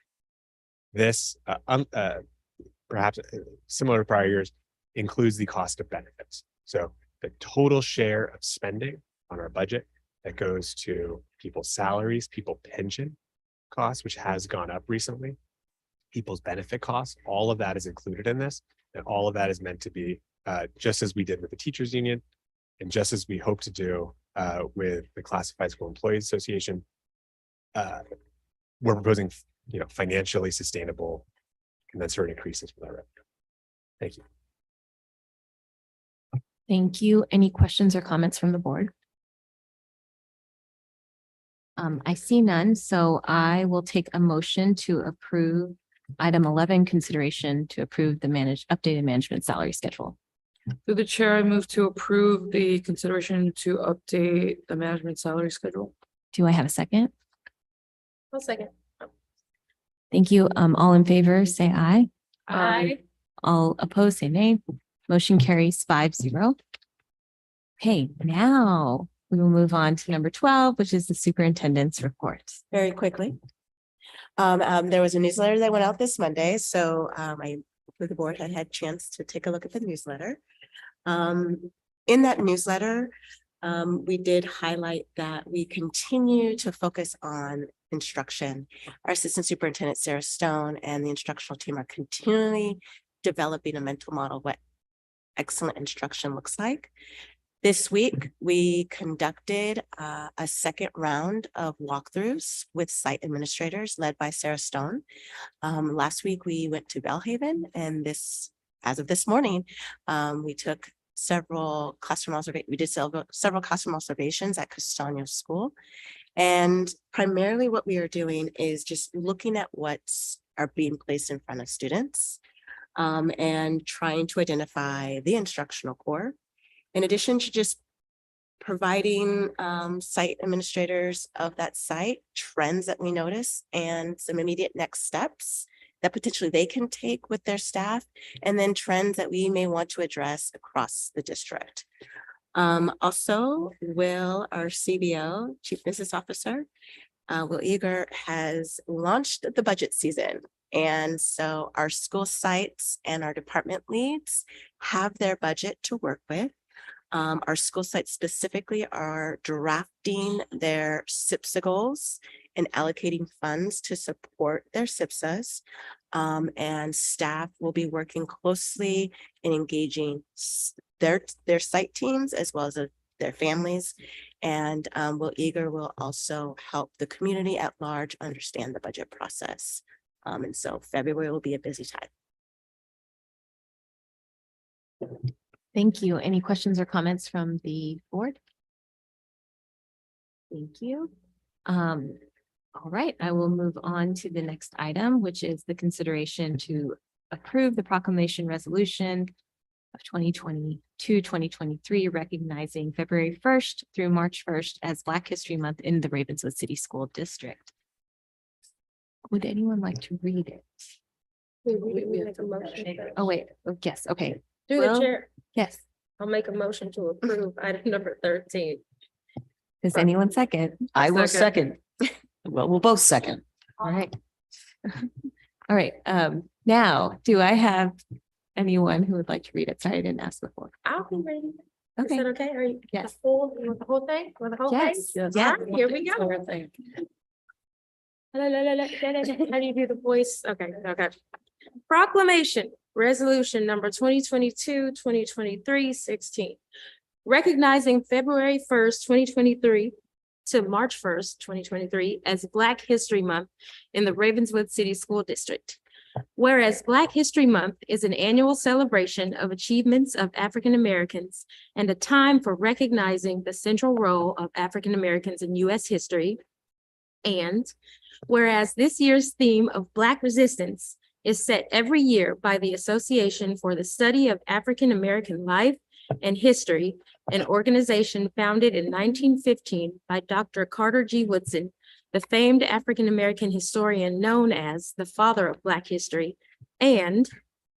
This, perhaps similar to prior years, includes the cost of benefits. So the total share of spending on our budget that goes to people's salaries, people pension costs, which has gone up recently, people's benefit costs, all of that is included in this. And all of that is meant to be just as we did with the teachers union and just as we hope to do with the Classified School Employees Association. We're proposing, financially sustainable commensurate increases with our revenue. Thank you. Thank you. Any questions or comments from the board? I see none, so I will take a motion to approve item 11, consideration to approve the updated management salary schedule. Through the chair, I move to approve the consideration to update the management salary schedule. Do I have a second? I'll second. Thank you. All in favor, say aye. Aye. All opposed, say nay. Motion carries 5-0. Okay, now we will move on to number 12, which is the superintendent's report. Very quickly. There was a newsletter that went out this Monday, so the board had a chance to take a look at the newsletter. In that newsletter, we did highlight that we continue to focus on instruction. Our assistant superintendent, Sarah Stone, and the instructional team are continually developing a mental model of what excellent instruction looks like. This week, we conducted a second round of walkthroughs with site administrators led by Sarah Stone. Last week, we went to Bellhaven, and as of this morning, we took several classroom observations. We did several classroom observations at Castaño School. And primarily what we are doing is just looking at what's are being placed in front of students and trying to identify the instructional core. In addition to just providing site administrators of that site trends that we notice and some immediate next steps that potentially they can take with their staff, and then trends that we may want to address across the district. Also, Will, our CBO, Chief Business Officer, Will Eager, has launched the budget season. And so our school sites and our department leads have their budget to work with. Our school sites specifically are drafting their SIPSA goals and allocating funds to support their SIPSAs. And staff will be working closely and engaging their site teams as well as their families. And will also help the community at large understand the budget process. And so February will be a busy time. Thank you. Any questions or comments from the board? Thank you. All right, I will move on to the next item, which is the consideration to approve the proclamation resolution of 2022-2023, recognizing February 1st through March 1st as Black History Month in the Ravenswood City School District. Would anyone like to read it? Oh, wait, oh, yes, okay. Through Well, the chair, Yes, I'll make a motion to approve item number 13. does anyone second? I will second. Well, we'll both second. All right. All right, now, do I have anyone who would like to read it? Sorry, I didn't ask before. I'll be ready. Is Okay. that okay? Are you? Yes. The full, you want the whole thing? Want the whole thing? Yes, All yeah. right, here we go. How do you do the voice? Okay, okay. Proclamation, resolution number 2022-2023-16. Recognizing February 1st, 2023 to March 1st, 2023 as Black History Month in the Ravenswood City School District. Whereas Black History Month is an annual celebration of achievements of African Americans and a time for recognizing the central role of African Americans in U.S. history. And whereas this year's theme of Black resistance is set every year by the Association for the Study of African American Life and History, an organization founded in 1915 by Dr. Carter G. Woodson, the famed African American historian known as the father of Black history. And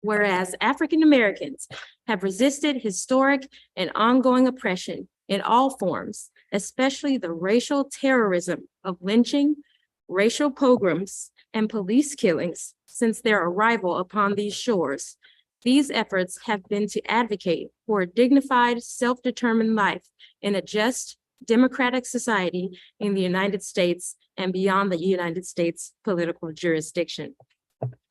whereas African Americans have resisted historic and ongoing oppression in all forms, especially the racial terrorism of lynching, racial pogroms, and police killings since their arrival upon these shores, these efforts have been to advocate for a dignified, self-determined life in a just, democratic society in the United States and beyond the United States political jurisdiction.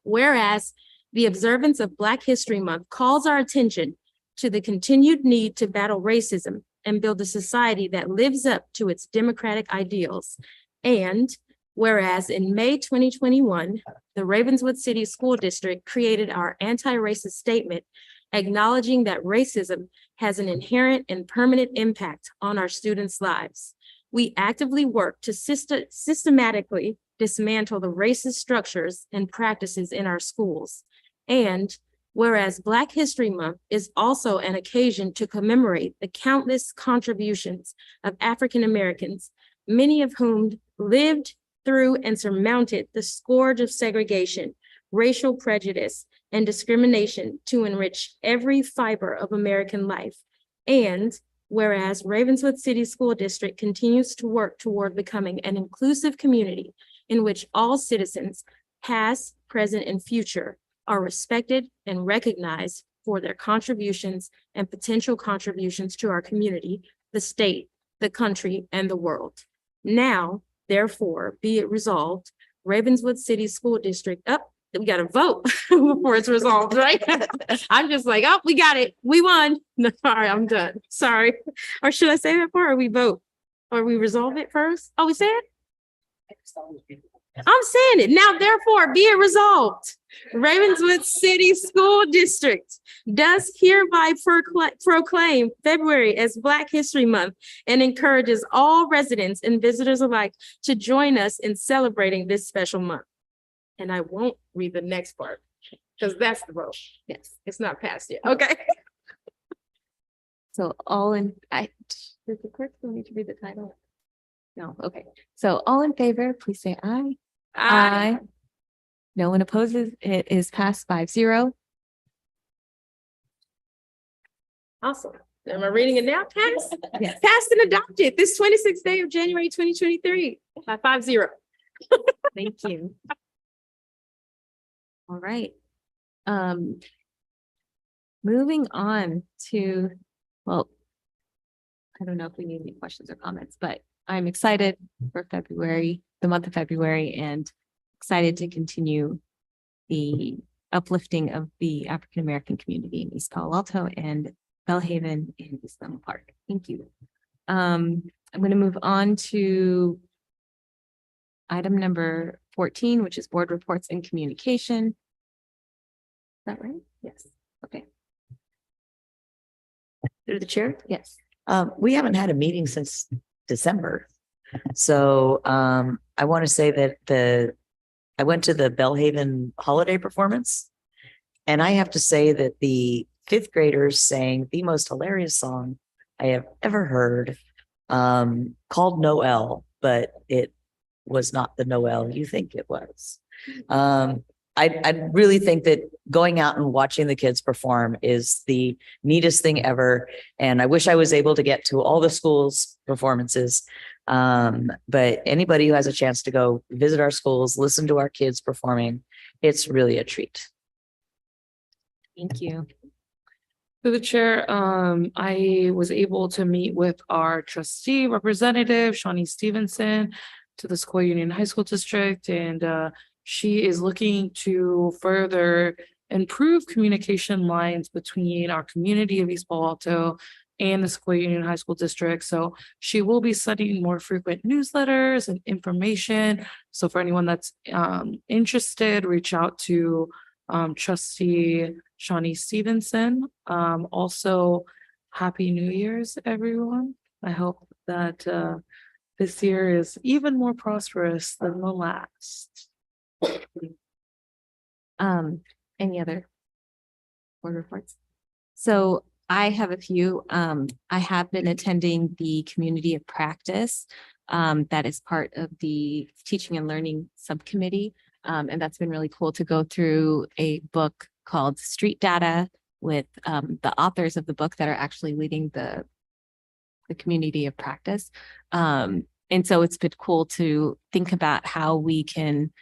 Whereas the observance of Black History Month calls our attention to the continued need to battle racism and build a society that lives up to its democratic ideals. And whereas in May 2021, the Ravenswood City School District created our anti-racist statement, acknowledging that racism has an inherent and permanent impact on our students' lives. We actively work to systematically dismantle the racist structures and practices in our schools. And whereas Black History Month is also an occasion to commemorate the countless contributions of African Americans, many of whom lived through and surmounted the scourge of segregation, racial prejudice, and discrimination to enrich every fiber of American life. And whereas Ravenswood City School District continues to work toward becoming an inclusive community in which all citizens, past, present, and future, are respected and recognized for their contributions and potential contributions to our community, the state, the country, and the world. Now, therefore, be it resolved, Ravenswood City School District, we got to vote before it's resolved, right? I'm just like, oh, we got it. We won. No, all right, I'm done. Sorry. Or should I say that part or we vote? Or we resolve it first? Oh, we said it? I'm saying it. Now, therefore, be it resolved. Ravenswood City School District does hereby proclaim February as Black History Month and encourages all residents and visitors alike to join us in celebrating this special month. And I won't read the next part because that's the vote. Yes, it's not passed yet. Okay. So does the clerk still need to read the title? No, okay. So all in favor, please say aye. Aye. No one opposes. It is passed 5-0. Awesome. Am I reading it now? Passed? Yes. Passed and adopted this 26th day of January 2023 by 5-0. Thank you. All right. Moving on to, well, I don't know if we need any questions or comments, but I'm excited for February, the month of February, and excited to continue the uplifting of the African American community in East Palo Alto and Bellhaven and East Menlo Park. Thank you. I'm going to move on to item number 14, which is board reports and communication. Is that right? Yes. Okay. Through the chair? Yes. We haven't had a meeting since December. So I want to say that I went to the Bellhaven holiday performance, and I have to say that the fifth graders sang the most hilarious song I have ever heard, called Noel, but it was not the Noel you think it was. I really think that going out and watching the kids perform is the neatest thing ever. And I wish I was able to get to all the schools' performances. But anybody who has a chance to go visit our schools, listen to our kids performing, it's really a treat. Thank you. Through the chair, I was able to meet with our trustee representative, Shawnee Stevenson, to the Sequoia Union High School District, and she is looking to further improve communication lines between our community of East Palo Alto and the Sequoia Union High School District. So she will be sending more frequent newsletters and information. So for anyone that's interested, reach out to trustee Shawnee Stevenson. Also, Happy New Year's, everyone. I hope that this year is even more prosperous than the last. Any other board reports? So I have a few. I have been attending the community of practice that is part of the teaching and learning subcommittee. And that's been really cool to go through a book called Street Data with the authors of the book that are actually leading the community of practice. And so it's been cool to think about how we can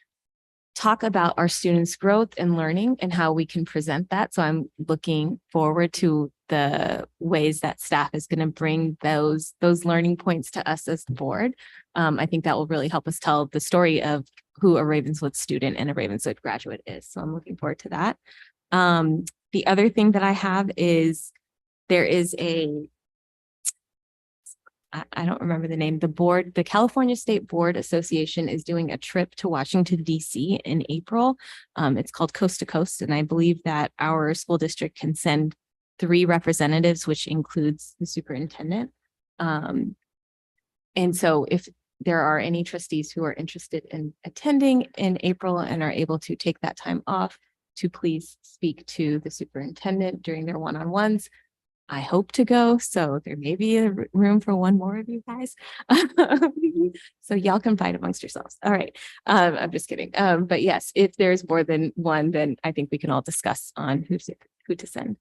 talk about our students' growth and learning and how we can present that. So I'm looking forward to the ways that staff is going to bring those learning points to us as the board. I think that will really help us tell the story of who a Ravenswood student and a Ravenswood graduate is. So I'm looking forward to that. The other thing that I have is there is I don't remember the name, the California State Board Association is doing a trip to Washington, DC in April. It's called Coast to Coast. And I believe that our school district can send 3 representatives, which includes the superintendent. And so if there are any trustees who are interested in attending in April and are able to take that time off to please speak to the superintendent during their one-on-ones. I hope to go, so there may be a room for one more of you guys. So y'all can fight amongst yourselves. All right. I'm just kidding. But yes, if there's more than one, then I think we can all discuss on who to send.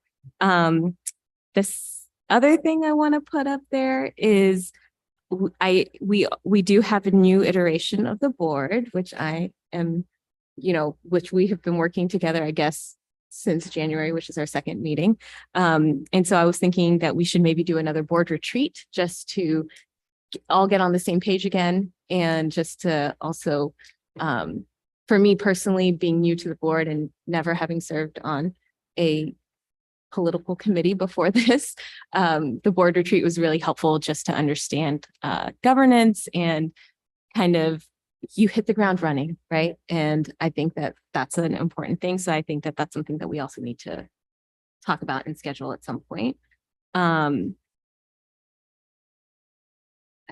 This other thing I want to put up there is we do have a new iteration of the board, which I am, which we have been working together, I guess, since January, which is our second meeting. And so I was thinking that we should maybe do another board retreat just to all get on the same page again. And just to also, for me personally, being new to the board and never having served on a political committee before this, the board retreat was really helpful just to understand governance and kind of you hit the ground running, right? And I think that that's an important thing. So I think that that's something that we also need to talk about and schedule at some point. I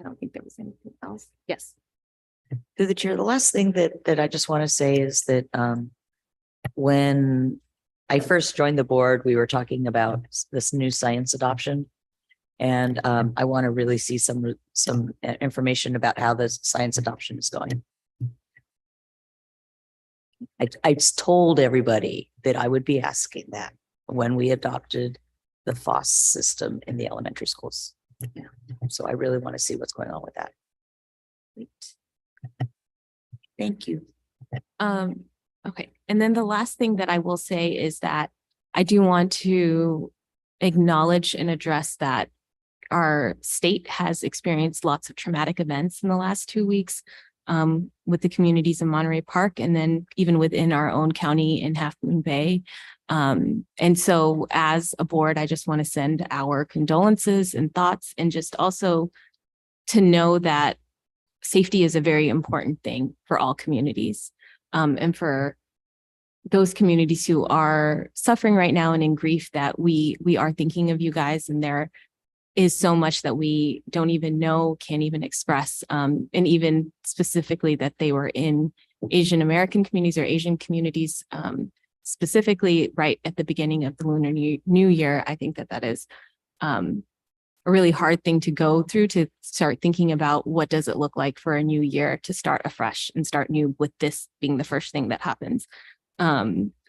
don't think there was anything else. Yes. Through the chair, the last thing that I just want to say is that when I first joined the board, we were talking about this new science adoption. And I want to really see some information about how the science adoption is going. I told everybody that I would be asking that when we adopted the FOSS system in the elementary schools. Yeah. So I really want to see what's going on with that. Thank you. Okay. And then the last thing that I will say is that I do want to acknowledge and address that our state has experienced lots of traumatic events in the last 2 weeks with the communities in Monterey Park, and then even within our own county in Half Moon Bay. And so as a board, I just want to send our condolences and thoughts, and just also to know that safety is a very important thing for all communities. And for those communities who are suffering right now and in grief, that we are thinking of you guys, and there is so much that we don't even know, can't even express, and even specifically that they were in Asian American communities or Asian communities, specifically right at the beginning of the Lunar New Year. I think that that is a really hard thing to go through, to start thinking about what does it look like for a new year to start afresh and start new, with this being the first thing that happens.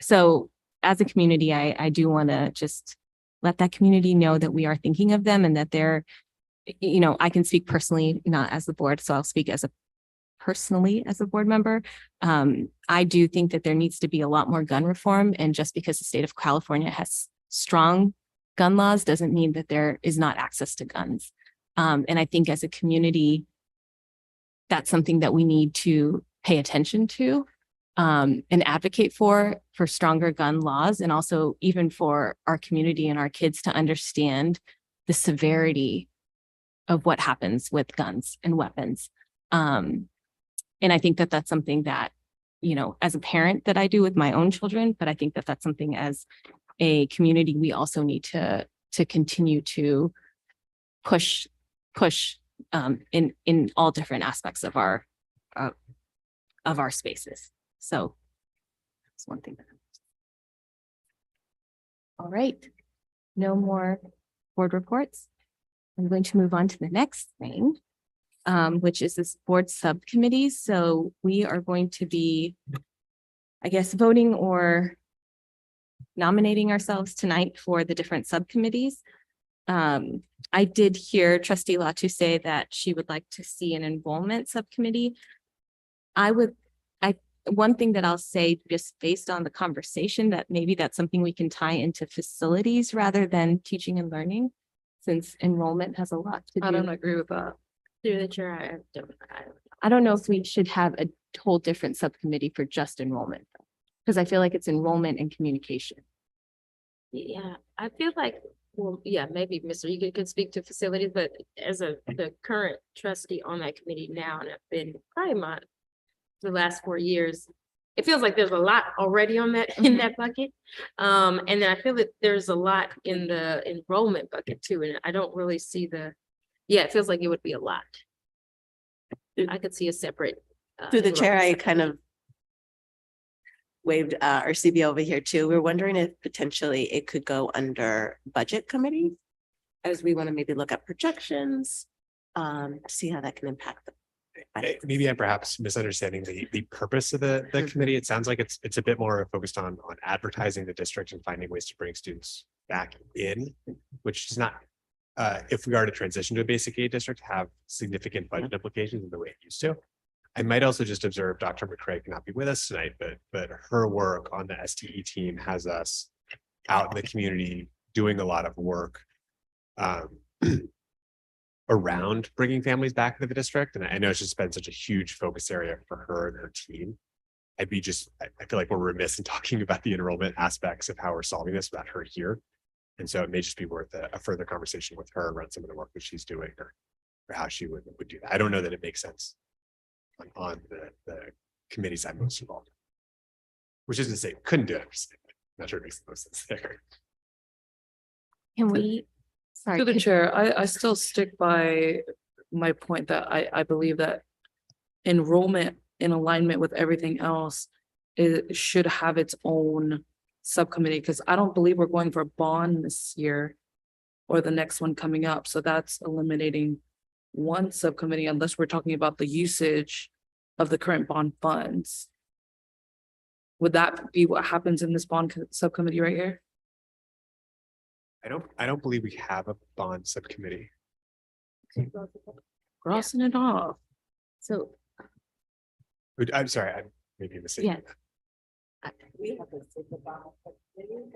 So as a community, I do want to just let that community know that we are thinking of them, and that they're, you know, I can speak personally, not as the board, so I'll speak as a board member. I do think that there needs to be a lot more gun reform, and just because the state of California has strong gun laws doesn't mean that there is not access to guns. And I think as a community, that's something that we need to pay attention to, and advocate for stronger gun laws, and also even for our community and our kids to understand the severity of what happens with guns and weapons. And I think that that's something that, you know, as a parent that I do with my own children, but I think that that's something as a community we also need to continue to push in all different aspects of our spaces. So that's one thing. All right, no more board reports. I'm going to move on to the next thing, which is this board subcommittees. So we are going to be, I guess, voting or nominating ourselves tonight for the different subcommittees. I did hear Trustee Latu say that she would like to see an enrollment subcommittee. One thing that I'll say, just based on the conversation, that maybe that's something we can tie into facilities rather than teaching and learning, since enrollment has a lot to do. I don't agree with that. Through the chair, I don't know if we should have a whole different subcommittee for just enrollment, because I feel like it's enrollment and communication. yeah, I feel like, well, yeah, maybe Mr. You could speak to facilities, but as the current trustee on that committee now, and I've been probably the last 4 years, it feels like there's a lot already on that in that bucket. And then I feel that there's a lot in the enrollment bucket too. And I don't really see it feels like it would be a lot. I could see a separate. Through the chair, I kind of waved our CB over here too. We're wondering if potentially it could go under budget committee, as we want to maybe look at projections, see how that can impact them. Maybe I'm perhaps misunderstanding the purpose of the committee. It sounds like it's a bit more focused on advertising the district and finding ways to bring students back in, which is not, if we are to transition to a basic aid district, have significant budget implications in the way it used to. I might also just observe Dr. McCrae cannot be with us tonight, but her work on the STE team has us out in the community doing a lot of work around bringing families back to the district. And I know it's just been such a huge focus area for her and her team. I feel like we're remiss in talking about the enrollment aspects of how we're solving this without her here. And so it may just be worth a further conversation with her around some of the work that she's doing, or how she would do that. I don't know that it makes sense on the committees I'm most involved in. Which is to say, couldn't do it. I'm not sure it makes the most sense there. Can we? Sorry. To the chair, I still stick by my point that I believe that enrollment, in alignment with everything else, it should have its own subcommittee, because I don't believe we're going for a bond this year or the next one coming up. So that's eliminating one subcommittee unless we're talking about the usage of the current bond funds. Would that be what happens in this bond subcommittee right here? I don't believe we have a bond subcommittee. Crossing it off. So I'm sorry, I maybe mistaken. Yeah. We have a super bond subcommittee.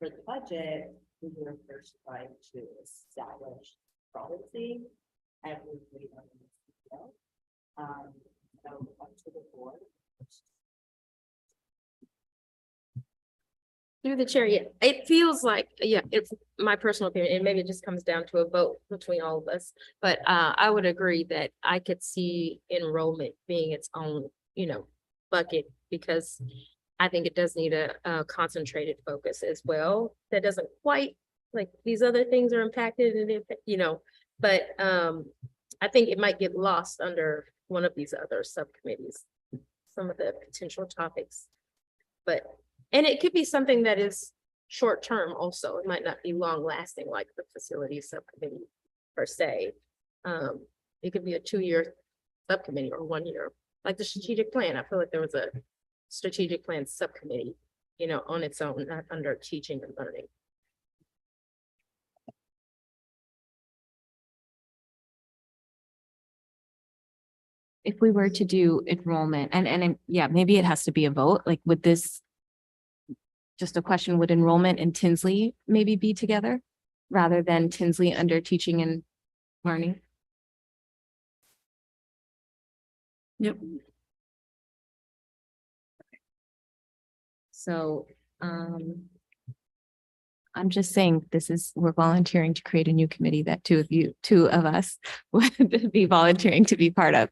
for the budget, we were first trying to establish policy. Every so up to the board. Through the chair, yeah, it feels like, yeah, it's my personal opinion, and maybe it just comes down to a vote between all of us. But I would agree that I could see enrollment being its own, bucket, because I think it does need a concentrated focus as well. That doesn't quite, like, these other things are impacted and but I think it might get lost under one of these other subcommittees, some of the potential topics. And it could be something that is short term also. It might not be long lasting like the facilities subcommittee per se. It could be a 2-year subcommittee or 1 year, like the strategic plan. I feel like there was a strategic plan subcommittee, on its own, not under teaching and learning. If we were to do enrollment and yeah, maybe it has to be a vote, like with this. Just a question, would enrollment and Tinsley maybe be together rather than Tinsley under teaching and learning? Yep. So, I'm just saying we're volunteering to create a new committee that two of us would be volunteering to be part of.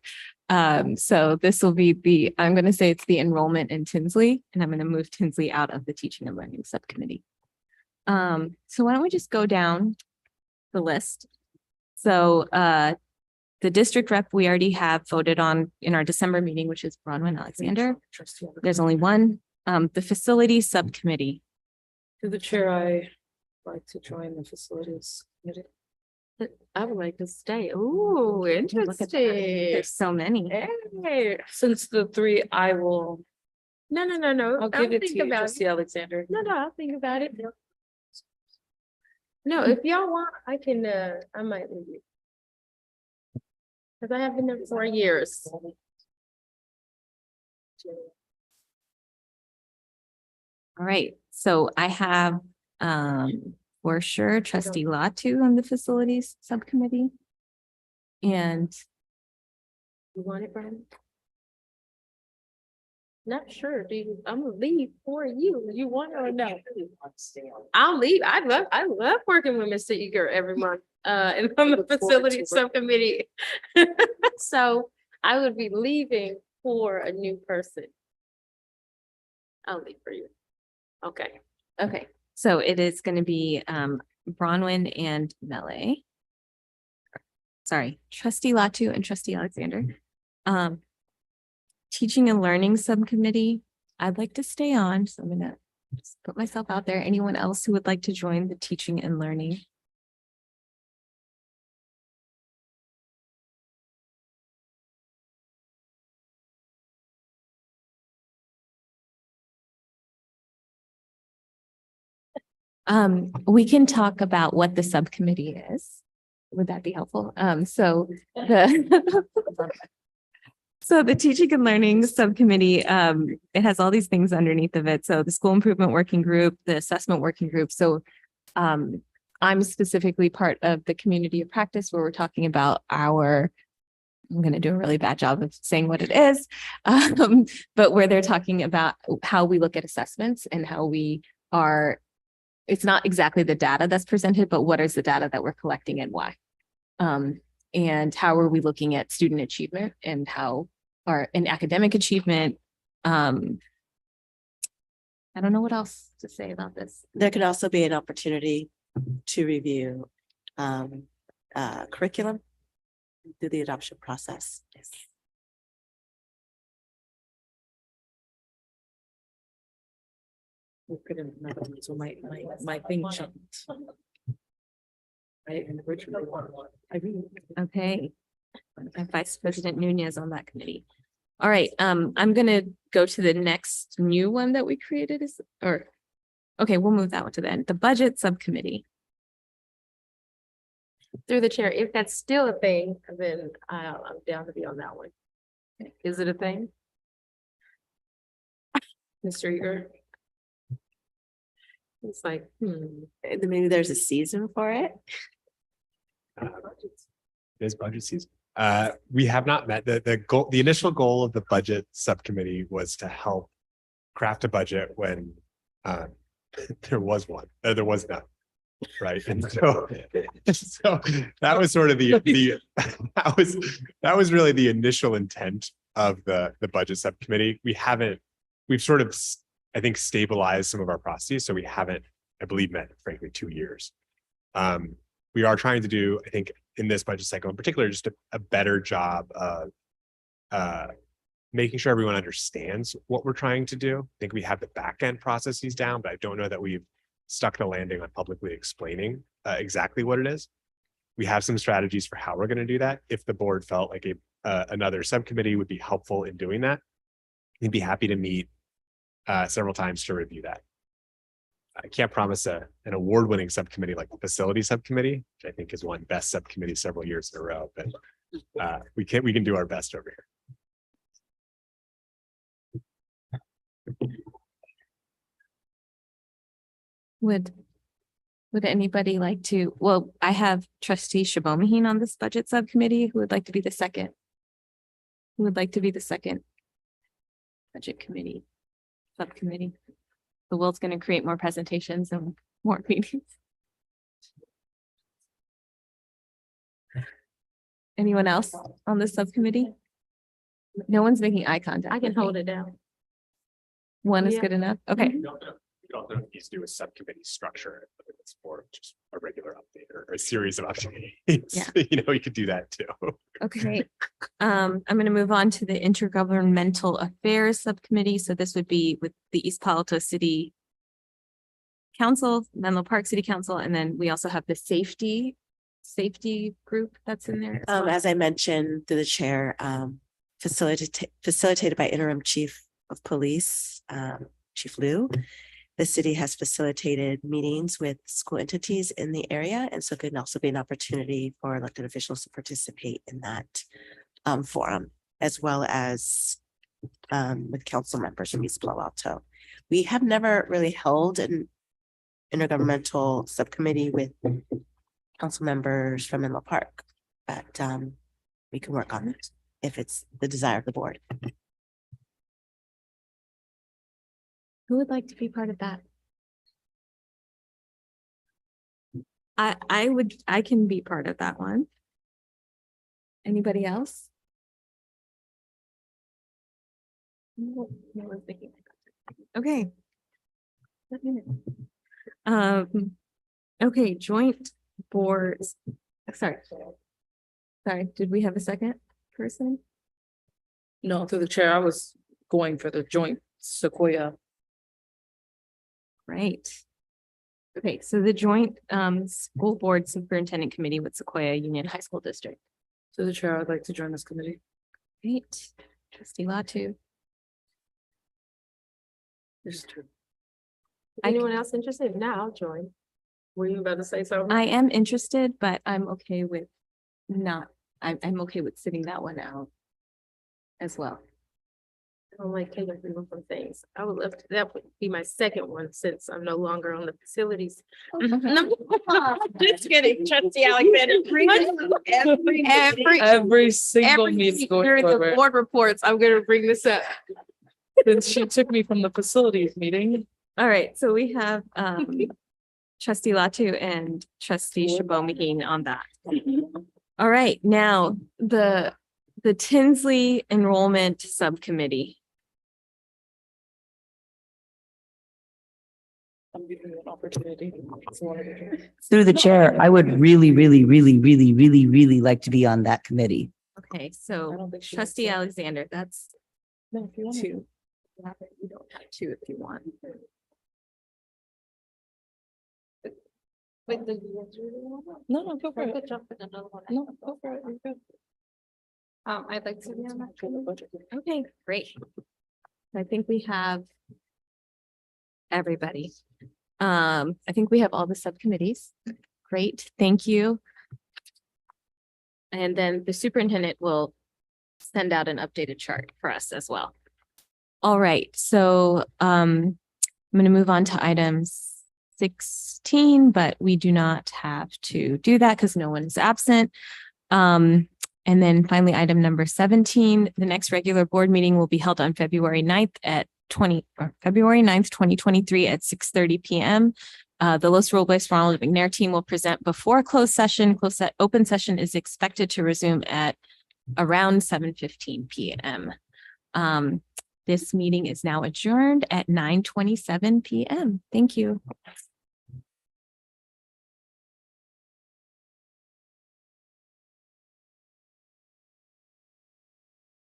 So this will be I'm going to say it's the enrollment in Tinsley, and I'm going to move Tinsley out of the teaching and learning subcommittee. So why don't we just go down the list? So, the district rep we already have voted on in our December meeting, which is Bronwyn Alexander. There's only one. The facility subcommittee. Through the chair, I like to join the facilities committee. I would like to stay. Ooh, interesting. There's so many. Hey. Since the three, I will. No. I'll give it to you, Trustee Alexander. No, I'll think about it. No, if y'all want, I can, I might leave you. Cause I have been there 4 years. All right, so I have, for sure, Trustee Latu on the facilities subcommittee. And You want it, Brian? Not sure. I'm gonna leave for you. You want it or no? I'll leave. I love working with Mr. Eager every month, and on the facility subcommittee. So I would be leaving for a new person. I'll leave for you. Okay. okay, so it is going to be Bronwyn and Mele. Sorry, Trustee Latu and Trustee Alexander. Teaching and learning subcommittee, I'd like to stay on, so I'm gonna just put myself out there. Anyone else who would like to join the teaching and learning? We can talk about what the subcommittee is. Would that be helpful? So the so the teaching and learning subcommittee, it has all these things underneath of it. So the school improvement working group, the assessment working group. So I'm specifically part of the community of practice where we're talking about I'm going to do a really bad job of saying what it is, but where they're talking about how we look at assessments and how we are, it's not exactly the data that's presented, but what is the data that we're collecting and why? And how are we looking at student achievement and how in academic achievement? I don't know what else to say about this. There could also be an opportunity to review curriculum through the adoption process. Yes. So my thing jumped. And originally, Okay. Vice President Nunez on that committee. All right, I'm gonna go to the next new one that we created okay, we'll move that one to the end. The budget subcommittee. Through the chair, if that's still a thing, then I'm down to be on that one. Is it a thing? Mr. Eager? It's like, Maybe there's a season for it. It is budget season. We have not met the goal. The initial goal of the budget subcommittee was to help craft a budget when there was one. There was none. Right. And so that was sort of the that was really the initial intent of the budget subcommittee. We've sort of, I think, stabilized some of our processes. So we haven't, I believe, met, frankly, 2 years. We are trying to do, I think, in this budget cycle in particular, just a better job of making sure everyone understands what we're trying to do. I think we have the back end processes down, but I don't know that we've stuck the landing on publicly explaining exactly what it is. We have some strategies for how we're going to do that. If the board felt like another subcommittee would be helpful in doing that, we'd be happy to meet several times to review that. I can't promise an award-winning subcommittee like the facility subcommittee, which I think has won best subcommittee several years in a row, but we can do our best over here. Would anybody like to, well, I have trustee Shabomaheen on this budget subcommittee who would like to be the second. Who would like to be the second budget committee subcommittee? The Will's going to create more presentations and more meetings. Anyone else on this subcommittee? No one's making eye contact. I can hold it down. One is Yeah. good enough. Okay. We don't need to do a subcommittee structure, but it's for just a regular update or a series of updates. Yeah. You could do that too. Okay. I'm going to move on to the Intergovernmental Affairs Subcommittee. So this would be with the East Palo Alto City Council, Menlo Park City Council, and then we also have the safety group that's in there. as well. As I mentioned through the chair, facilitated by Interim Chief of Police, Chief Liu. The city has facilitated meetings with school entities in the area, and so it could also be an opportunity for elected officials to participate in that forum, as well as with council members from East Palo Alto. We have never really held an intergovernmental subcommittee with council members from Menlo Park, but we can work on it if it's the desire of the board. Who would like to be part of that? I can be part of that one. Anybody else? No one's thinking. Okay. Okay, joint boards. Sorry, did we have a second person? No, through the chair, I was going for the joint Sequoia. Right. Okay, so the joint school board superintendent committee with Sequoia Union High School District. To the chair, I'd like to join this committee. Great. Trustee Latu. There's two. Anyone else interested? Now join. Were you about to say something? I am interested, but I'm okay with I'm okay with sitting that one out as well. I don't like taking people from things. I would love to, that would be my second one since I'm no longer on the facilities. No, just kidding, trustee Alexander. Every single meeting going During the forward. board reports, I'm gonna bring this up. Since she took me from the facilities meeting. All right, so we have trustee Latu and trustee Shabomaheen on that. All right, now the Tinsley Enrollment Subcommittee. I'm giving you an opportunity. Through the chair, I would really like to be on that committee. Okay, I so don't think she trustee wants Alexander, that's No, if you want. two. You don't have two if you want. Wait, No, go for it. Good jump in another one. No, go for it. You're good. I'd like to be on that committee. Okay, great. I think we have everybody. I think we have all the subcommittees. Great, thank you. And then the superintendent will send out an updated chart for us as well. All right, so I'm going to move on to items 16, but we do not have to do that because no one is absent. And then finally, item number 17, the next regular board meeting will be held on February 9th at February 9th, 2023 at 6:30 p.m. The Los Robles Ronald McNair team will present before closed session. Open session is expected to resume at around 7:15 p.m. This meeting is now adjourned at 9:27 p.m. Thank you.